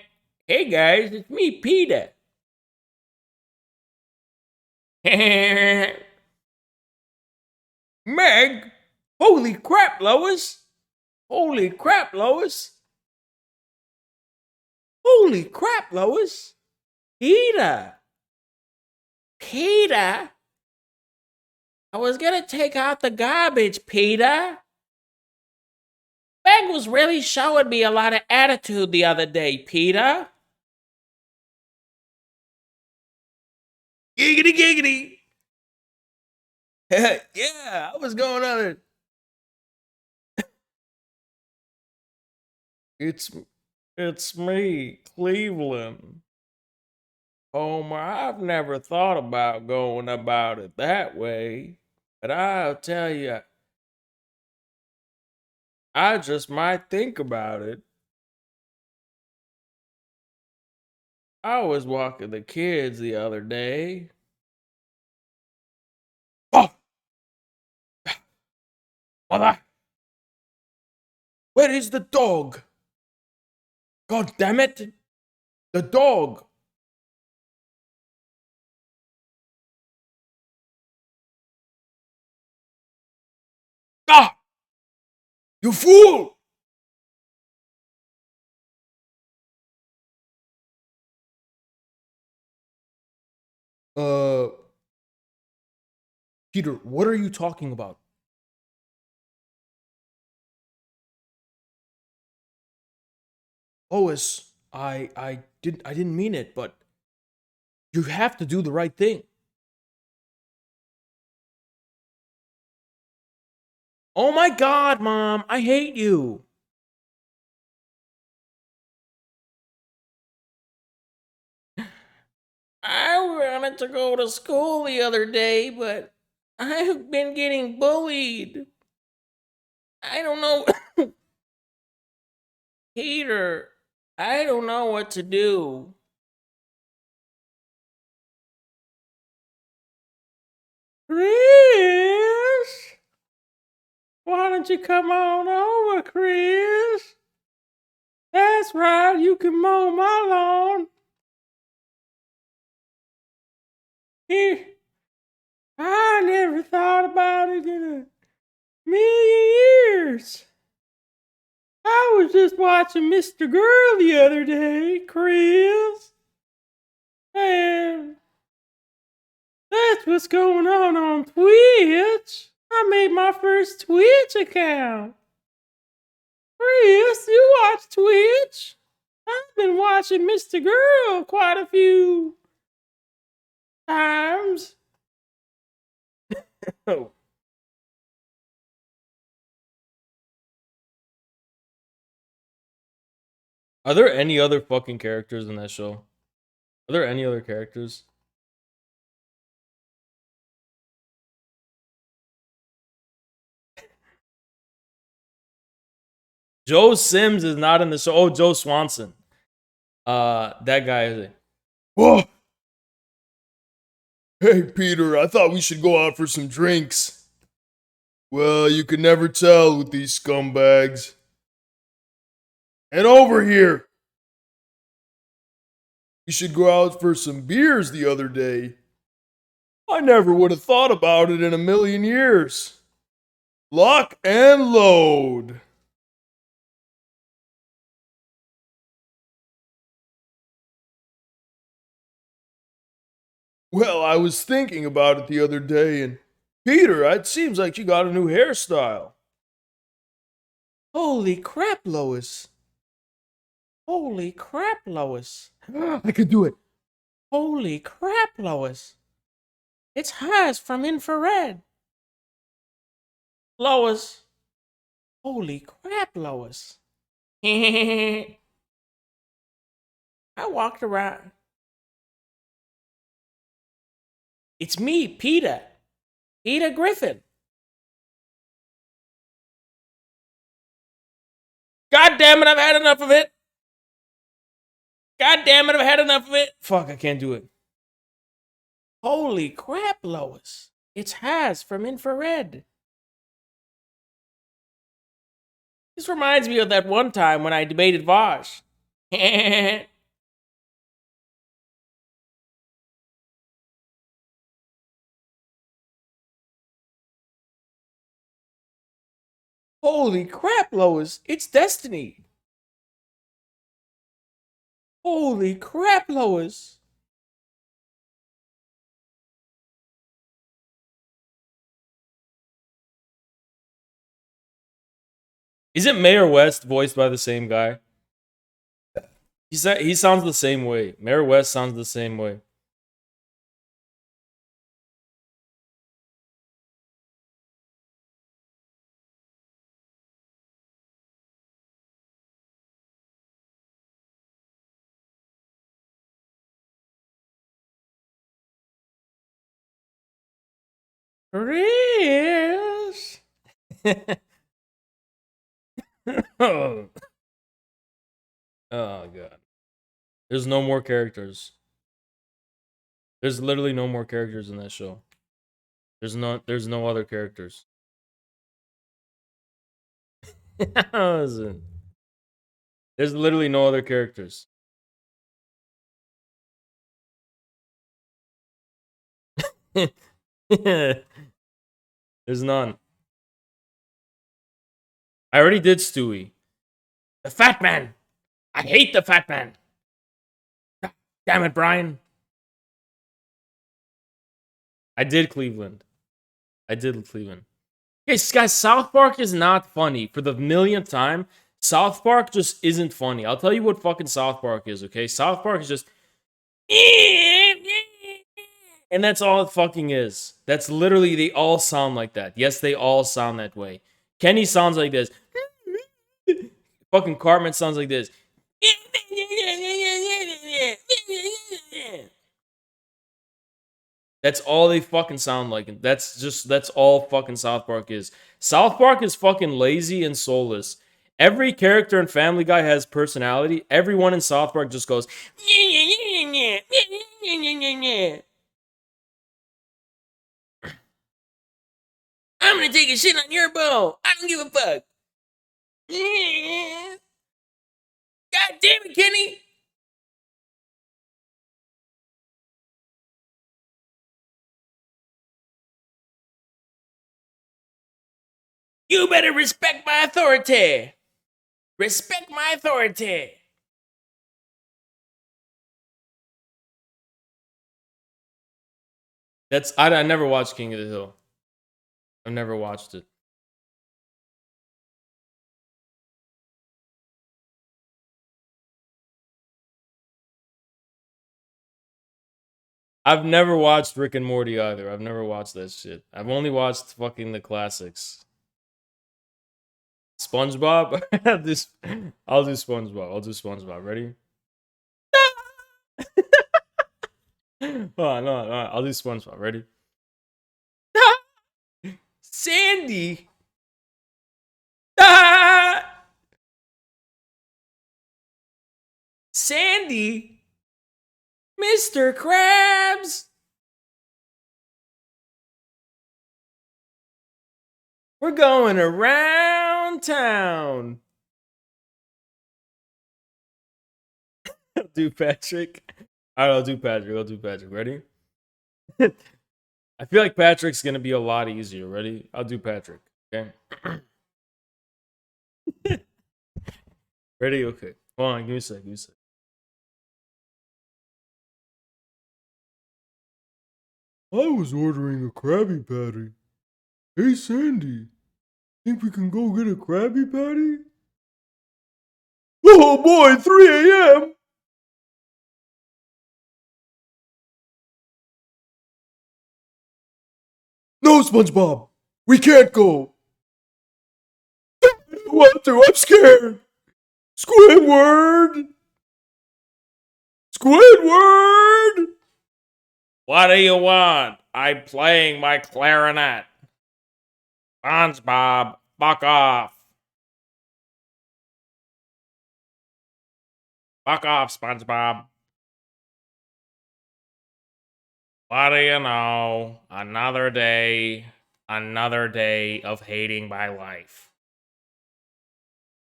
guys, it's me, Peter. Meg? Holy crap, Lois! Holy crap, Lois! Holy crap, Lois! Peter! Peter? I was gonna take out the garbage, Peter. Meg was really showing me a lot of attitude the other day, Peter. Giggity giggity! Yeah, I was going on it. It's me, Cleveland. Homer, I've never thought about going about it that way, but I'll tell you, I just might think about it. I was walking the kids the other day. Oh! Mother! Where is the dog? God damn it! The dog! Ah! You fool! Uh, Peter, what are you talking about? Lois, I didn't mean it, but you have to do the right thing. Oh my God, Mom, I hate you. I wanted to go to school the other day, but I've been getting bullied. I don't know. Peter, I don't know what to do. Chris, why don't you come on over, Chris? That's right, you can mow my lawn. Here, I never thought about it in a million years. I was just watching Mr. Girl the other day, Chris. And that's what's going on Twitch. I made my first Twitch account. Chris, you watch Twitch? I've been watching Mr. Girl quite a few times. Oh. Are there any other fucking characters in that show? Are there any other characters? Joe Sims is not in the show. Oh, Joe Swanson. That guy is. Whoa. Hey, Peter, I thought we should go out for some drinks. Well, you can never tell with these scumbags. And over here. We should go out for some beers the other day. I never would have thought about it in a million years. Lock and load. Well, I was thinking about it the other day, and Peter, it seems like you got a new hairstyle. Holy crap, Lois. Holy crap, Lois. I could do it. Holy crap, Lois. It's hers from infrared. Lois. Holy crap, Lois. I walked around. It's me, Peter. Peter Griffin. God damn it, I've had enough of it. God damn it, I've had enough of it. Fuck, I can't do it. Holy crap, Lois. It's Haz from Infrared. This reminds me of that one time when I debated Vosh. Holy crap, Lois. It's Destiny. Holy crap, Lois. Isn't Mayor West voiced by the same guy? He sounds the same way. Mayor West sounds the same way. Chris. Oh. Oh god. There's no more characters. There's literally no more characters in that show. There's no other characters. There's literally no other characters. There's none. I already did Stewie. The Fat Man. I hate the Fat Man. Damn it, Brian. I did Cleveland. Okay, guys, South Park is not funny. For the millionth time, South Park just isn't funny. I'll tell you what fucking South Park is, okay? South Park is just... And that's all it fucking is. That's literally, they all sound like that. Yes, they all sound that way. Kenny sounds like this. Fucking Cartman sounds like this. That's all they fucking sound like. And that's all fucking South Park is. South Park is fucking lazy and soulless. Every character in Family Guy has personality. Everyone in South Park just goes. I'm gonna take a shit on your bowl. I don't give a fuck. God damn it, Kenny. You better respect my authority. Respect my authority. I never watched King of the Hill. I've never watched it. I've never watched Rick and Morty either. I've never watched that shit. I've only watched fucking the classics. SpongeBob? I'll do SpongeBob. Ready? Hold on. I'll do SpongeBob. Ready? Sandy! Sandy! Mr. Krabs! We're going around town. I'll do Patrick. All right, I'll do Patrick. Ready? I feel like Patrick's gonna be a lot easier. Ready? I'll do Patrick. Okay. Ready? Okay. Hold on. Give me a sec. I was ordering a Krabby Patty. Hey, Sandy. Think we can go get a Krabby Patty? Oh boy, 3 a.m. No, SpongeBob. We can't go. I don't want to. I'm scared. Squidward. What do you want? I'm playing my clarinet. SpongeBob, fuck off. Fuck off, SpongeBob. What do you know? Another day of hating my life.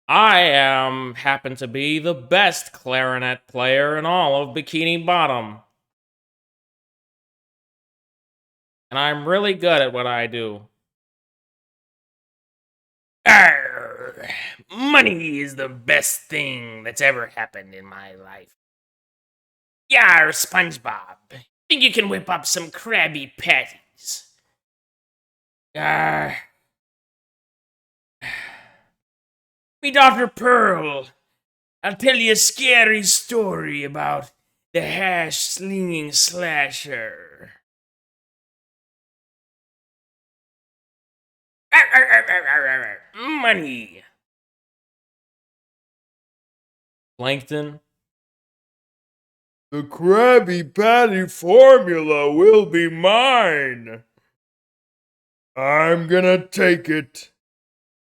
I happen to be the best clarinet player in all of Bikini Bottom. And I'm really good at what I do. Arr, money is the best thing that's ever happened in my life. Yar, SpongeBob. Think you can whip up some Krabby Patties? Me daughter Pearl, I'll tell you a scary story about the hash-slinging slasher. Money. Plankton. The Krabby Patty formula will be mine. I'm gonna take it.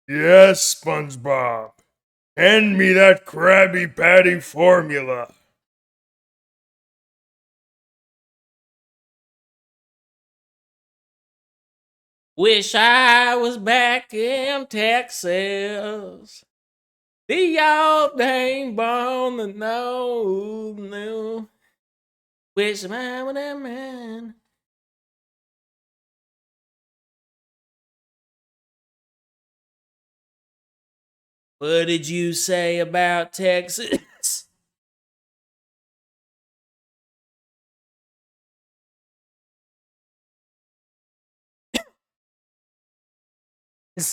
Yes, SpongeBob. Hand me that Krabby Patty formula. Wish I was back in Texas. The old dang bone that no. Wish I was that man. What did you say about Texas?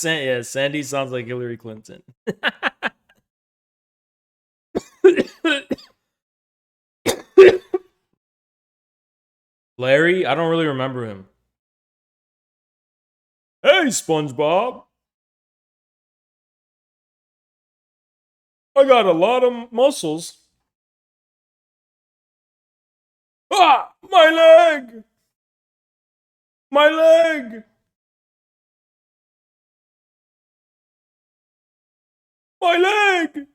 Yeah, Sandy sounds like Hillary Clinton. Larry? I don't really remember him. Hey, SpongeBob. I got a lot of muscles. Ah! My leg! My leg! My leg!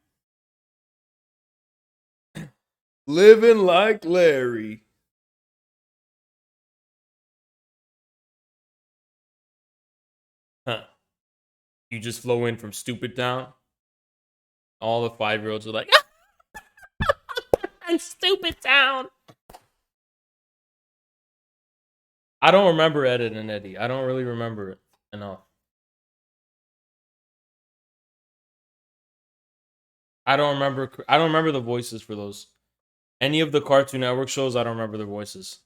Living like Larry. Huh. You just flow in from Stupid Town. All the 5-year-olds are like, I'm Stupid Town. I don't remember Ed and Eddie. I don't really remember it enough. I don't remember the voices for those. Any of the Cartoon Network shows, I don't remember their voices.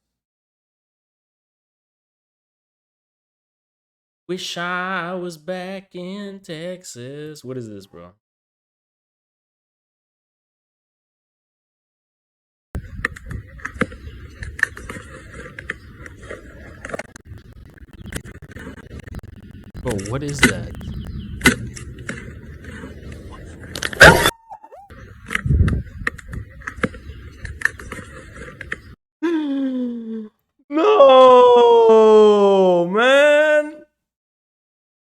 Wish I was back in Texas. What is this, bro? Bro, what is that? No, man.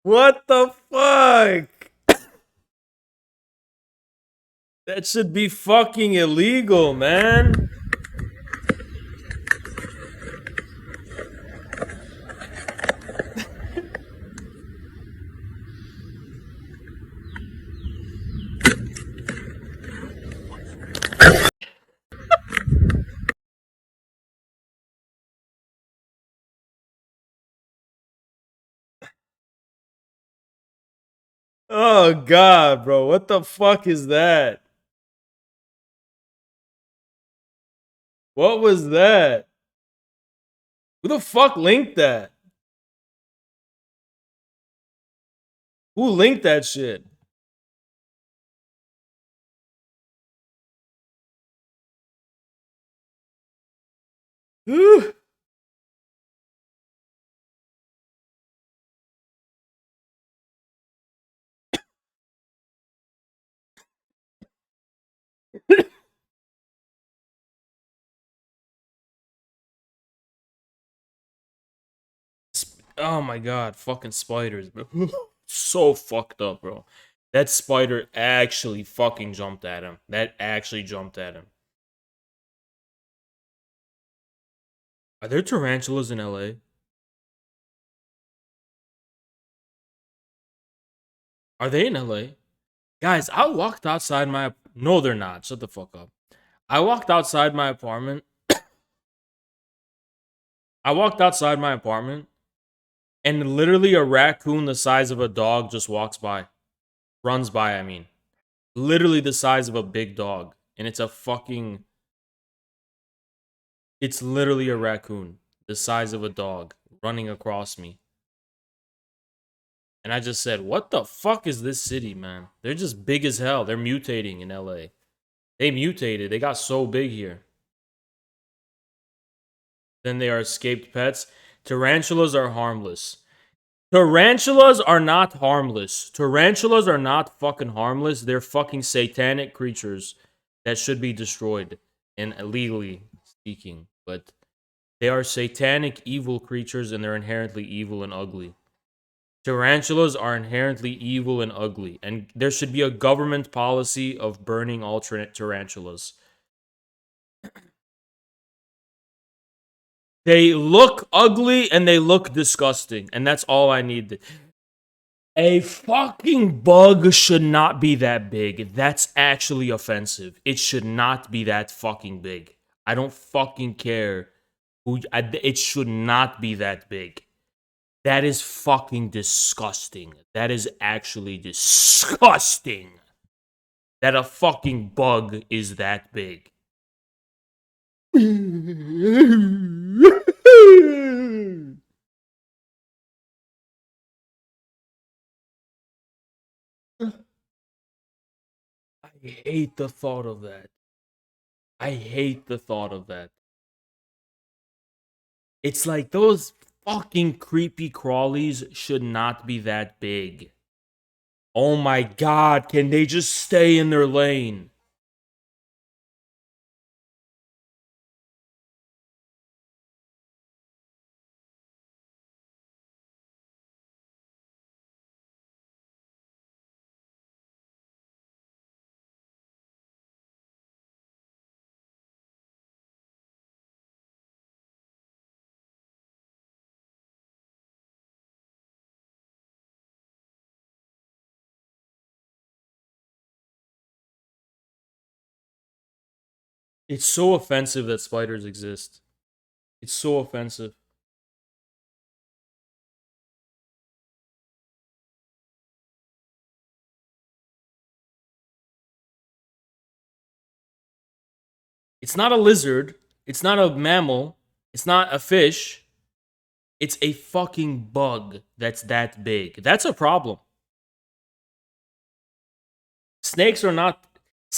What the fuck? That should be fucking illegal, man. Oh god, bro. What the fuck is that? What was that? Who the fuck linked that? Who linked that shit? Oh my god, fucking spiders, bro. So fucked up, bro. That spider actually fucking jumped at him. That actually jumped at him. Are there tarantulas in LA? Are they in LA? Guys, I walked outside my. No, they're not. Shut the fuck up. I walked outside my apartment. I walked outside my apartment, and literally a raccoon the size of a dog just walks by. Runs by, I mean. Literally the size of a big dog. And it's a fucking. It's literally a raccoon the size of a dog running across me. And I just said, what the fuck is this city, man? They're just big as hell. They're mutating in LA. They mutated. They got so big here. Then they are escaped pets. Tarantulas are harmless. Tarantulas are not harmless. Tarantulas are not fucking harmless. They're fucking satanic creatures that should be destroyed, and legally speaking. But they are satanic evil creatures, and they're inherently evil and ugly. Tarantulas are inherently evil and ugly, and there should be a government policy of burning all tarantulas. They look ugly and they look disgusting, and that's all I need. A fucking bug should not be that big. That's actually offensive. It should not be that fucking big. I don't fucking care. It should not be that big. That is fucking disgusting. That is actually disgusting. That a fucking bug is that big. I hate the thought of that. I hate the thought of that. It's like those fucking creepy crawlies should not be that big. Oh my god, can they just stay in their lane? It's so offensive that spiders exist. It's so offensive. It's not a lizard. It's not a mammal. It's not a fish. It's a fucking bug that's that big. That's a problem. Snakes are not.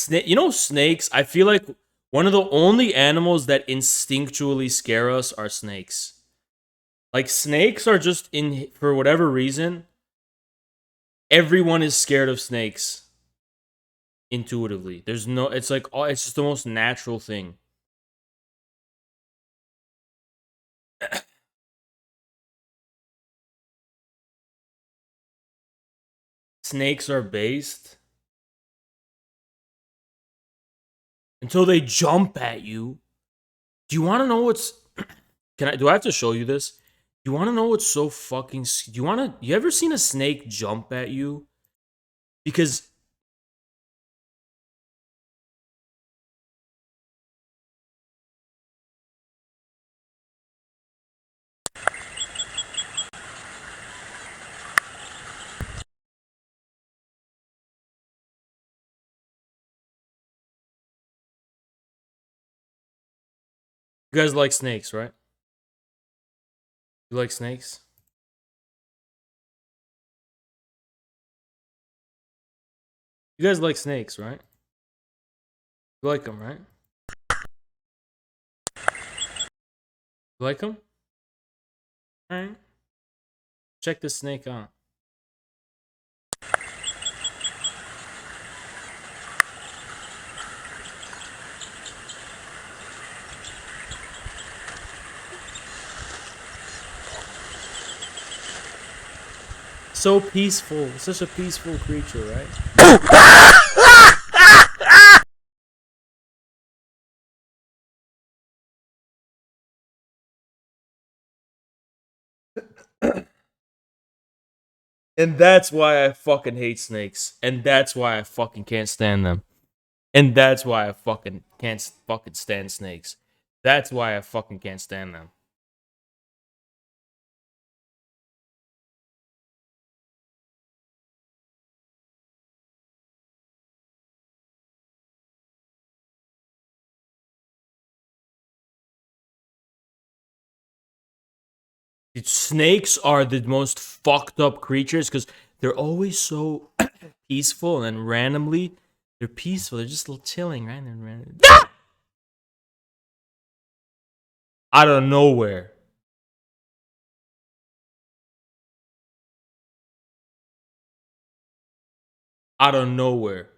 You know, snakes, I feel like one of the only animals that instinctually scare us are snakes. Like, snakes are just in, for whatever reason, everyone is scared of snakes intuitively. There's no, it's like, oh, it's just the most natural thing. Snakes are based until they jump at you. Do you want to know what's do I have to show you this? Do you want to know what's so fucking you ever seen a snake jump at you? Because you guys like snakes, right? You like snakes? You guys like snakes, right? You like them, right? You like them? Alright. Check this snake out. So peaceful. Such a peaceful creature, right? And that's why I fucking hate snakes. And that's why I fucking can't stand them. And that's why I fucking can't fucking stand snakes. That's why I fucking can't stand them. Dude, snakes are the most fucked up creatures because they're always so peaceful, and then randomly they're peaceful. They're just chilling, right? Out of nowhere. Out of nowhere.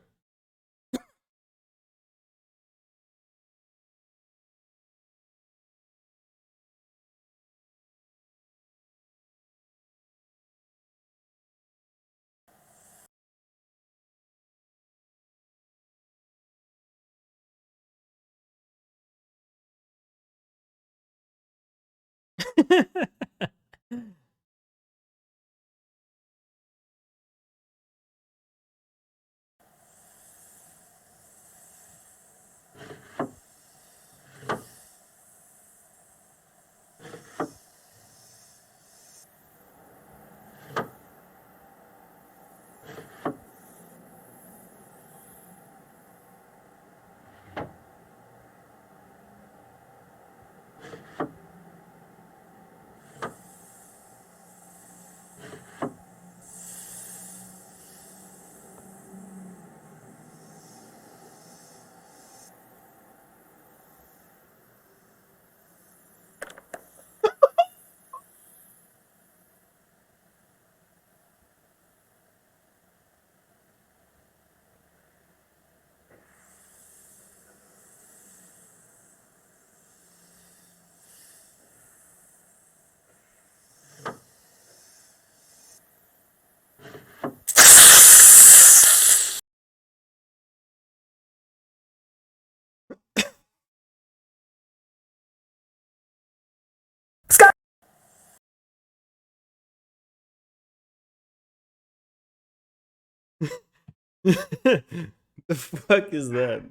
The fuck is that?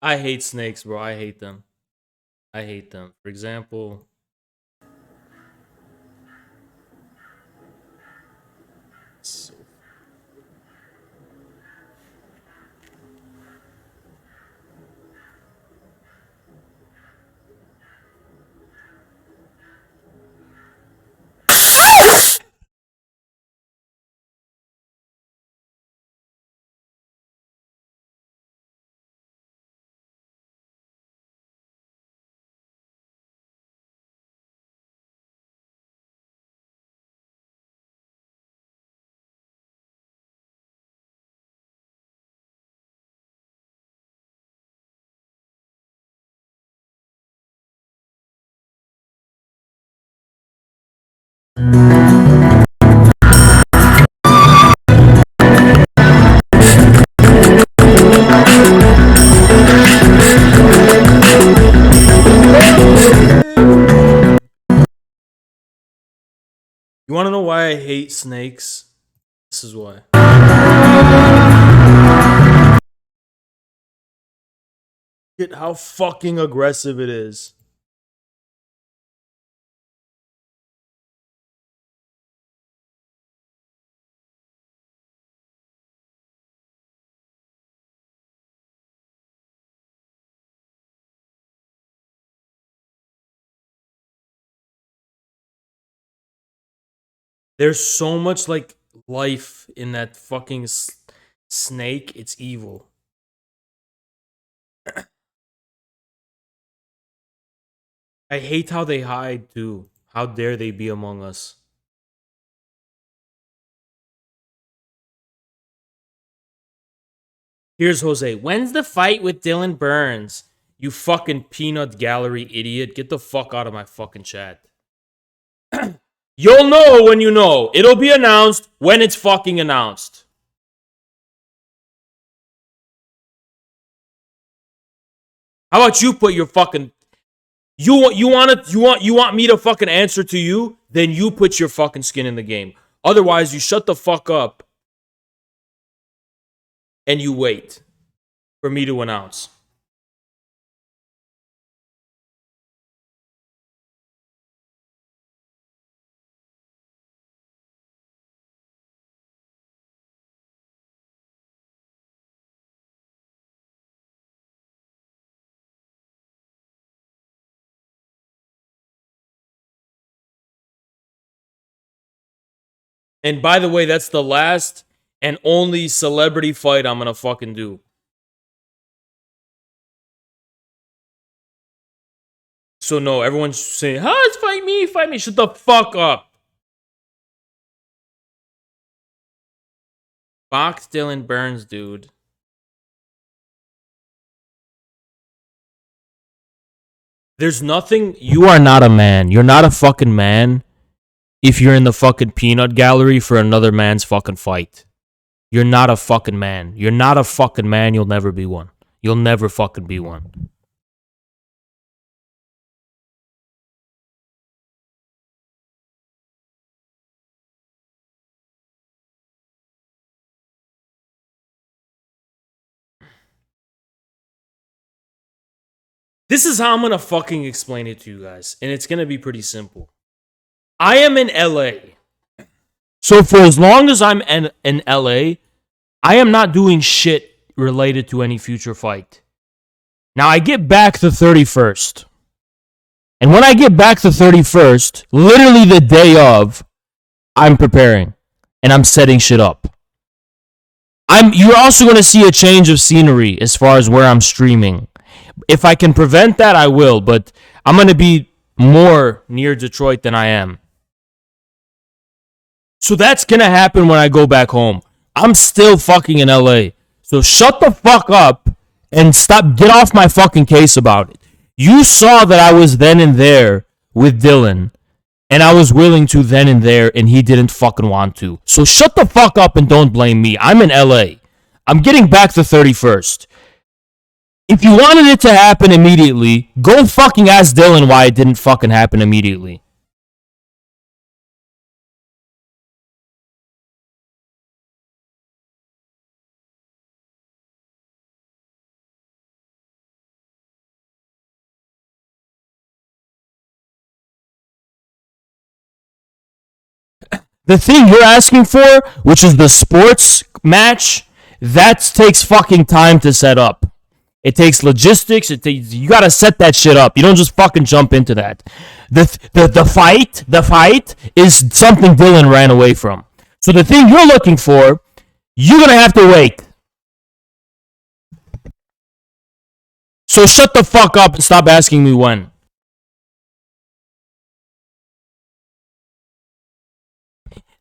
I hate snakes, bro. I hate them. I hate them. For example, so you want to know why I hate snakes? This is why. Look at how fucking aggressive it is. There's so much like life in that fucking snake. It's evil. I hate how they hide too. How dare they be among us? Here's Jose. When's the fight with Dylan Burns? You fucking peanut gallery idiot. Get the fuck out of my fucking chat. You'll know when you know. It'll be announced when it's fucking announced. How about you put your fucking you want me to fucking answer to you? Then you put your fucking skin in the game. Otherwise, you shut the fuck up and you wait for me to announce. And by the way, that's the last and only celebrity fight I'm gonna fucking do. So no, everyone's saying, it's fight me, fight me. Shut the fuck up. Box Dylan Burns, dude. There's nothing. You are not a man. You're not a fucking man if you're in the fucking peanut gallery for another man's fucking fight. You're not a fucking man. You're not a fucking man. You'll never be one. You'll never fucking be one. This is how I'm gonna fucking explain it to you guys. And it's gonna be pretty simple. I am in LA. So for as long as I'm in LA, I am not doing shit related to any future fight. Now I get back the 31st. And when I get back the 31st, literally the day of, I'm preparing and I'm setting shit up. You're also going to see a change of scenery as far as where I'm streaming. If I can prevent that, I will, but I'm going to be more near Detroit than I am. So that's going to happen when I go back home. I'm still fucking in LA. So shut the fuck up and get off my fucking case about it. You saw that I was then and there with Dylan, and I was willing to then and there, and he didn't fucking want to. So shut the fuck up and don't blame me. I'm in LA. I'm getting back the 31st. If you wanted it to happen immediately, go fucking ask Dylan why it didn't fucking happen immediately. The thing you're asking for, which is the sports match, that takes fucking time to set up. It takes logistics. You gotta set that shit up. You don't just fucking jump into that. The fight is something Dylan ran away from. So the thing you're looking for, you're gonna have to wait. So shut the fuck up and stop asking me when.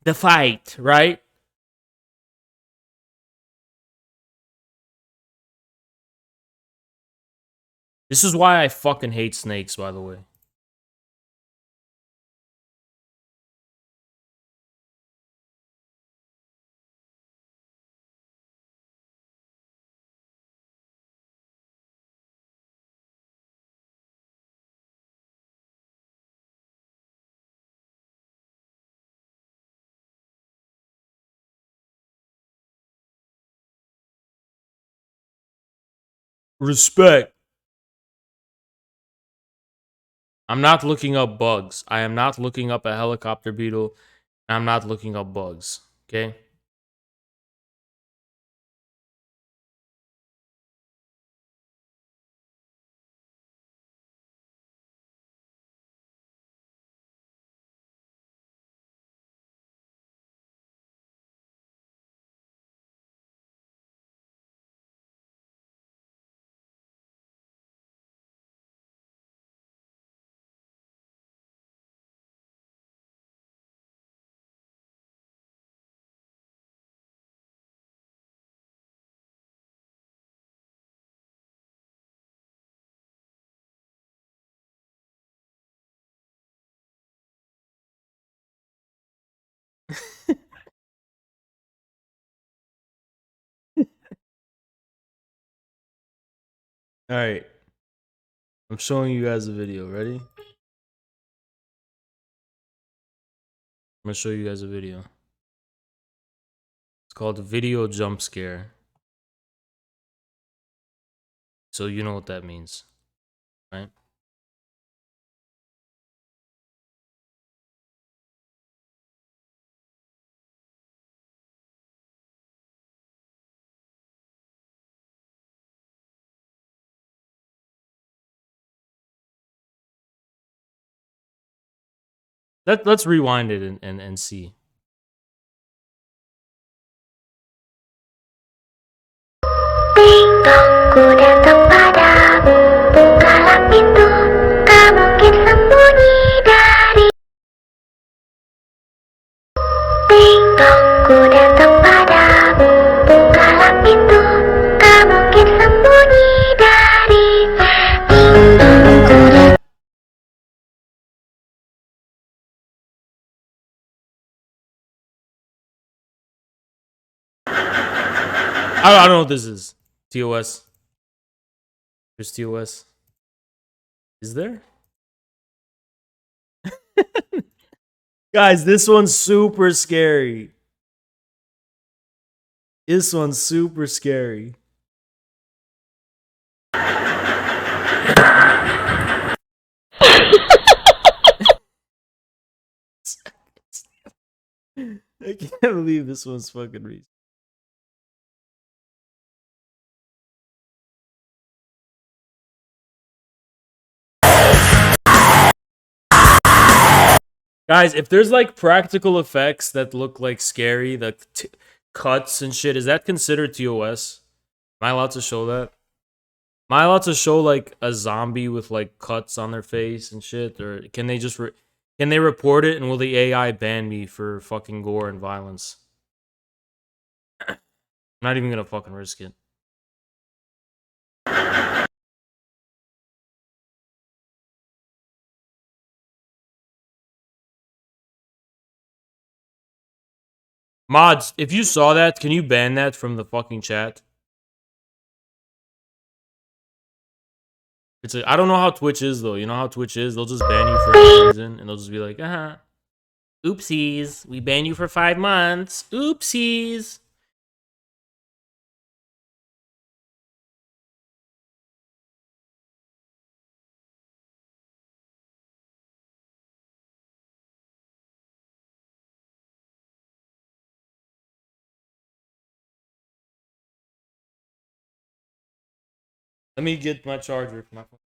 The fight, right? This is why I fucking hate snakes, by the way. Respect. I'm not looking up bugs. I am not looking up a helicopter beetle. I'm not looking up bugs. Okay? All right. I'm showing you guys a video. Ready? I'm gonna show you guys a video. It's called Video Jump Scare. So you know what that means, right? Let's rewind it and see. Ku datang padamu, bukalah pintu, tak mungkin sembunyi dari. Ding dong, ku datang padamu, bukalah pintu, tak mungkin sembunyi dari. Ding dong, ku datang. I don't know what this is. TOS. There's TOS. Is there? Guys, this one's super scary. This one's super scary. I can't believe this one's fucking real. Guys, if there's like practical effects that look like scary, the cuts and shit, is that considered TOS? Am I allowed to show that? Am I allowed to show like a zombie with like cuts on their face and shit, or can they just can they report it and will the AI ban me for fucking gore and violence? I'm not even gonna fucking risk it. Mods, if you saw that, can you ban that from the fucking chat? It's I don't know how Twitch is though. You know how Twitch is? They'll just ban you for no reason, and they'll just be like, oopsies, we ban you for 5 months. Oopsies. Let me get my charger for my phone.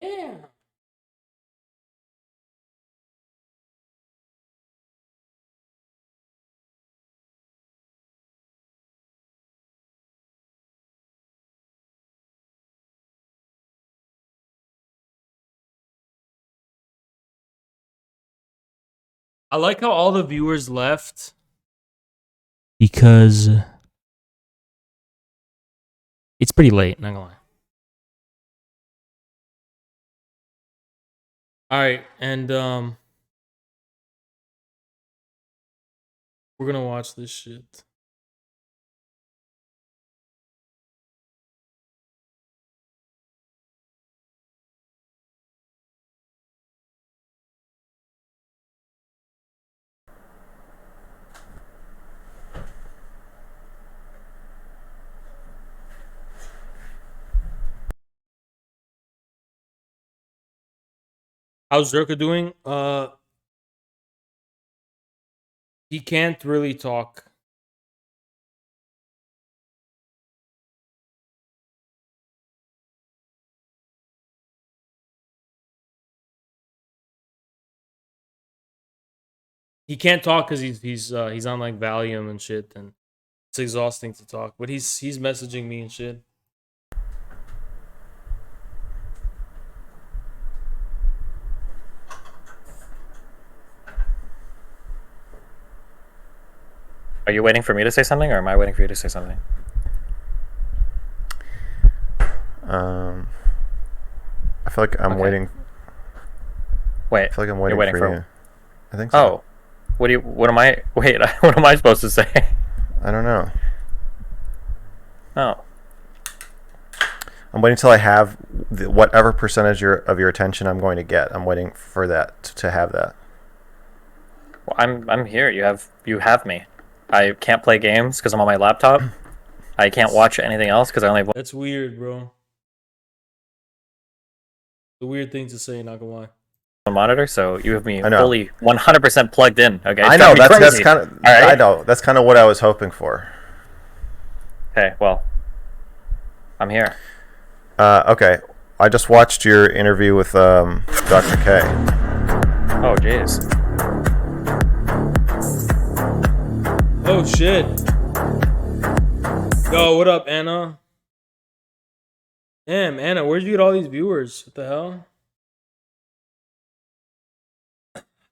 Yeah. I like how all the viewers left because it's pretty late, not gonna lie. Alright, and we're gonna watch this shit. How's Zerka doing? He can't really talk. He can't talk because he's on like Valium and shit, and it's exhausting to talk. But he's messaging me and shit. Are you waiting for me to say something, or am I waiting for you to say something? I feel like I'm waiting. Wait, I feel like I'm you're waiting waiting for for you. I think so. Oh, what am I? Wait, what am I supposed to say? I don't know. Oh, I'm waiting till I have whatever percentage of your attention I'm going to get. I'm waiting for that to have that. well, I'm here. You have me. I can't play games because I'm on my laptop. I can't watch anything else because I only have That's weird, bro. The weird thing to say, not gonna lie. one monitor, so you have me I know. fully 100% plugged in. Okay, I It's know driving me that's crazy. kind of. All right. I know that's kind of what I was hoping for. Okay, well, I'm here. Okay, I just watched your interview with Dr. K. Oh, jeez. Oh shit. Yo, what up, Anna? Damn, Anna, where'd you get all these viewers? What the hell?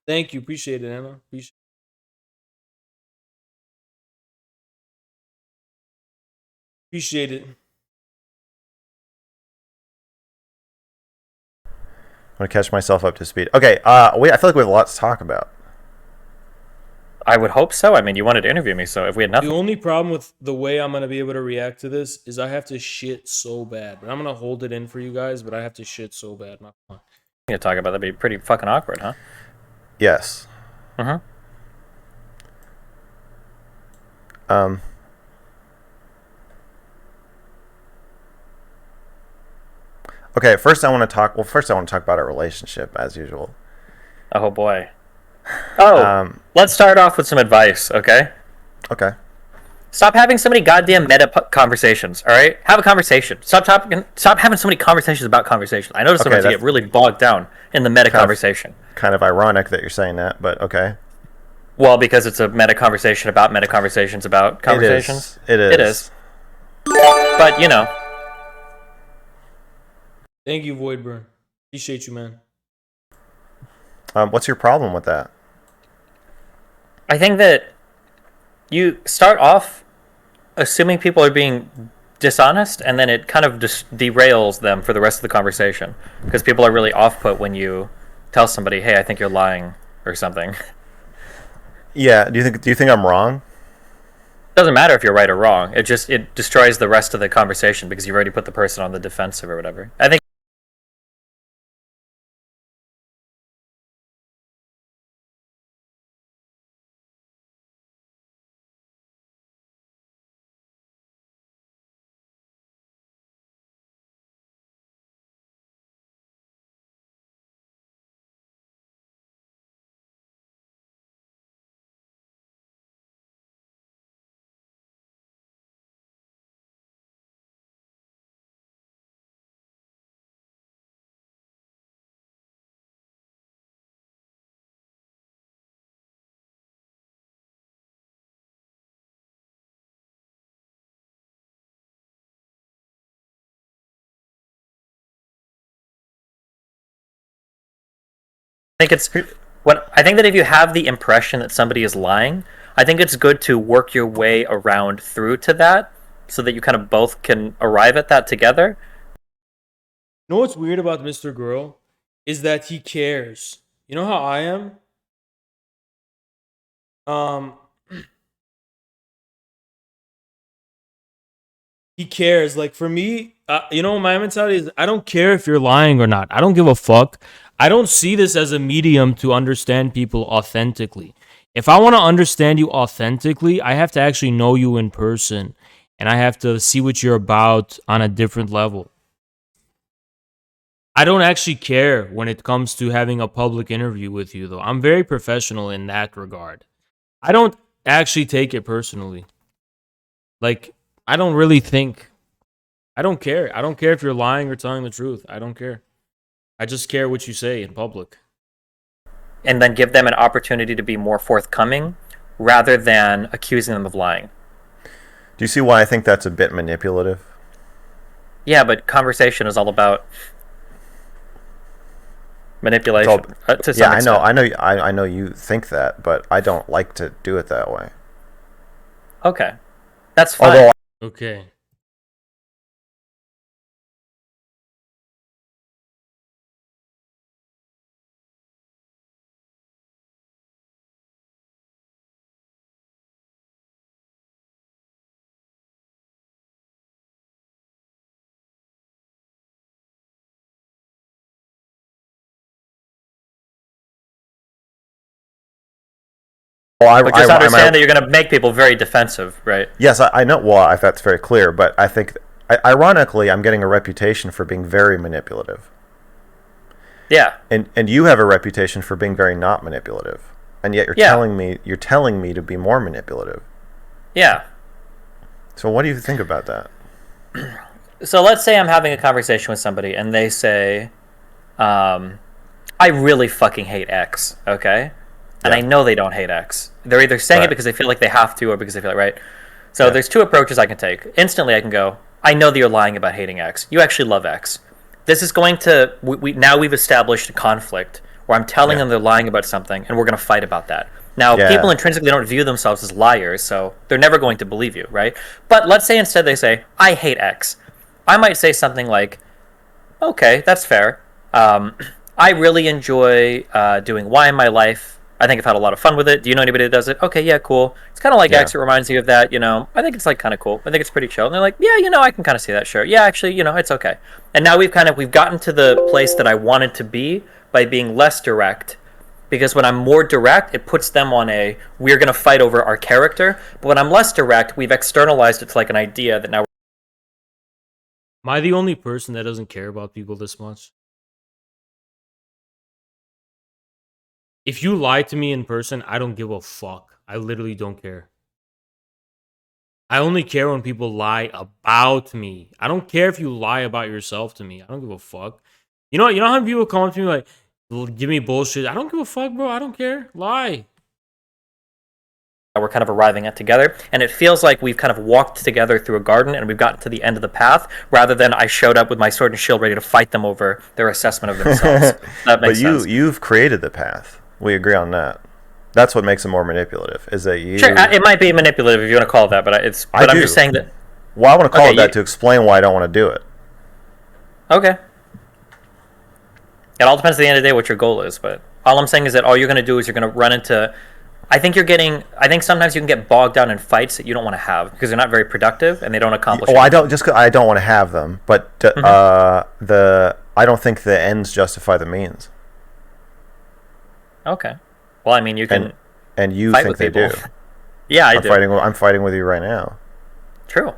Thank you, appreciate it, Anna. Appreciate it. I'm gonna catch myself up to speed. Okay, I feel like we have a lot to talk about. I would hope so. I mean, you wanted to interview me, so if we had The nothing, only problem with the way I'm gonna be able to react to this is I have to shit so bad. But I'm gonna hold it in for you guys, but I have to shit so bad. Not fun. to talk about that'd be pretty fucking awkward, huh? Yes. Uh-huh. Okay, first I want to talk about our relationship as usual. Oh boy. Oh, let's start off with some advice, okay? Okay. Stop having so many goddamn conversations, all right? Have a conversation. Stop having so many conversations about conversations. I notice sometimes you get really bogged down in the meta conversation. Kind of ironic that you're saying that, but okay. Well, because it's a meta conversation about meta conversations about conversations. It is. It is. But, you know. Thank you, Voidburn. Appreciate you, man. What's your problem with that? I think that you start off assuming people are being dishonest, and then it kind of just derails them for the rest of the conversation. Because people are really off-put when you tell somebody, hey, I think you're lying, or something. Yeah, do you think I'm wrong? It doesn't matter if you're right or wrong. It destroys the rest of the conversation because you've already put the person on the defensive or whatever. I think I think that if you have the impression that somebody is lying, I think it's good to work your way around through to that so that you kind of both can arrive at that together. You know what's weird about Mr. Girl is that he cares. You know how I am? He cares. Like for me, my mentality is I don't care if you're lying or not. I don't give a fuck. I don't see this as a medium to understand people authentically. If I want to understand you authentically, I have to actually know you in person, and I have to see what you're about on a different level. I don't actually care when it comes to having a public interview with you, though. I'm very professional in that regard. I don't actually take it personally. Like, I don't really think. I don't care. I don't care if you're lying or telling the truth. I don't care. I just care what you say in public. And then give them an opportunity to be more forthcoming rather than accusing them of lying. Do you see why I think that's a bit manipulative? Yeah, but conversation is all about manipulation. To some extent. I know you think that, but I don't like to do it that way. Okay. That's fine. Although Okay. Well, but just understand that you're going to make people very defensive, right? Yes, I know. Well, that's very clear. But I think, ironically, I'm getting a reputation for being very manipulative. Yeah. And you have a reputation for being very not manipulative, and yet you're telling me to be more manipulative. Yeah. So what do you think about that? So let's say I'm having a conversation with somebody, and they say, "I really fucking hate X." Okay. And I know they don't hate X. They're either saying it because they feel like they have to or because they feel like, right? So there's two approaches I can take. Instantly, I can go, I know that you're lying about hating X. You actually love X. This is going to... now we've established a conflict where I'm telling them they're lying about something, and we're going to fight about that. Now, people intrinsically don't view themselves as liars, so they're never going to believe you, right? But let's say instead they say, I hate X. I might say something like, okay, that's fair. I really enjoy doing Y in my life. I think I've had a lot of fun with it. Do you know anybody that does it? Okay, yeah, cool. It's kind of like Yeah. X. It reminds you of that, you know. I think it's like kind of cool. I think it's pretty chill. And they're like, yeah, you know, I can kind of see that. Sure. Yeah, actually, you know, it's okay. And now we've gotten to the place that I wanted to be by being less direct. Because when I'm more direct, it puts them on we're going to fight over our character. But when I'm less direct, we've externalized it to like an idea that now. Am I the only person that doesn't care about people this much? If you lie to me in person, I don't give a fuck. I literally don't care. I only care when people lie about me. I don't care if you lie about yourself to me. I don't give a fuck. You know how people come up to me like, give me bullshit. I don't give a fuck, bro. I don't care. Lie. We're kind of arriving at together, and it feels like we've kind of walked together through a garden and we've gotten to the end of the path, rather than I showed up with my sword and shield ready to fight them over their assessment of themselves. That makes sense. But you've created the path. We agree on that. That's what makes it more manipulative. Is that you? Sure, it might be manipulative if you want to call it that, but I'm just saying that. Well, I want to call it that to explain why I don't want to do it. Okay. It all depends at the end of the day what your goal is, but all I'm saying is that all you're going to do is you're going to run into. I think sometimes you can get bogged down in fights that you don't want to have because they're not very productive and they don't accomplish. I don't want to have them, but I don't think the ends justify the means. Okay. Well, I mean, you can. And you fight think with they people. do. Yeah, I do. I'm fighting with you right now. True.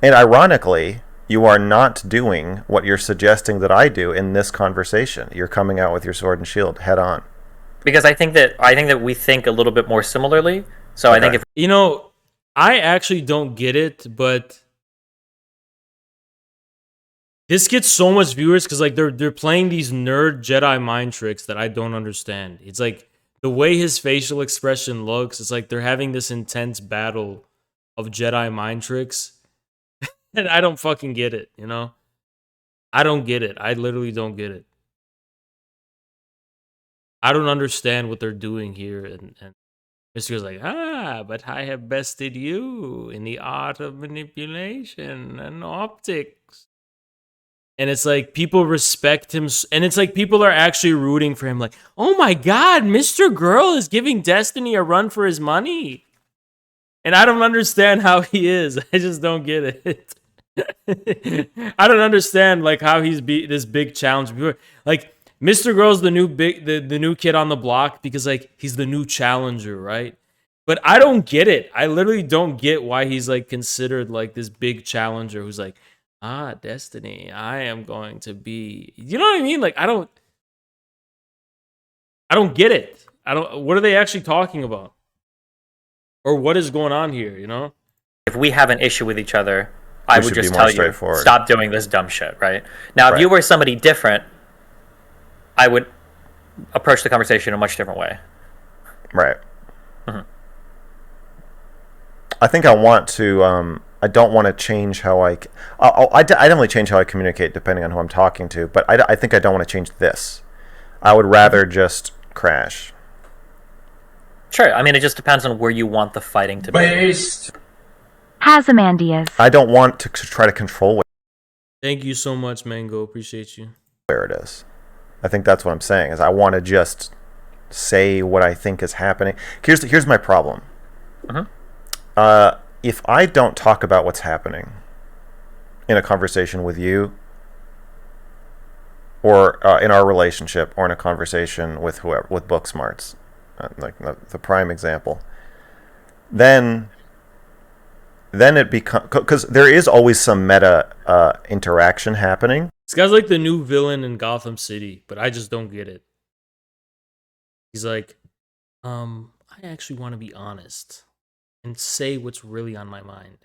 And ironically, you are not doing what you're suggesting that I do in this conversation. You're coming out with your sword and shield head on. Because I think that we think a little bit more similarly. So okay. I think if I actually don't get it, but this gets so much viewers because like they're playing these nerd Jedi mind tricks that I don't understand. It's like the way his facial expression looks. It's like they're having this intense battle of Jedi mind tricks, and I don't fucking get it. You know, I don't get it. I literally don't get it. I don't understand what they're doing here. And Mr. Goes like, but I have bested you in the art of manipulation and optics. And it's like people respect him. And it's like people are actually rooting for him. Like, oh my God, Mr. Girl is giving Destiny a run for his money. And I don't understand how he is. I just don't get it. I don't understand like how he's this big challenge. Like, Mr. Girl's the new kid on the block because like he's the new challenger, right? But I don't get it. I literally don't get why he's like considered like this big challenger who's like, Destiny, I am going to be. You know what I mean? Like I don't get it. What are they actually talking about? Or what is going on here, you know? If we have an issue with each other, I would just tell you, stop doing this dumb shit, right? Now, if you were somebody different, I would approach the conversation in a much different way. Right. Mm-hmm. I think I want to. I don't want to change how I definitely change how I communicate depending on who I'm talking to. But I think I don't want to change this. I would rather just crash. Sure. I mean, it just depends on where you want the fighting to be. Hazamandias. I don't want to try to control it. Thank you so much, Mango. Appreciate you. Where it is. I think that's what I'm saying, is I want to just say what I think is happening. Here's my problem. Uh-huh. If I don't talk about what's happening in a conversation with you, or in our relationship, or in a conversation with whoever, with Booksmarts, like the prime example, then it becomes, because there is always some meta interaction happening. This guy's like the new villain in Gotham City, but I just don't get it. He's like, I actually want to be honest and say what's really on my mind.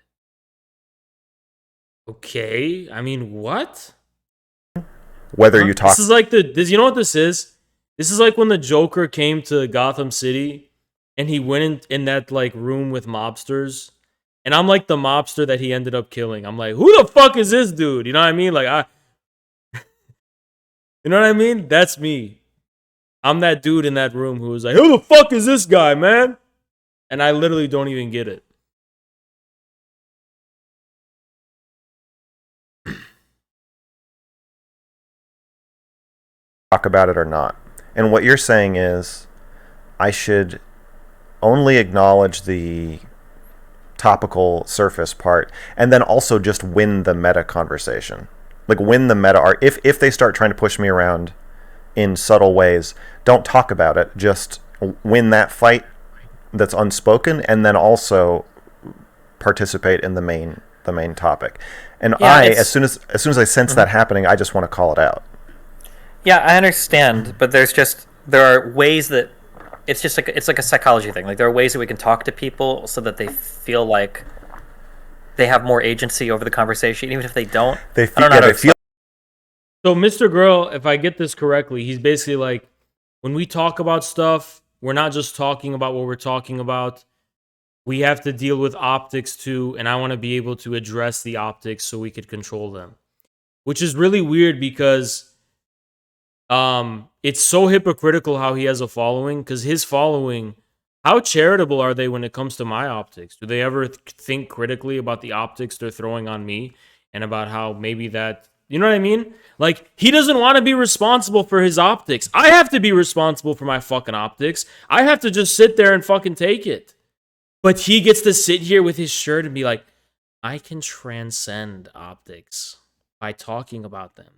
Okay, I mean, what? Whether you talk... This is like you know what this is? This is like when the Joker came to Gotham City and he went in that like room with mobsters. And I'm like the mobster that he ended up killing. I'm like, who the fuck is this dude? You know what I mean? Like, you know what I mean? That's me. I'm that dude in that room who was like, who the fuck is this guy, man? And I literally don't even get it. Talk about it or not. And what you're saying is, I should only acknowledge the topical surface part, and then also just win the meta conversation. Like, win the meta art. If they start trying to push me around in subtle ways, don't talk about it. Just win that fight that's unspoken, and then also participate in the main topic. And Yeah, as soon as I sense that happening, I just want to call it out. Yeah, I understand, but there are ways that it's like a psychology thing. Like, there are ways that we can talk to people so that they feel like they have more agency over the conversation, even if they don't. They I don't know how to So, Mr. Girl, if I get this correctly, he's basically like, when we talk about stuff, we're not just talking about what we're talking about. We have to deal with optics too, and I want to be able to address the optics so we could control them. Which is really weird because it's so hypocritical how he has a following, because his following, how charitable are they when it comes to my optics? Do they ever think critically about the optics they're throwing on me and about how maybe that, you know what I mean? Like, he doesn't want to be responsible for his optics. I have to be responsible for my fucking optics. I have to just sit there and fucking take it. But he gets to sit here with his shirt and be like, I can transcend optics by talking about them.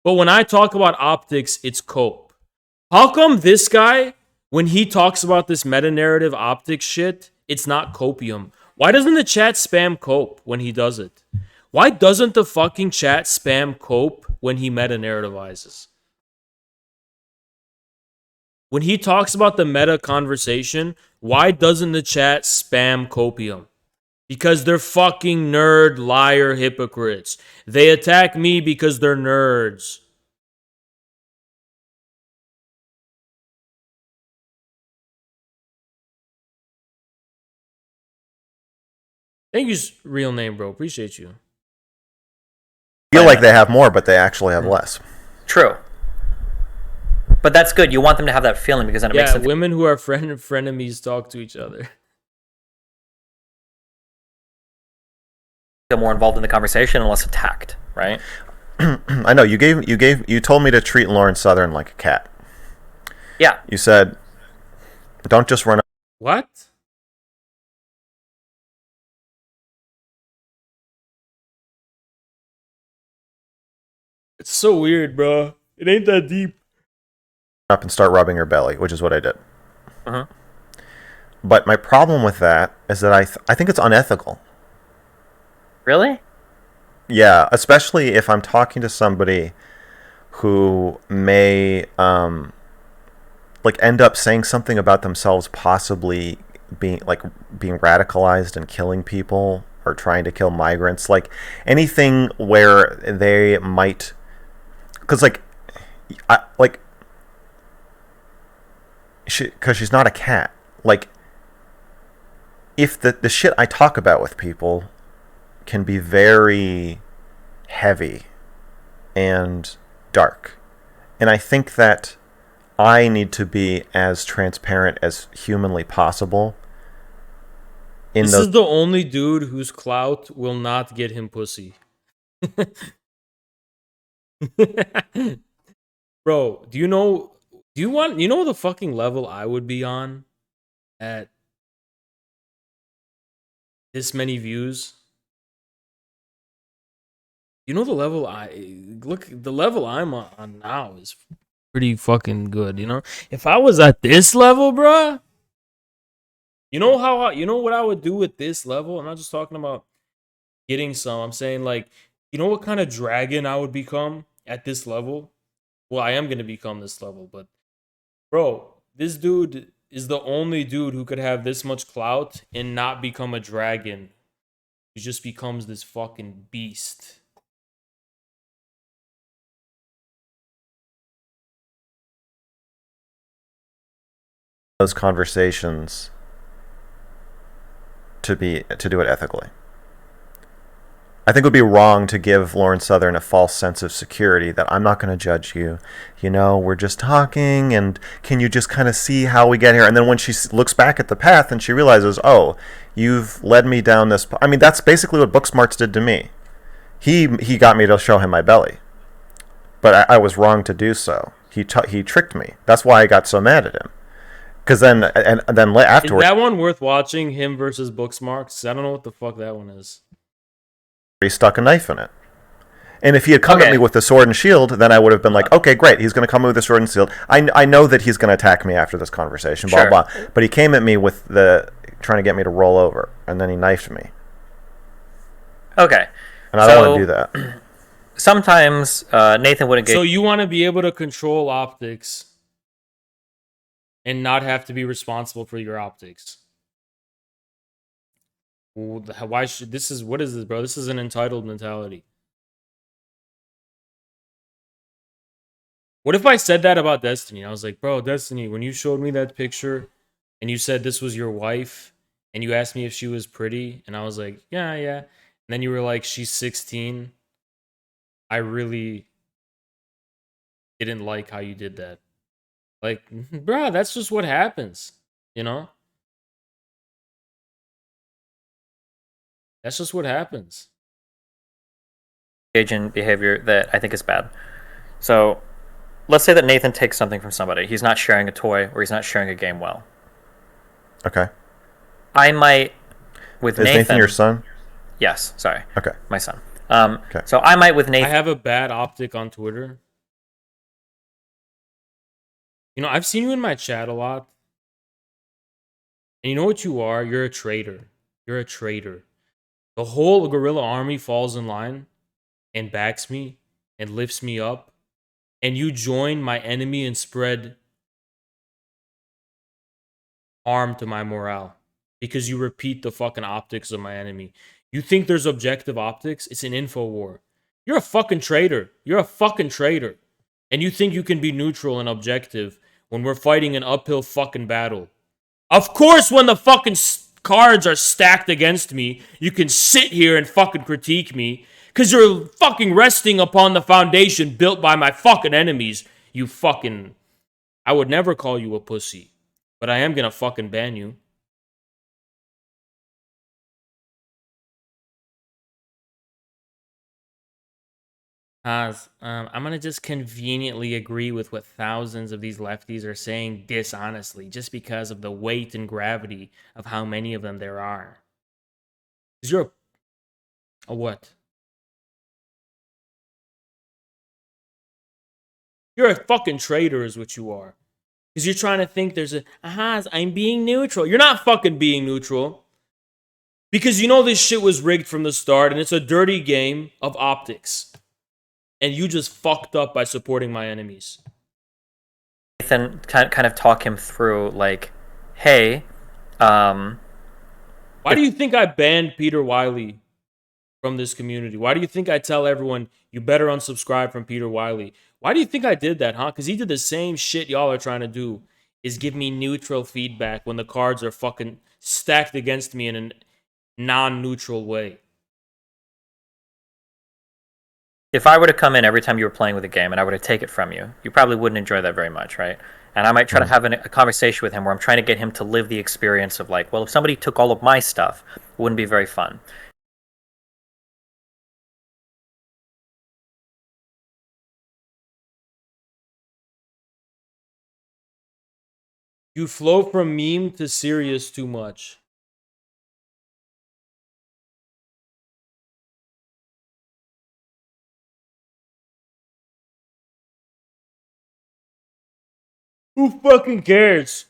But when I talk about optics, it's cope. How come this guy, when he talks about this meta-narrative optics shit, it's not copium? Why doesn't the chat spam cope when he does it? Why doesn't the fucking chat spam cope when he meta-narrativizes? When he talks about the meta conversation, why doesn't the chat spam copium? Because they're fucking nerd, liar, hypocrites. They attack me because they're nerds. Thank you, real name, bro. Appreciate you. Feel like they have more, but they actually have less. True. But that's good. You want them to have that feeling because then it makes them women who are frenemies talk to each other. feel more involved in the conversation and less attacked, right? I know you told me to treat Lauren Southern like a cat. Yeah. You said, don't just run. What? It's so weird, bro. It ain't that deep. Up and start rubbing her belly, which is what I did. Uh-huh. But my problem with that is that I think it's unethical. Really? Yeah, especially if I'm talking to somebody who may end up saying something about themselves, possibly being radicalized and killing people or trying to kill migrants, like anything where they might, because she's not a cat. Like, if the shit I talk about with people can be very heavy and dark, and I think that I need to be as transparent as humanly possible. This is the only dude whose clout will not get him pussy. Bro, you know the fucking level I would be on at this many views? You know the level the level I'm on now is pretty fucking good, you know? If I was at this level, bruh, you know what I would do with this level? I'm not just talking about getting some. I'm saying, like, you know what kind of dragon I would become at this level? Well, I am going to become this level, but bro, this dude is the only dude who could have this much clout and not become a dragon. He just becomes this fucking beast. Those conversations to do it ethically. I think it would be wrong to give Lauren Southern a false sense of security that I'm not going to judge you. You know, we're just talking, and can you just kind of see how we get here? And then when she looks back at the path and she realizes, oh, you've led me down this. I mean, that's basically what Booksmarts did to me. He got me to show him my belly, but I was wrong to do so. He tricked me. That's why I got so mad at him. Because then Is afterwards that one worth watching? Him versus Booksmart? 'Cause I don't know what the fuck that one is. he stuck a knife in it. And if he had come at Okay. me with the sword and shield, then I would have been like, okay, great, he's going to come with the sword and shield. I know that he's going to attack me after this conversation, blah, Sure. blah. But he came at me with trying to get me to roll over, and then he knifed me. Okay. And I don't want to do that. Sometimes Nathan would engage. So you want to be able to control optics and not have to be responsible for your optics. Why should what is this, bro? This is an entitled mentality. What if I said that about Destiny? I was like, bro, Destiny, when you showed me that picture and you said this was your wife and you asked me if she was pretty, and I was like, yeah. And then you were like, she's 16. I really didn't like how you did that. Like, bro, that's just what happens, you know? That's just what happens. In behavior that I think is bad. So let's say that Nathan takes something from somebody. He's not sharing a toy or he's not sharing a game well. Okay. I might, with Is Nathan your son? Yes, sorry. Okay. My son. Okay. So I might with I Nathan. have a bad optic on Twitter. You know, I've seen you in my chat a lot. And you know what you are? You're a traitor. You're a traitor. The whole guerrilla army falls in line and backs me and lifts me up. And you join my enemy and spread harm to my morale because you repeat the fucking optics of my enemy. You think there's objective optics? It's an info war. You're a fucking traitor. You're a fucking traitor. And you think you can be neutral and objective when we're fighting an uphill fucking battle. Of course, when the fucking cards are stacked against me, you can sit here and fucking critique me because you're fucking resting upon the foundation built by my fucking enemies. You fucking... I would never call you a pussy, but I am gonna fucking ban you. I'm gonna just conveniently agree with what thousands of these lefties are saying dishonestly, just because of the weight and gravity of how many of them there are. 'Cause you're a what? You're a fucking traitor, is what you are. Because you're trying to think there's I'm being neutral. You're not fucking being neutral. Because you know this shit was rigged from the start, and it's a dirty game of optics. And you just fucked up by supporting my enemies. Nathan kind of talk him through, like, hey, Why do you think I banned Peter Wiley from this community? Why do you think I tell everyone you better unsubscribe from Peter Wiley? Why do you think I did that, huh? Because he did the same shit y'all are trying to do, is give me neutral feedback when the cards are fucking stacked against me in a non-neutral way. if I were to come in every time you were playing with a game and I were to take it from you, you probably wouldn't enjoy that very much, right? And I might try to have a conversation with him where I'm trying to get him to live the experience of like, well, if somebody took all of my stuff, it wouldn't be very fun. You flow from meme to serious too much. Who fucking cares?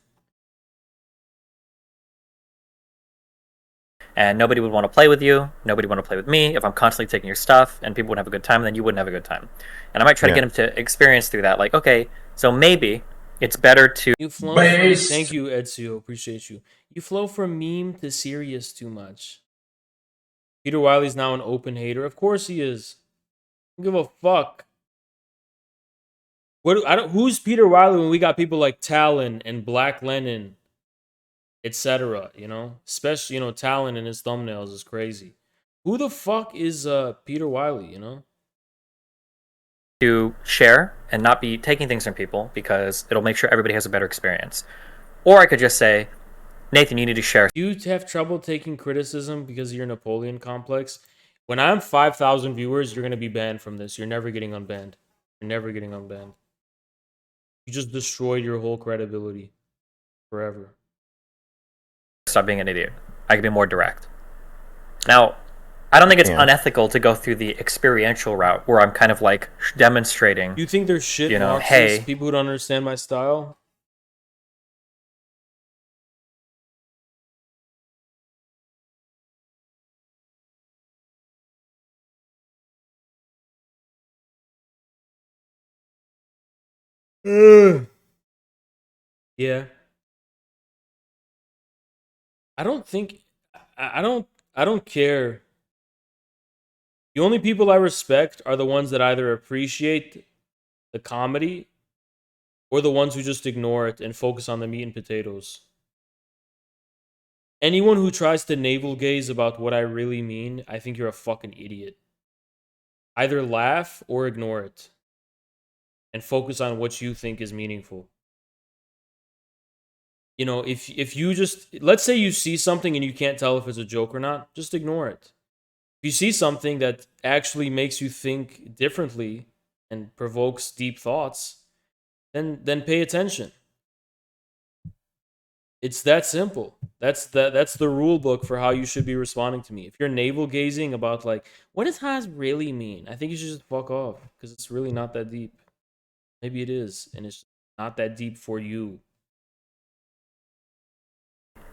And nobody would want to play with you. Nobody would want to play with me. If I'm constantly taking your stuff and people would have a good time, then you wouldn't have a good time. And I might try to get him to experience through that. Like, okay, so maybe it's better to... You flow from, thank you, Ezio. Appreciate you. You flow from meme to serious too much. Peter Wiley's now an open hater. Of course he is. I don't give a fuck. Who's Peter Wiley when we got people like Talon and Black Lennon, etc. You know, especially Talon in his thumbnails is crazy. Who the fuck is Peter Wiley? You know, to share and not be taking things from people because it'll make sure everybody has a better experience. Or I could just say, Nathan, you need to share. You have trouble taking criticism because of your Napoleon complex. When I'm 5,000 viewers, you're gonna be banned from this. You're never getting unbanned. You're never getting unbanned. You just destroyed your whole credibility. forever. Stop being an idiot. I can be more direct. Now, I don't think it's unethical to go through the experiential route where I'm kind of like demonstrating. You think there's shit Marxists, hey, people who don't understand my style? Yeah. I don't think I don't care. The only people I respect are the ones that either appreciate the comedy or the ones who just ignore it and focus on the meat and potatoes. Anyone who tries to navel gaze about what I really mean, I think you're a fucking idiot. Either laugh or ignore it and focus on what you think is meaningful. You know, if you just, let's say you see something and you can't tell if it's a joke or not, just ignore it. If you see something that actually makes you think differently and provokes deep thoughts, then pay attention. It's that simple. That's the rule book for how you should be responding to me. If you're navel gazing about like, what does Haas really mean? I think you should just fuck off because it's really not that deep. Maybe it is, and it's not that deep for you.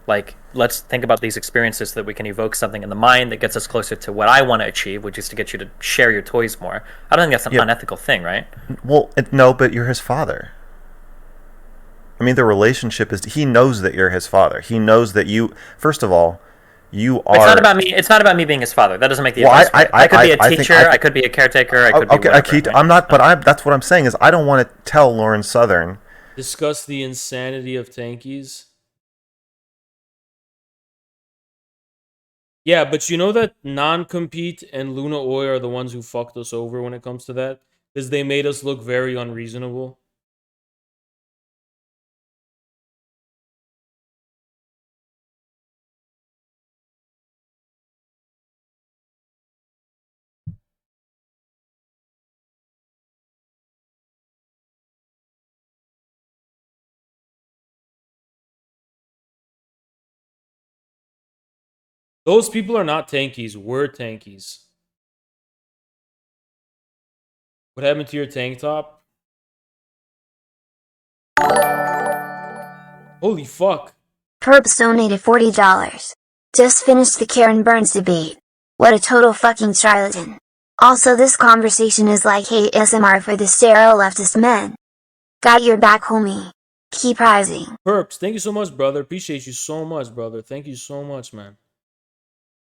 Like, let's think about these experiences so that we can evoke something in the mind that gets us closer to what I want to achieve, which is to get you to share your toys more. I don't think that's an unethical thing, right? Well, no, but you're his father. I mean, the relationship is, he knows that you're his father. He knows that you, first of all, you are... It's not about me. It's not about me being his father. That doesn't make the advice right. I could be a teacher. I could be a caretaker. I could be whatever. I'm not, but that's what I'm saying is I don't want to tell Lauren Southern. Discuss the insanity of tankies. Yeah, but you know that Non-Compete and Luna Oy are the ones who fucked us over when it comes to that? Because they made us look very unreasonable. Those people are not tankies. We're tankies. What happened to your tank top? Holy fuck. Perps donated $40. Just finished the Karen Burns debate. What a total fucking charlatan. Also, this conversation is like hate ASMR for the sterile leftist men. Got your back, homie. Keep rising. Perps, thank you so much, brother. Appreciate you so much, brother. Thank you so much, man.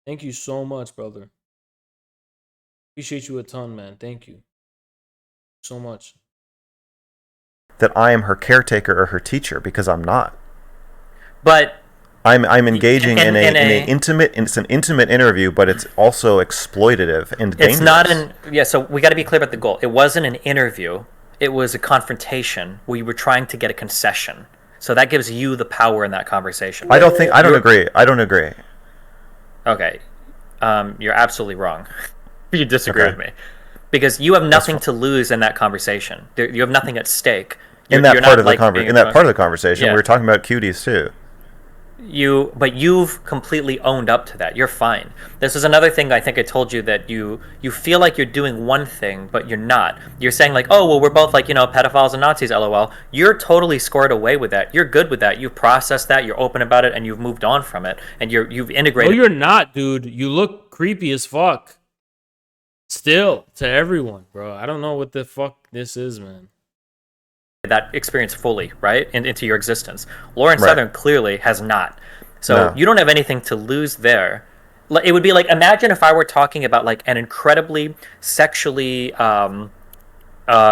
Thank you so much, brother. Appreciate you a ton, man. Thank you so much. That I am her caretaker or her teacher, because I'm not. But I'm engaging in an intimate. It's an intimate interview, but it's also exploitative and dangerous. It's not so we got to be clear about the goal. It wasn't an interview. It was a confrontation where you were trying to get a concession. So that gives you the power in that conversation. I don't agree. I don't agree. Okay. You're absolutely wrong. You disagree with me. Because you have nothing to lose in that conversation. You have nothing at stake. In that part of the conversation, we were talking about cuties too. But you've completely owned up to that. You're fine. This is another thing I think I told you, that you feel like you're doing one thing, but you're not. You're saying like, oh, well, we're both like, pedophiles and Nazis, LOL. You're totally squared away with that. You're good with that. You've processed that. You're open about it, and you've moved on from it. And you've integrated. No, you're not, dude. You look creepy as fuck. Still, to everyone, bro. I don't know what the fuck this is, man. That experience fully, right, into your existence. Lauren Southern clearly has not. So you don't have anything to lose there. It would be like, imagine if I were talking about like an incredibly sexually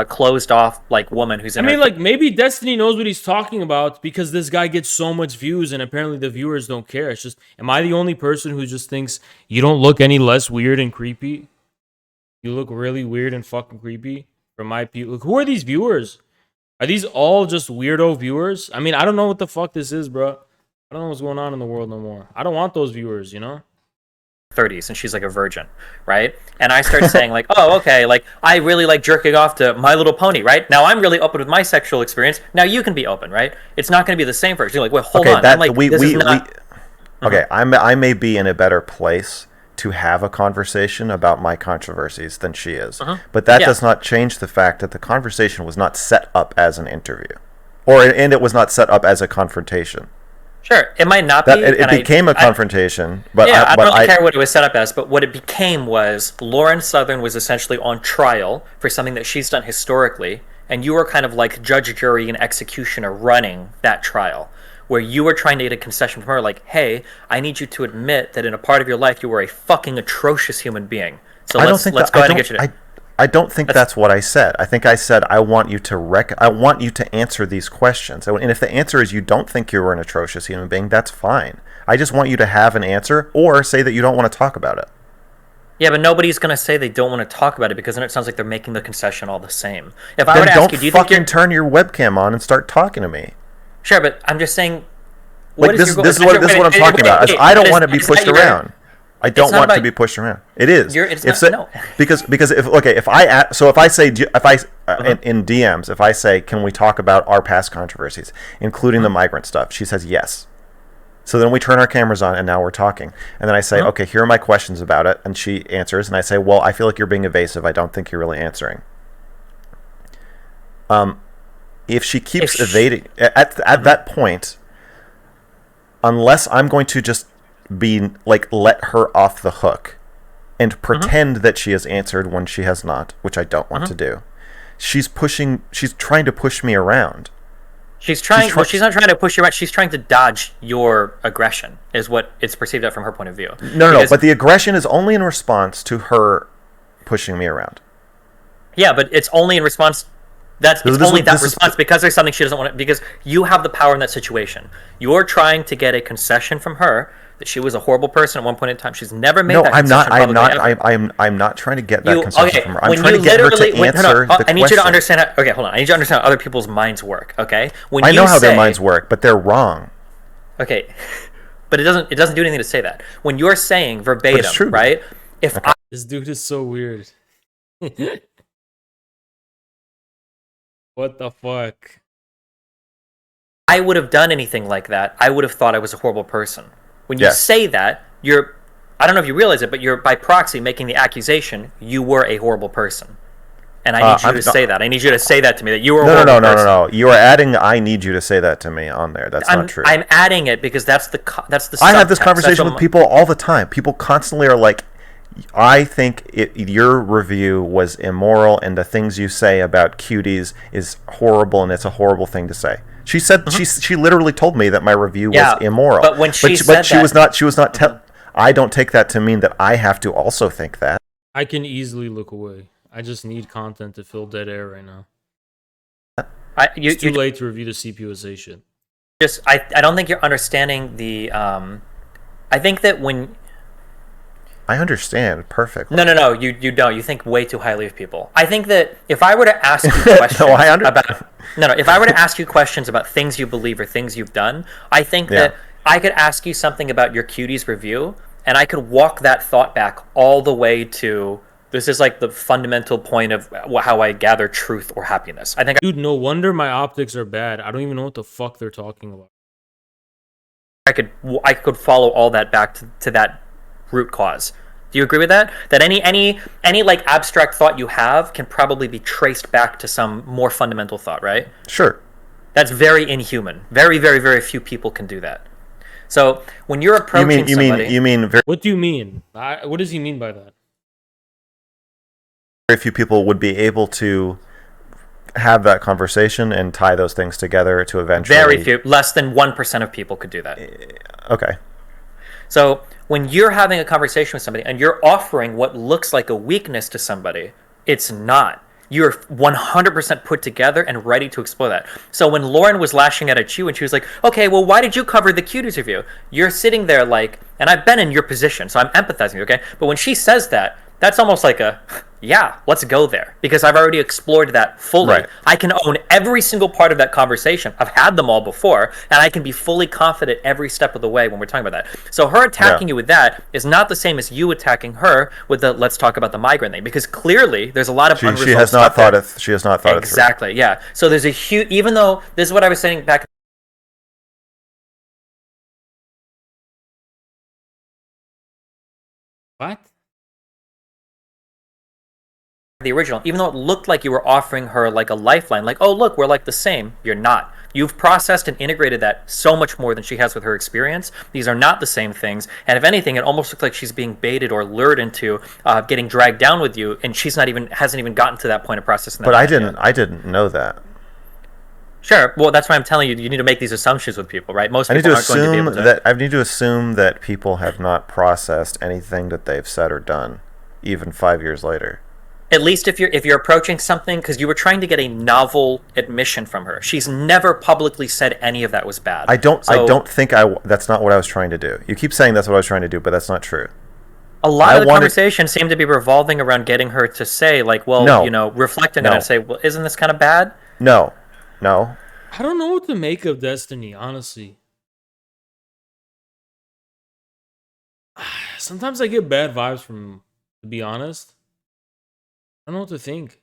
closed off like woman who's in like maybe Destiny knows what he's talking about because this guy gets so much views and apparently the viewers don't care. It's just, am I the only person who just thinks you don't look any less weird and creepy? You look really weird and fucking creepy from my people. Who are these viewers? Are these all just weirdo viewers? I mean, I don't know what the fuck this is, bro. I don't know what's going on in the world no more. I don't want those viewers, 30s and she's like a virgin, right? And I start saying like, oh, okay, like I really like jerking off to My Little Pony, right? Now I'm really open with my sexual experience. Now you can be open, right? It's not going to be the same for her. She's like, wait, hold on. I'm like, this is not... Okay, I may be in a better place to have a conversation about my controversies than she is. But that does not change the fact that the conversation was not set up as an interview. And it was not set up as a confrontation. Sure, it might not be. It became a confrontation, but I don't really care what it was set up as, but what it became was Lauren Southern was essentially on trial for something that she's done historically, and you were kind of like judge, jury, and executioner running that trial, where you were trying to get a concession from her, like, hey, I need you to admit that in a part of your life you were a fucking atrocious human being. So let's go ahead and get you to... I don't think that's what I said. I think I said I want you to answer these questions. And if the answer is you don't think you were an atrocious human being, that's fine. I just want you to have an answer or say that you don't want to talk about it. Yeah, but nobody's going to say they don't want to talk about it because then it sounds like they're making the concession all the same. If I were to ask you, do you think you're... turn your webcam on and start talking to me. Sure, but I'm just saying... This is what I'm talking about. I don't want to be pushed around. I don't want to be pushed around. It is. No. Because if I say in DMs, if I say, can we talk about our past controversies, including the migrant stuff, she says yes. So then we turn our cameras on and now we're talking. And then I say, okay, here are my questions about it, and she answers, and I say, well, I feel like you're being evasive. I don't think you're really answering. If she keeps evading at that point, unless I'm going to just be like let her off the hook and pretend that she has answered when she has not, which I don't want to do. She's trying to push me around. She's not trying to push you around. She's trying to dodge your aggression, is what it's perceived at from her point of view. No, but the aggression is only in response to her pushing me around. Yeah, but it's only in response. Because there's something she doesn't want. Because you have the power in that situation. You're trying to get a concession from her that she was a horrible person at one point in time. She's never made that concession. I'm not trying to get that concession from her. I'm trying to get her to answer the question. I need you to understand. Okay, hold on. I need you to understand how other people's minds work. Okay, I know how their minds work, but they're wrong. Okay, but it doesn't do anything to say that. When you're saying verbatim, right? This dude is so weird. What the fuck? I would have done anything like that, I would have thought I was a horrible person. When you say that, I don't know if you realize it, but you're by proxy making the accusation you were a horrible person. And I need you to say that. I need you to say that to me, that you were a horrible person. No. You are adding I need you to say that to me on there. That's not true. I'm adding it because that's the subtext. I have this conversation with people all the time. People constantly are like, I think your review was immoral and the things you say about cuties is horrible and it's a horrible thing to say. She said she literally told me that my review was immoral. But when she was not I don't take that to mean that I have to also think that. I can easily look away. I just need content to fill dead air right now. It's too late to review the CPUSA shit. I don't think you're understanding the I think that when I understand perfectly. No, you don't. You think way too highly of people. I think that if I were to ask you questions if I were to ask you questions about things you believe or things you've done, I think that I could ask you something about your Cuties review, and I could walk that thought back all the way to this is like the fundamental point of how I gather truth or happiness. I think. Dude, no wonder my optics are bad. I don't even know what the fuck they're talking about. I could follow all that back to that root cause. Do you agree with that? That any like abstract thought you have can probably be traced back to some more fundamental thought, right? Sure. That's very inhuman. Very, very, very few people can do that. So when you're approaching somebody, what do you mean? What does he mean by that? Very few people would be able to have that conversation and tie those things together to eventually. Very few, less than 1% of people could do that. Okay. So when you're having a conversation with somebody and you're offering what looks like a weakness to somebody, it's not. You're 100% put together and ready to explore that. So when Lauren was lashing out at you and she was like, okay, well, why did you cover the Cuties review? You're sitting there like, and I've been in your position, so I'm empathizing, okay? But when she says that, that's almost like yeah, let's go there, because I've already explored that fully. Right. I can own every single part of that conversation. I've had them all before, and I can be fully confident every step of the way when we're talking about that. So her attacking you with that is not the same as you attacking her with the let's talk about the migrant thing, because clearly there's a lot of unresolved She has not stuff thought there. it. She has not thought Exactly, yeah. So there's a huge, even though this is what I was saying back. What? The original, even though it looked like you were offering her like a lifeline, like, oh look, we're like the same. You're not. You've processed and integrated that so much more than she has with her experience. These are not the same things, and if anything, it almost looks like she's being baited or lured into getting dragged down with you, and she's not even hasn't even gotten to that point of processing that. But I didn't know that. Sure. Well, that's why I'm telling you. You need to make these assumptions with people, right? Most people aren't going to be able to. I need to assume that people have not processed anything that they've said or done, even 5 years later. At least if you're approaching something, because you were trying to get a novel admission from her. She's never publicly said any of that was bad. I don't think that's not what I was trying to do. You keep saying that's what I was trying to do, but that's not true. A lot of the conversation seemed to be revolving around getting her to say, like, well, reflecting on it and say, well, isn't this kind of bad? No. I don't know what to make of Destiny, honestly. Sometimes I get bad vibes from, to be honest. I don't know what to think.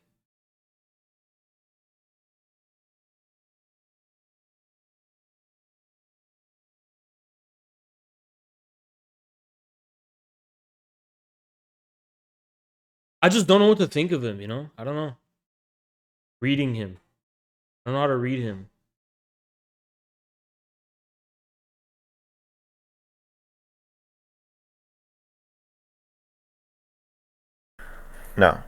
I just don't know what to think of him, I don't know. Reading him. I don't know how to read him. No.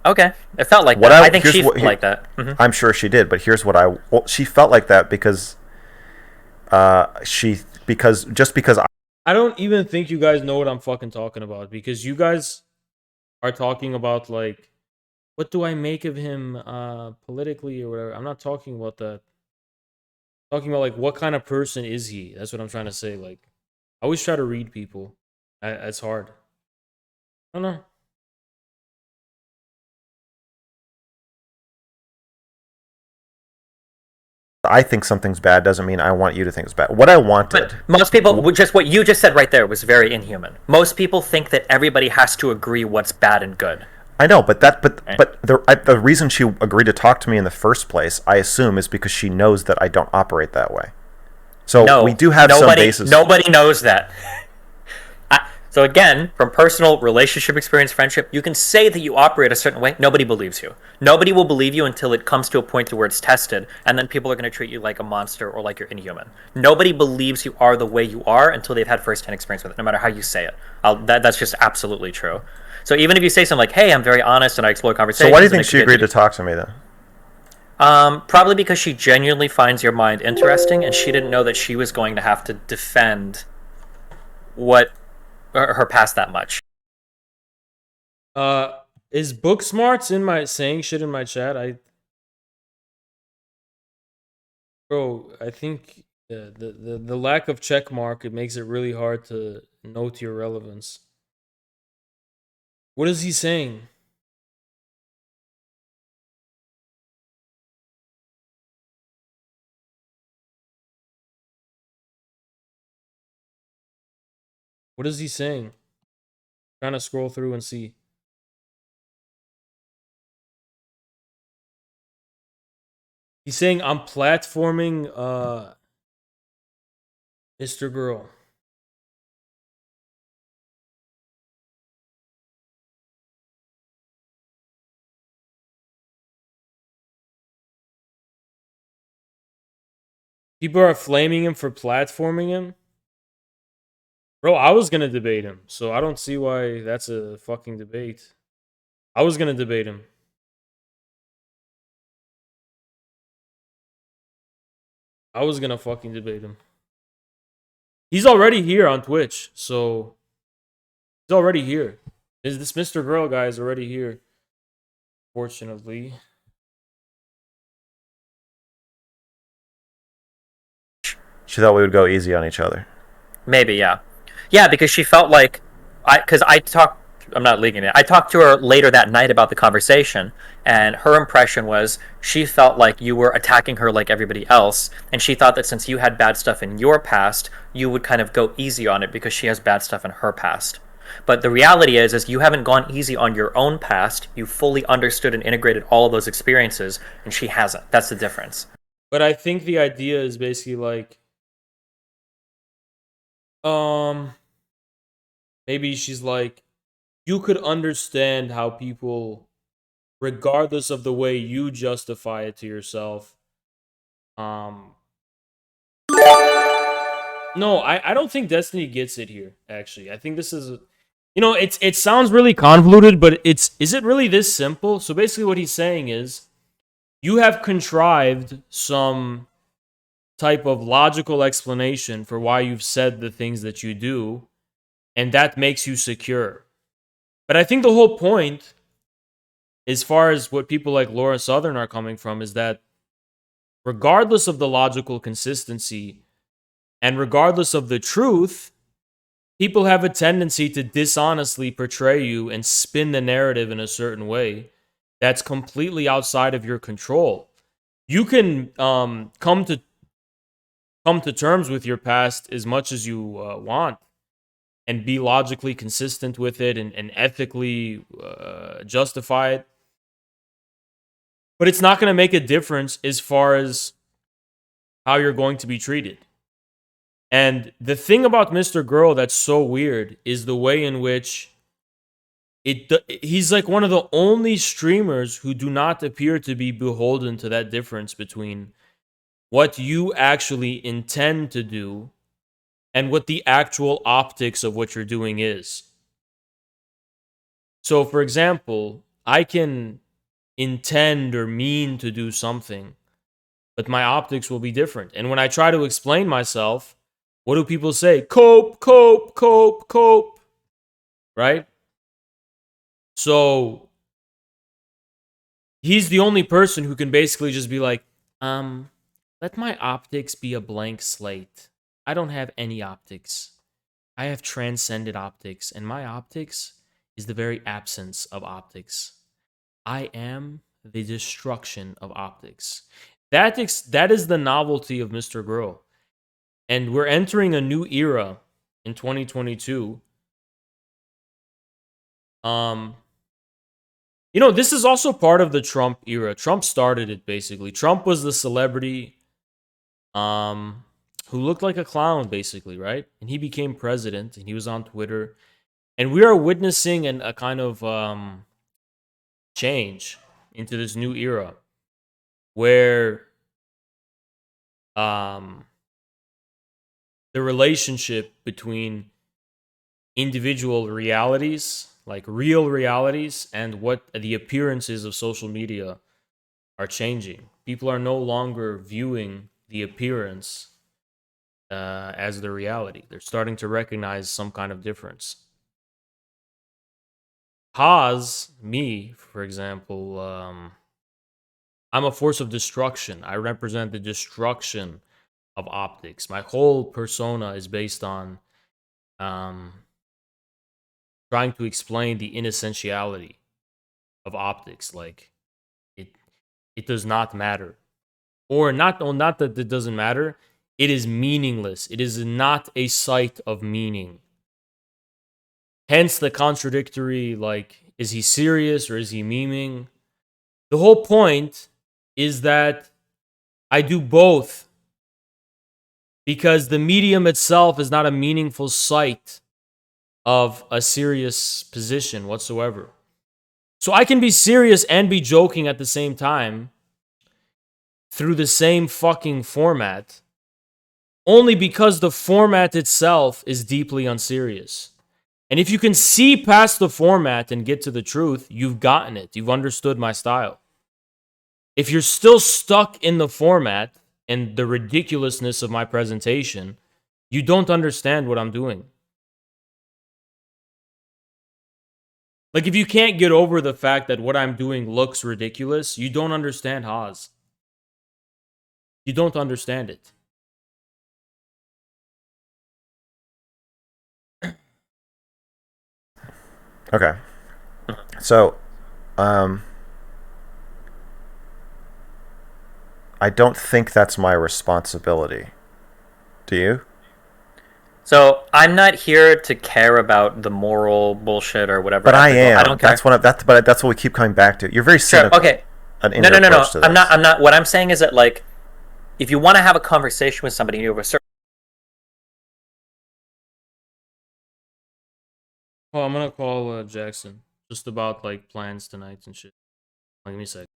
Okay. It felt like that. I think she felt like that. Mm-hmm. I'm sure she did, but here's what she felt like that because because I don't even think you guys know what I'm fucking talking about, because you guys are talking about, like, what do I make of him politically or whatever. I'm not talking about that. I'm talking about, like, what kind of person is he? That's what I'm trying to say. Like, I always try to read people. It's hard. I don't know. I think something's bad doesn't mean I want you to think it's bad. What I wanted. But most people, just what you just said right there was very inhuman. Most people think that everybody has to agree what's bad and good. I know, but the reason she agreed to talk to me in the first place, I assume, is because she knows that I don't operate that way. So we do have some basis. Nobody knows that. So again, from personal relationship experience, friendship, you can say that you operate a certain way. Nobody believes you. Nobody will believe you until it comes to a point to where it's tested, and then people are going to treat you like a monster or like you're inhuman. Nobody believes you are the way you are until they've had first-hand experience with it, no matter how you say it. That's just absolutely true. So even if you say something like, hey, I'm very honest and I explore conversations... So why do you think she agreed to talk to me, then? Probably because she genuinely finds your mind interesting, and she didn't know that she was going to have to defend her past that much. Is Book Smarts saying shit in my chat? Bro, I think the lack of check mark, it makes it really hard to note your relevance. What is he saying? What is he saying? Trying to scroll through and see. He's saying I'm platforming Mr. Girl. People are flaming him for platforming him. Bro, I was gonna debate him, so I don't see why that's a fucking debate. I was gonna debate him. I was gonna fucking debate him. He's already here on Twitch, so he's already here. This Mr. Girl guy is already here. Fortunately. She thought we would go easy on each other. Maybe, yeah. Yeah, because she felt like... Because I talked I'm not leaking it. I talked to her later that night about the conversation, and her impression was she felt like you were attacking her like everybody else, and she thought that since you had bad stuff in your past, you would kind of go easy on it because she has bad stuff in her past. But the reality is you haven't gone easy on your own past. You fully understood and integrated all of those experiences, and she hasn't. That's the difference. But I think the idea is basically like, maybe she's like, you could understand how people, regardless of the way you justify it to yourself, no, I don't think Destiny gets it here, actually. I think this is, it sounds really convoluted, but is it really this simple? So basically what he's saying is, you have contrived some type of logical explanation for why you've said the things that you do, and that makes you secure. But I think the whole point, as far as what people like Laura Southern are coming from, is that regardless of the logical consistency and regardless of the truth, people have a tendency to dishonestly portray you and spin the narrative in a certain way that's completely outside of your control. You can come to terms with your past as much as you want and be logically consistent with it and ethically justify it. But it's not going to make a difference as far as how you're going to be treated. And the thing about Mr. Girl that's so weird is the way in which he's like one of the only streamers who do not appear to be beholden to that difference between what you actually intend to do and what the actual optics of what you're doing is. So, for example, I can intend or mean to do something, but my optics will be different. And when I try to explain myself, what do people say? Cope, cope, cope, cope. Right? So he's the only person who can basically just be like, let my optics be a blank slate. I don't have any optics. I have transcended optics, and my optics is the very absence of optics. I am the destruction of optics. That is the novelty of Mr. Girl. And we're entering a new era in 2022. This is also part of the Trump era. Trump started it, basically. Trump was the celebrity who looked like a clown, basically, right? And he became president, and he was on Twitter. And we are witnessing a kind of change into this new era where the relationship between individual realities, like real realities, and what the appearances of social media are changing. People are no longer viewing the appearance as the reality. They're starting to recognize some kind of difference. Me, for example, I'm a force of destruction. I represent the destruction of optics. My whole persona is based on trying to explain the inessentiality of optics. Like, it does not matter. Or not that it doesn't matter. It is meaningless. It is not a site of meaning. Hence the contradictory, like, is he serious or is he memeing? The whole point is that I do both because the medium itself is not a meaningful site of a serious position whatsoever. So I can be serious and be joking at the same time through the same fucking format, only because the format itself is deeply unserious. And if you can see past the format and get to the truth, you've gotten it. You've understood my style. If you're still stuck in the format and the ridiculousness of my presentation, you don't understand what I'm doing. Like, if you can't get over the fact that what I'm doing looks ridiculous, you don't understand Haas. You don't understand it. Okay. So, I don't think that's my responsibility. Do you? So I'm not here to care about the moral bullshit or whatever. But I ethical. am. I don't care. But that's what we keep coming back to. You're very cynical. Okay. In No. your approach to I'm this. not. What I'm saying is that, like, if you want to have a conversation with somebody, you have a certain. Oh, I'm gonna call Jackson just about like plans tonight and shit. Give me a sec.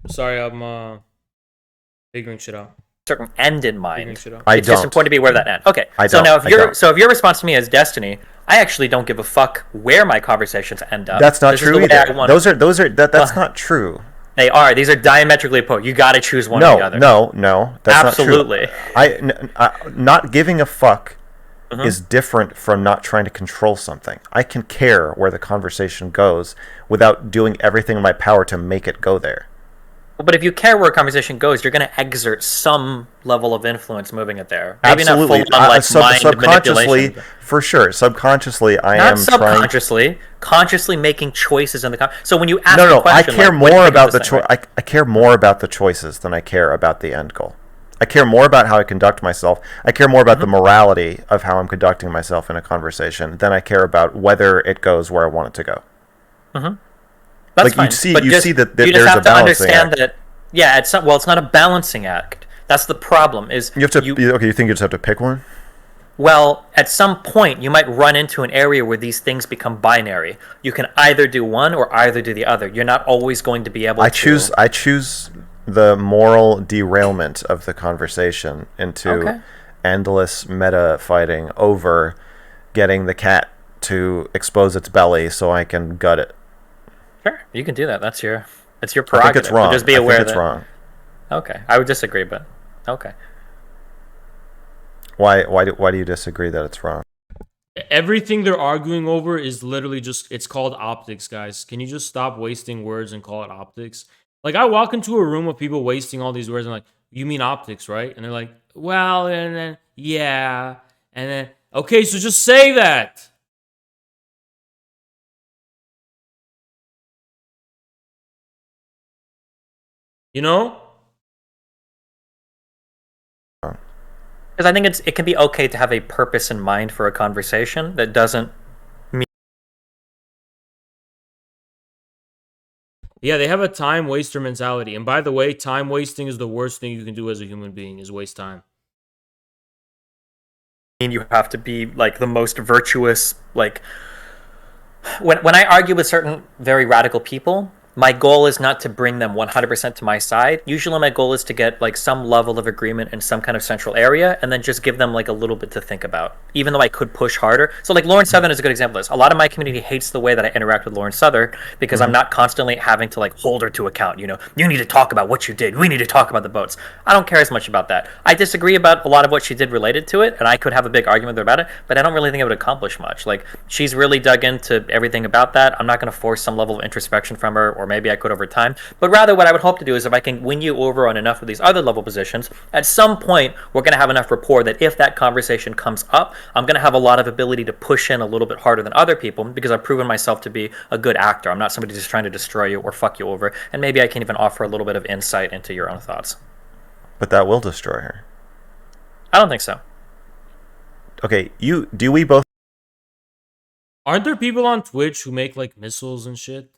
Sorry, I'm figuring shit out. Certain end in Figuring mind. shit out. It's just important to be aware of that end. Okay. I So don't. now, I don't. if your response to me is Destiny, I actually don't give a fuck where my conversations end up. That's not This is true the way I either. want- That's not true. They are. These are diametrically opposed. You got to choose one or the other. No. That's Absolutely. not true. Not giving a fuck is different from not trying to control something. I can care where the conversation goes without doing everything in my power to make it go there. But if you care where a conversation goes, you're going to exert some level of influence moving it there. Maybe Absolutely. not full on like mind subconsciously, manipulation. for sure. Subconsciously, I Not am subconsciously, consciously making choices in the so when you ask No, the question, I care like, what do you more think about of the this thing, right? I care more about the choices than I care about the end goal. I care more about how I conduct myself. I care more about the morality of how I'm conducting myself in a conversation than I care about whether it goes where I want it to go. That's like fine. you see, But you just, see that you there's just have a to balancing understand act. that. Yeah, it's not, well, it's not a balancing act. That's the problem. Is You have to. Okay, you think you just have to pick one? Well, at some point, you might run into an area where these things become binary. You can either do one or either do the other. You're not always going to be able to. I choose the moral derailment of the conversation into endless meta fighting over getting the cat to expose its belly so I can gut it. Sure, you can do that. It's your I prerogative. think it's wrong. But just be aware I think it's that. wrong. Okay, I would disagree, but okay. Why do you disagree that it's wrong? Everything they're arguing over is literally just, it's called optics, guys. Can you just stop wasting words and call it optics? Like, I walk into a room of people wasting all these words and I'm like, you mean optics, right? And they're like, well, and then, yeah. And then, okay, so just say that. You know? Because I think it can be okay to have a purpose in mind for a conversation that doesn't. Yeah, they have a time waster mentality. And by the way, time wasting is the worst thing you can do as a human being, is waste time. You have to be like the most virtuous. Like when I argue with certain very radical people, my goal is not to bring them 100% to my side. Usually my goal is to get like some level of agreement in some kind of central area and then just give them like a little bit to think about, even though I could push harder. So like Lauren Southern is a good example of this. A lot of my community hates the way that I interact with Lauren Southern because I'm not constantly having to like hold her to account. You know, you need to talk about what you did. We need to talk about the boats. I don't care as much about that. I disagree about a lot of what she did related to it, and I could have a big argument about it, but I don't really think it would accomplish much. Like, she's really dug into everything about that. I'm not going to force some level of introspection from her, or maybe I could over time. But rather, what I would hope to do is if I can win you over on enough of these other level positions, at some point, we're going to have enough rapport that if that conversation comes up, I'm going to have a lot of ability to push in a little bit harder than other people because I've proven myself to be a good actor. I'm not somebody just trying to destroy you or fuck you over. And maybe I can even offer a little bit of insight into your own thoughts. But that will destroy her. I don't think so. Okay, do we both... Aren't there people on Twitch who make like missiles and shit?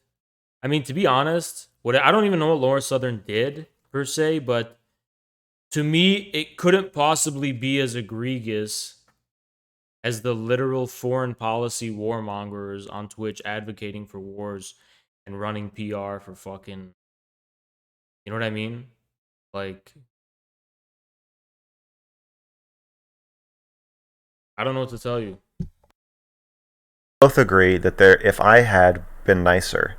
I mean, to be honest, I don't even know what Laura Southern did per se, but to me, it couldn't possibly be as egregious as the literal foreign policy warmongers on Twitch advocating for wars and running PR for fucking, you know what I mean? Like, I don't know what to tell you. Both agree that if I had been nicer,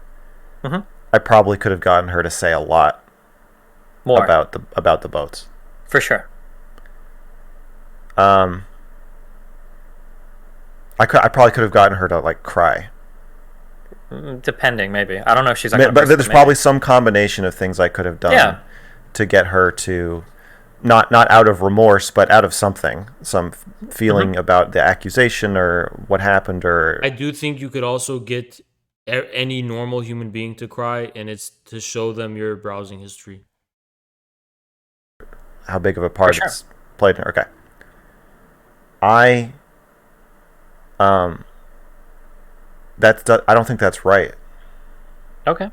I probably could have gotten her to say a lot more about the boats. For sure. I probably could have gotten her to like cry. Depending, maybe. I don't know if she's. But there's probably some combination of things I could have done to get her to not out of remorse, but out of something, some feeling about the accusation or what happened. Or I do think you could also get any normal human being to cry, and it's to show them your browsing history. How big of a part it's played. Okay. I don't think that's right. Okay.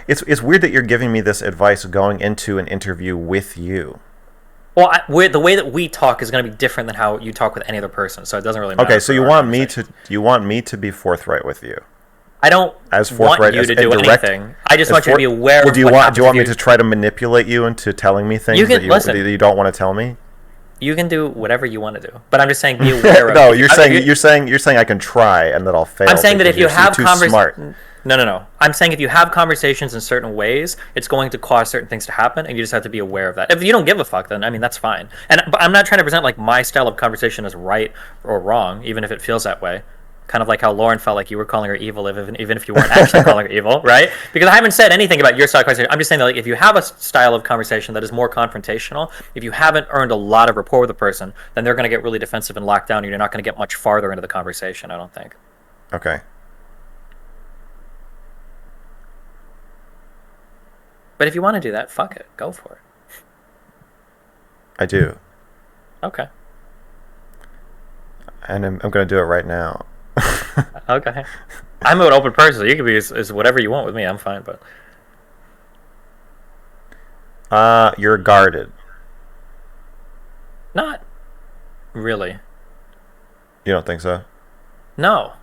It's weird that you're giving me this advice going into an interview with you. Well, the way that we talk is going to be different than how you talk with any other person, so it doesn't really matter. Okay, so you want me to be forthright with you. I don't want you to do anything. I just want you to be aware of do you want me to try to manipulate you into telling me things that you don't want to tell me? You can do whatever you want to do, but I'm just saying be aware of. No, you're saying I can try and that I'll fail. I'm saying that if you have smart. No. I'm saying if you have conversations in certain ways, it's going to cause certain things to happen, and you just have to be aware of that. If you don't give a fuck, then I mean that's fine. But I'm not trying to present like my style of conversation as right or wrong, even if it feels that way. Kind of like how Lauren felt like you were calling her evil, even if you weren't actually calling her evil, right? Because I haven't said anything about your style of conversation. I'm just saying that like if you have a style of conversation that is more confrontational, if you haven't earned a lot of rapport with the person, then they're going to get really defensive and locked down, and you're not going to get much farther into the conversation. I don't think. Okay. But if you want to do that, fuck it, go for it. I do. Okay. And I'm going to do it right now. Okay. I'm an open person, so you can be as whatever you want with me. I'm fine, but you're guarded. not really. You don't think so? No,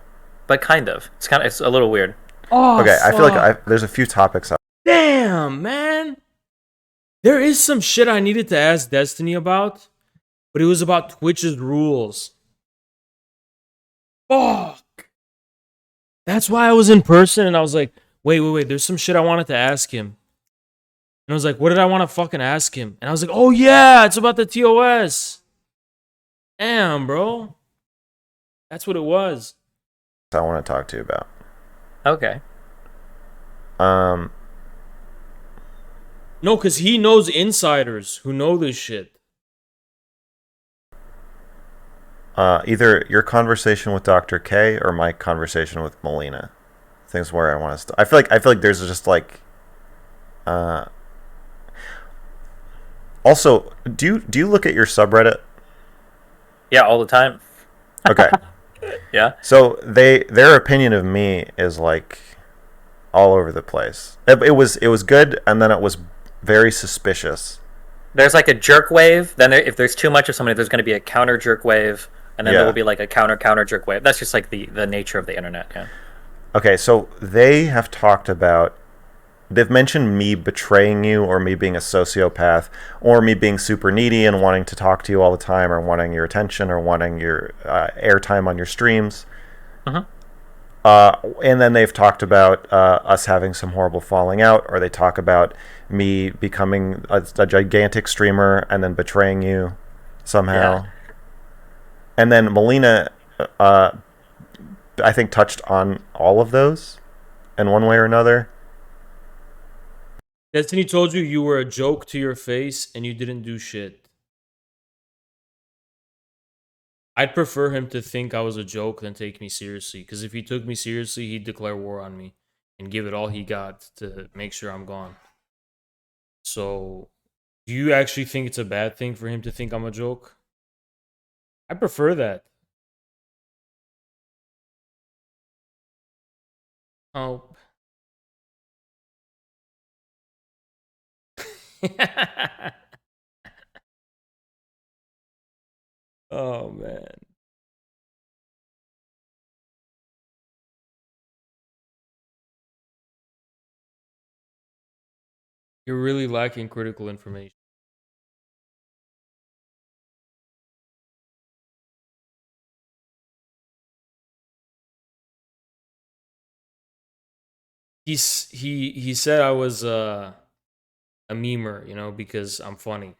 but kind of. It's a little weird. Oh, Okay, I feel like fuck. there's a few topics. Damn, man. There is some shit I needed to ask Destiny about, but it was about Twitch's rules. Fuck. That's why I was in person and I was like, wait. There's some shit I wanted to ask him. And I was like, what did I want to fucking ask him? And I was like, oh yeah, it's about the TOS. Damn, bro. That's what it was. I want to talk to you about. Okay. No, because he knows insiders who know this shit. Either your conversation with Dr. K or my conversation with Melina. Things where I want to. I feel like there's just like. Also, do you look at your subreddit? Yeah, all the time. Okay. Yeah. So their opinion of me is like all over the place. It was good, and then it was very suspicious. There's like a jerk wave. Then if there's too much of somebody, there's going to be a counter jerk wave, and then there will be like a counter jerk wave. That's just like the nature of the internet. Yeah. Okay, so they have talked about. They've mentioned me betraying you, or me being a sociopath, or me being super needy and wanting to talk to you all the time, or wanting your attention, or wanting your airtime on your streams. And then they've talked about us having some horrible falling out, or they talk about me becoming a gigantic streamer and then betraying you somehow. Yeah. And then Melina, I think, touched on all of those in one way or another. Destiny told you were a joke to your face and you didn't do shit. I'd prefer him to think I was a joke than take me seriously. Because if he took me seriously, he'd declare war on me and give it all he got to make sure I'm gone. So, do you actually think it's a bad thing for him to think I'm a joke? I prefer that. Oh. Oh, man. You're really lacking critical information. He said I was a memer, because I'm funny.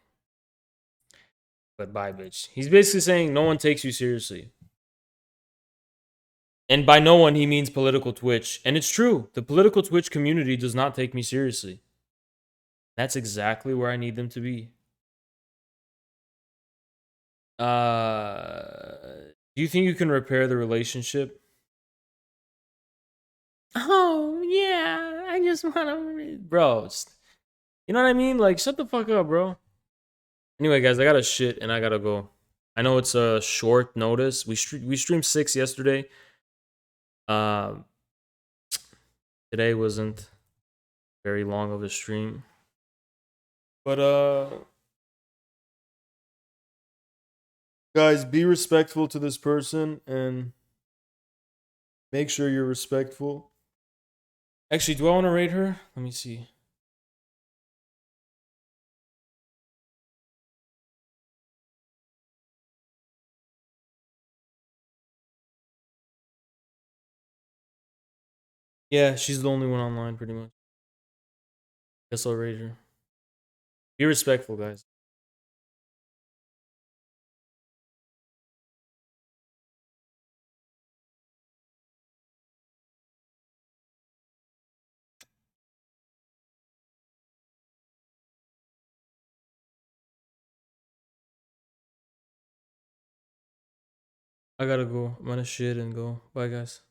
But bye, bitch. He's basically saying no one takes you seriously. And by no one, he means political Twitch. And it's true. The political Twitch community does not take me seriously. That's exactly where I need them to be. Do you think you can repair the relationship? Oh, yeah. I just want to... Bro, you know what I mean? Like, shut the fuck up, bro. Anyway, guys, I got to shit and I got to go. I know it's a short notice. We streamed 6 yesterday. Today wasn't very long of a stream. But guys, be respectful to this person and make sure you're respectful. Actually, do I want to rate her? Let me see. Yeah, she's the only one online, pretty much. Guess I'll rage her. Be respectful, guys. I gotta go. I'm gonna shit and go. Bye, guys.